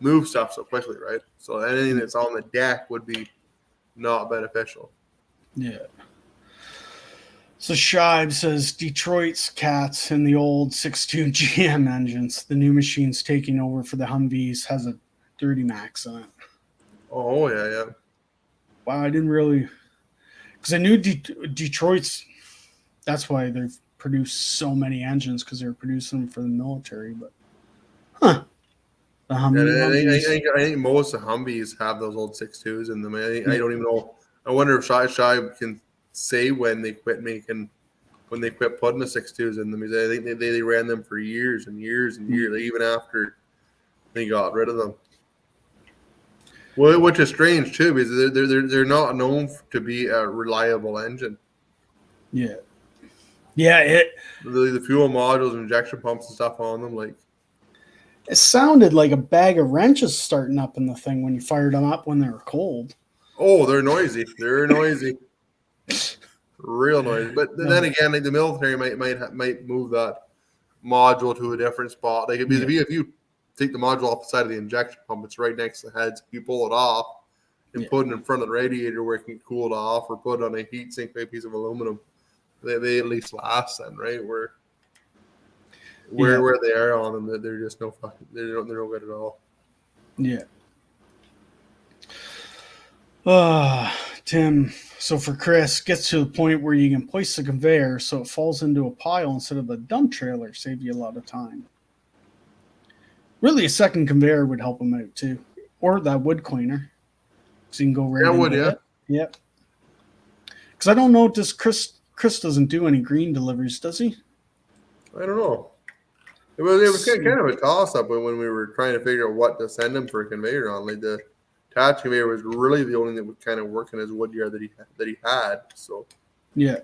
move stuff so quickly, right? So anything that's on the deck would be not beneficial. Yeah. So Shibe says Detroit's cats in the old 6.2 GM engines. The new machines taking over for the Humvees has a 30 max on it. Oh, yeah. Wow, I didn't really... Because I knew Detroit's... That's why they've produced so many engines, because they're producing them for the military. But, the Humvees. I think most of the Humvees have those old 6.2s in them. I don't even know... I wonder if Shibe can say when they quit putting the 6.2s in them. I think they ran them for years and years and years, even after they got rid of them. Well, which is strange too, because they're not known to be a reliable engine. Yeah. Yeah, The fuel modules, injection pumps, and stuff on them, like it sounded like a bag of wrenches starting up in the thing when you fired them up when they were cold. oh, they're noisy. They're noisy, real noisy. But then again, like the military might move that module to a different spot. Like if you take the module off the side of the injection pump, it's right next to the heads. If you pull it off and put it in front of the radiator where it can cool it off, or put it on a heat sink like a piece of aluminum, they at least last then, right? Where they are on them, they're just they're no good at all. Yeah. Tim, so for Chris, gets to the point where you can place the conveyor so it falls into a pile instead of a dump trailer, save you a lot of time. Really, a second conveyor would help them out too, or that wood cleaner, so you can go right into it. Yep. Because I don't know, does Chris doesn't do any green deliveries, does he? I don't know. It was kind of a toss-up when we were trying to figure out what to send him for a conveyor on. Like the attached conveyor was really the only thing that would kind of work in his wood yard that he had. So yeah.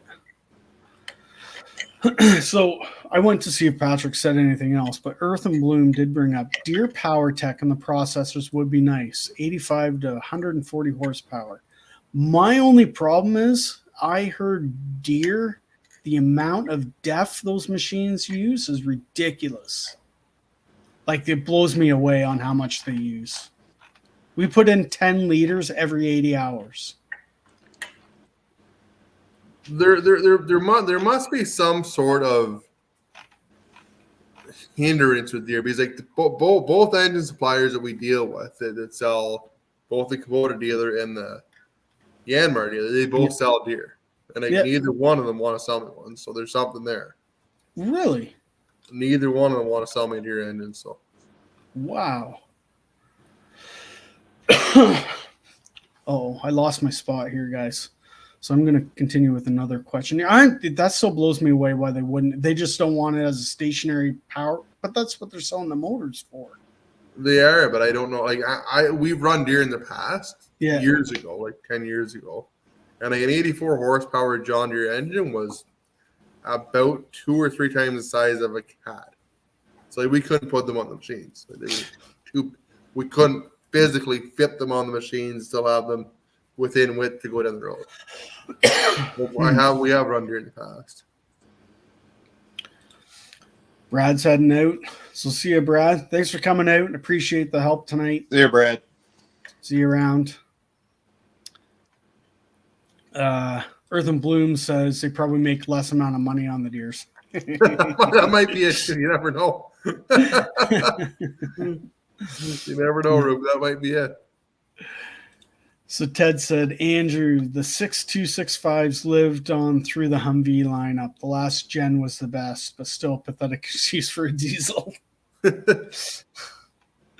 So I went to see if Patrick said anything else, but Earth and Bloom did bring up Deere Power Tech and the processors would be nice, 85 to 140 horsepower. My only problem is I heard Deere, the amount of def those machines use is ridiculous. Like, it blows me away on how much they use. We put in 10 liters every 80 hours. There must be some sort of hindrance with Deere, because like both engine suppliers that we deal with that sell both the Kubota dealer and the Yanmar dealer, they both sell Deere, and like neither one of them want to sell me one. So there's something there. Really? Neither one of them want to sell me a Deere engine. So wow. Oh, I lost my spot here, guys. So I'm going to continue with another question. That still blows me away why they wouldn't. They just don't want it as a stationary power, but that's what they're selling the motors for. They are, but I don't know. Like we've run Deere in the past, years ago, like 10 years ago, and like an 84 horsepower John Deere engine was about 2 or 3 times the size of a cat. So like, we couldn't put them on the machines. Like, we couldn't physically fit them on the machines, still have them within width to go down the road. We have run Deere in the past. Brad's heading out. So see you, Brad. Thanks for coming out and appreciate the help tonight. See you, Brad. See you around. Earth and Bloom says they probably make less amount of money on the Deers. That might be it. You never know. You never know, Rube. That might be it. So Ted said, Andrew, the 6265s lived on through the Humvee lineup. The last gen was the best, but still pathetic excuse for a diesel.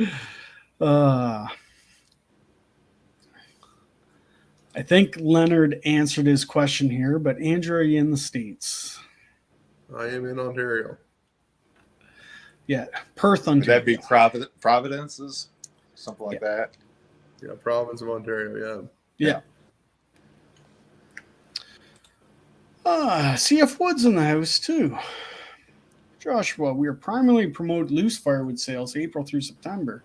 I think Leonard answered his question here, but Andrew, are you in the States? I am in Ontario. Yeah, Perth, Ontario. Would that be Providence's? Something like that. Yeah, province of Ontario, yeah. CF Wood's in the house, too. Joshua, we are primarily promote loose firewood sales April through September.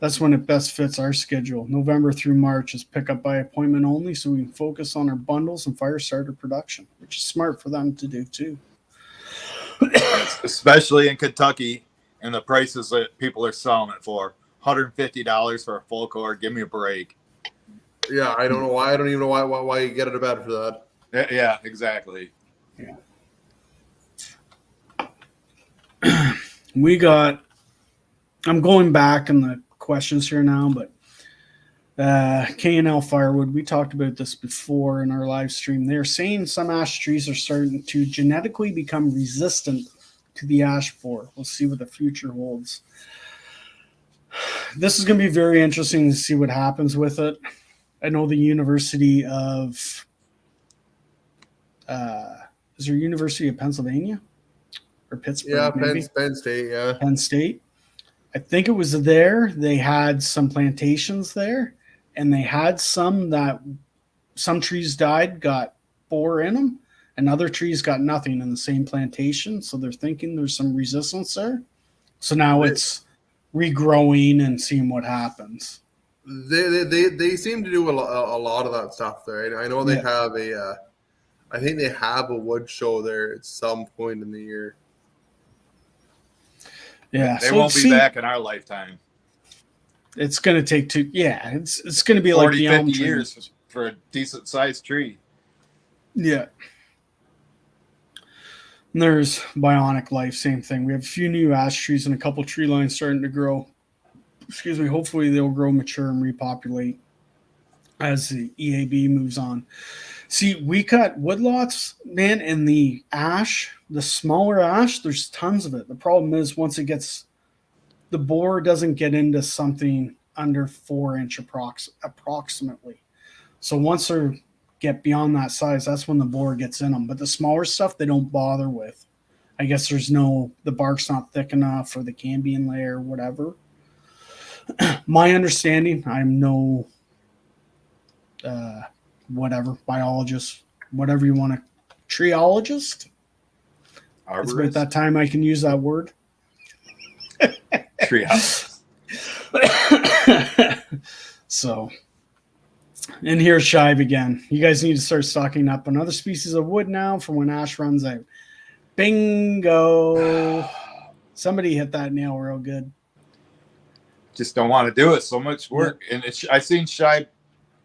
That's when it best fits our schedule. November through March is pick up by appointment only, so we can focus on our bundles and fire starter production, which is smart for them to do, too. Especially in Kentucky and the prices that people are selling it for. $150 for a full cord. Give me a break. Yeah, I don't know why. I don't even know why you get it bad for that. Yeah, exactly. Yeah. I'm going back in the questions here now, but K&L Firewood, we talked about this before in our live stream. They're saying some ash trees are starting to genetically become resistant to the ash borer. We'll see what the future holds. This is going to be very interesting to see what happens with it. I know the University of is there University of Pennsylvania or Pittsburgh? Yeah, maybe? Penn State. Yeah, Penn State. I think it was there. They had some plantations there, and they had some trees died, got boar in them, and other trees got nothing in the same plantation. So they're thinking there's some resistance there. So now it's regrowing and seeing what happens. They seem to do a lot of that stuff there. I know they have I think they have a wood show there at some point in the year. Yeah, they won't be back in our lifetime. It's going to take it's going to be 40, like the 50 elm tree. years for a decent sized tree. Yeah. And there's Bionic Life, same thing. We have a few new ash trees and a couple tree lines starting to grow. Excuse me. Hopefully they'll grow, mature, and repopulate as the EAB moves on. See, we cut woodlots, man, and the smaller ash, there's tons of it. The problem is once it gets, the borer doesn't get into something under 4 inch approximately. So once they get beyond that size, that's when the borer gets in them. But the smaller stuff, they don't bother with. I guess the bark's not thick enough or the cambium layer, whatever. My understanding, I'm no biologist, whatever you want to, treeologist. Arborist? It's about that time I can use that word. Treehouse. So, and here's Shive again. You guys need to start stocking up on other species of wood now for when ash runs out. Bingo. Somebody hit that nail real good. Just don't want to do it. So much work. And I seen Shive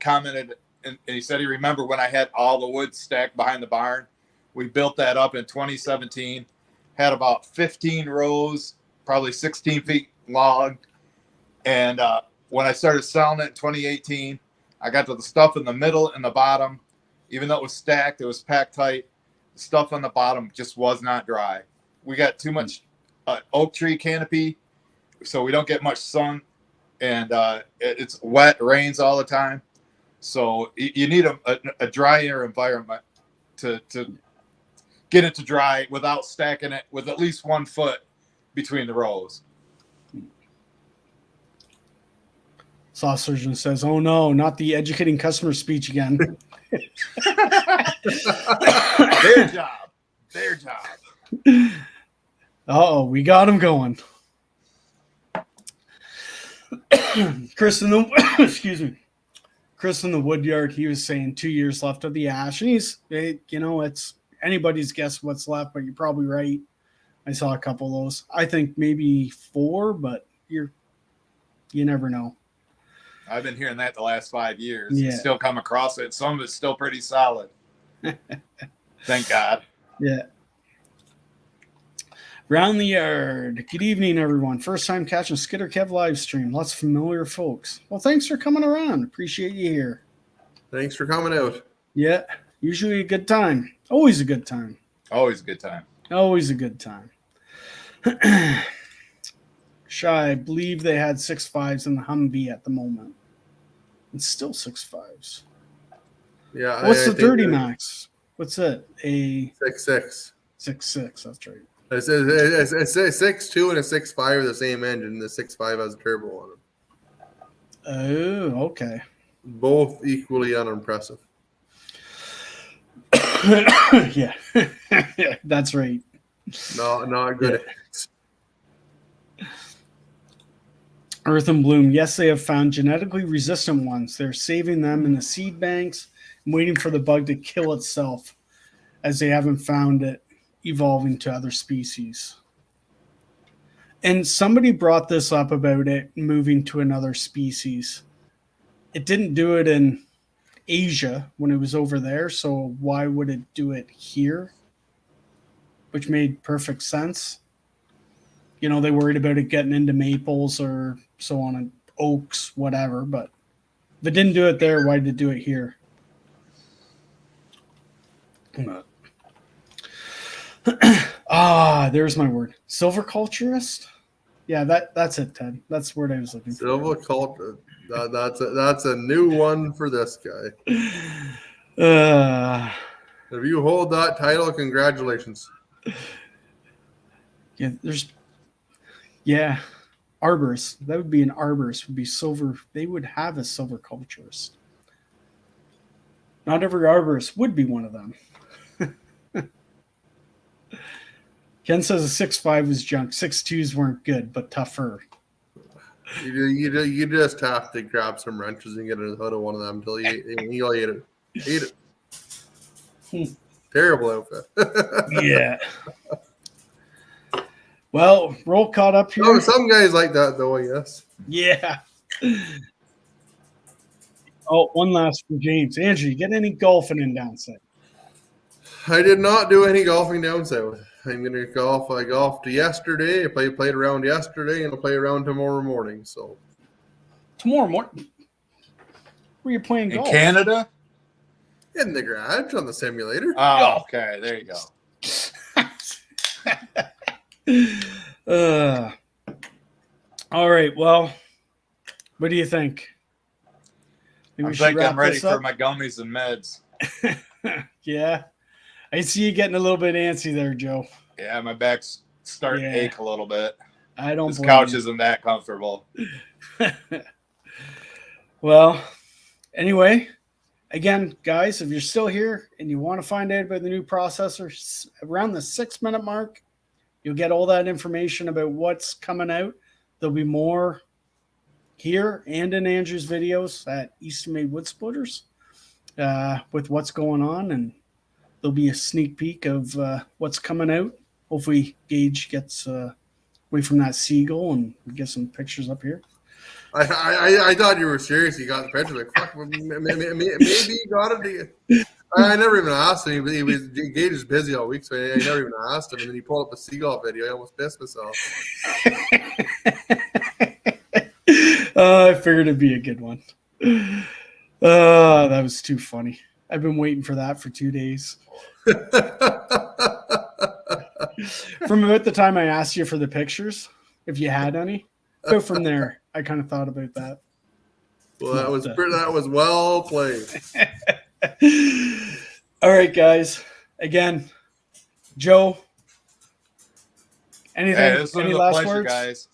commented, and he said he remembered when I had all the wood stacked behind the barn. We built that up in 2017. Had about 15 rows, probably 16 feet long. And when I started selling it in 2018, I got to the stuff in the middle and the bottom. Even though it was stacked, it was packed tight. The stuff on the bottom just was not dry. We got too much oak tree canopy, so we don't get much sun. And it's wet, rains all the time. So you need a drier environment to get it to dry without stacking it with at least 1 foot between the rows. Saw surgeon says, "Oh no, not the educating customer speech again." Their job. Oh, we got him going. Chris in the Chris in the Woodyard, he was saying 2 years left of the ash, and it's anybody's guess what's left, but you're probably right. I saw a couple of those. I think maybe 4, but you never know. I've been hearing that the last 5 years. Yeah. Still come across it. Some of it's still pretty solid. Thank God. Yeah. Round the yard. Good evening, everyone. First time catching Skidder Kev live stream. Lots of familiar folks. Well, thanks for coming around. Appreciate you here. Thanks for coming out. Yeah. Usually a good time. Always a good time. Always a good time. Always a good time. Shy, I believe they had 6.5s in the Humvee at the moment. It's still 6.5s. Yeah. What's the 30 max? What's it? A 6.6. 6.6. That's right. It's a 6.2 and a 6.5 are the same engine. The 6.5 has a turbo on them. Oh, okay. Both equally unimpressive. Yeah. That's right. No, not good. Yeah. Earth and Bloom. Yes, they have found genetically resistant ones. They're saving them in the seed banks and waiting for the bug to kill itself, as they haven't found it evolving to other species. And somebody brought this up about it moving to another species. It didn't do it in Asia when it was over there, so why would it do it here? Which made perfect sense. They worried about it getting into maples or so on, and oaks, whatever. But if it didn't do it there, why did it do it here? There's my word. Silviculturist? Yeah, that's it, Ted. That's the word I was looking for. Silviculture. That's a new one for this guy. If you hold that title, congratulations. Yeah, arborist. That would be an arborist. Would be silver. They would have a silviculturist. Not every arborist would be one of them. Ken says a 6'5" was junk. 6'2s weren't good, but tougher. You just have to grab some wrenches and get in the hood of one of them until you'll eat it. Eat it. Terrible outfit. Yeah. Well, we're all caught up here. Oh, some guys like that though, I guess. Yeah. Oh, one last from James. Andrew, you get any golfing in down south? I did not do any golfing down south. I'm gonna golf. I golfed yesterday. I played around yesterday, and I'll play around tomorrow morning. So Tomorrow morning? Where are you playing In golf? Canada? in the garage on the simulator. Oh, okay. There you go. All right. Well, what do you think? Maybe I'm we should thinking wrap I'm ready this for up? my gummies and meds. Yeah. I see you getting a little bit antsy there, Joe. Yeah, my back's starting to ache a little bit. I don't This blame couch you. isn't that comfortable. Well, anyway, again, guys, if you're still here and you want to find out about the new processor, around the 6-minute mark, you'll get all that information about what's coming out. There'll be more here and in Andrew's videos at eastonmade Wood Splitters with what's going on, and there'll be a sneak peek of what's coming out. Hopefully Gage gets away from that seagull and we get some pictures up here. I thought you were serious. You got the picture. Like, fuck, maybe he got it. I never even asked him. Gage is busy all week, so I never even asked him. And then he pulled up a seagull video. I almost pissed myself. I figured it'd be a good one. That was too funny. I've been waiting for that for 2 days. From about the time I asked you for the pictures, if you had any, so from there, I kind of thought about that. Well, that was well played. All right, guys. Again, Joe, anything? Hey, this was any a last pleasure, words? guys.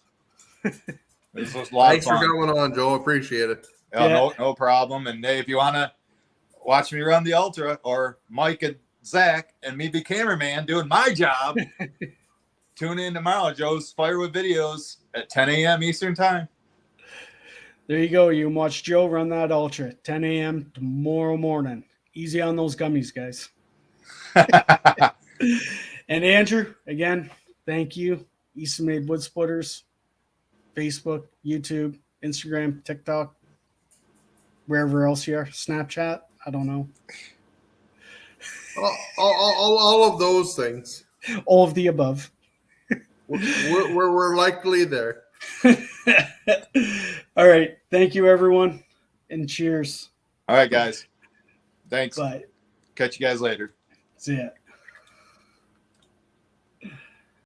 This was a lot Thanks of for fun. coming on, Joe. Appreciate it. Yeah. No problem. And hey, if you want to watch me run the Ultra, or Mike and Zach and me be cameraman doing my job, tune in tomorrow. Joe's Firewood videos at 10 a.m. Eastern time. There you go. You can watch Joe run that Ultra 10 a.m. tomorrow morning. Easy on those gummies, guys. And Andrew, again, thank you. eastonmade Wood Splitters, Facebook, YouTube, Instagram, TikTok, wherever else you are, Snapchat. I don't know. All of those things. All of the above. We're likely there. All right. Thank you, everyone. And cheers. All right, guys. Thanks. Bye. Catch you guys later. See ya.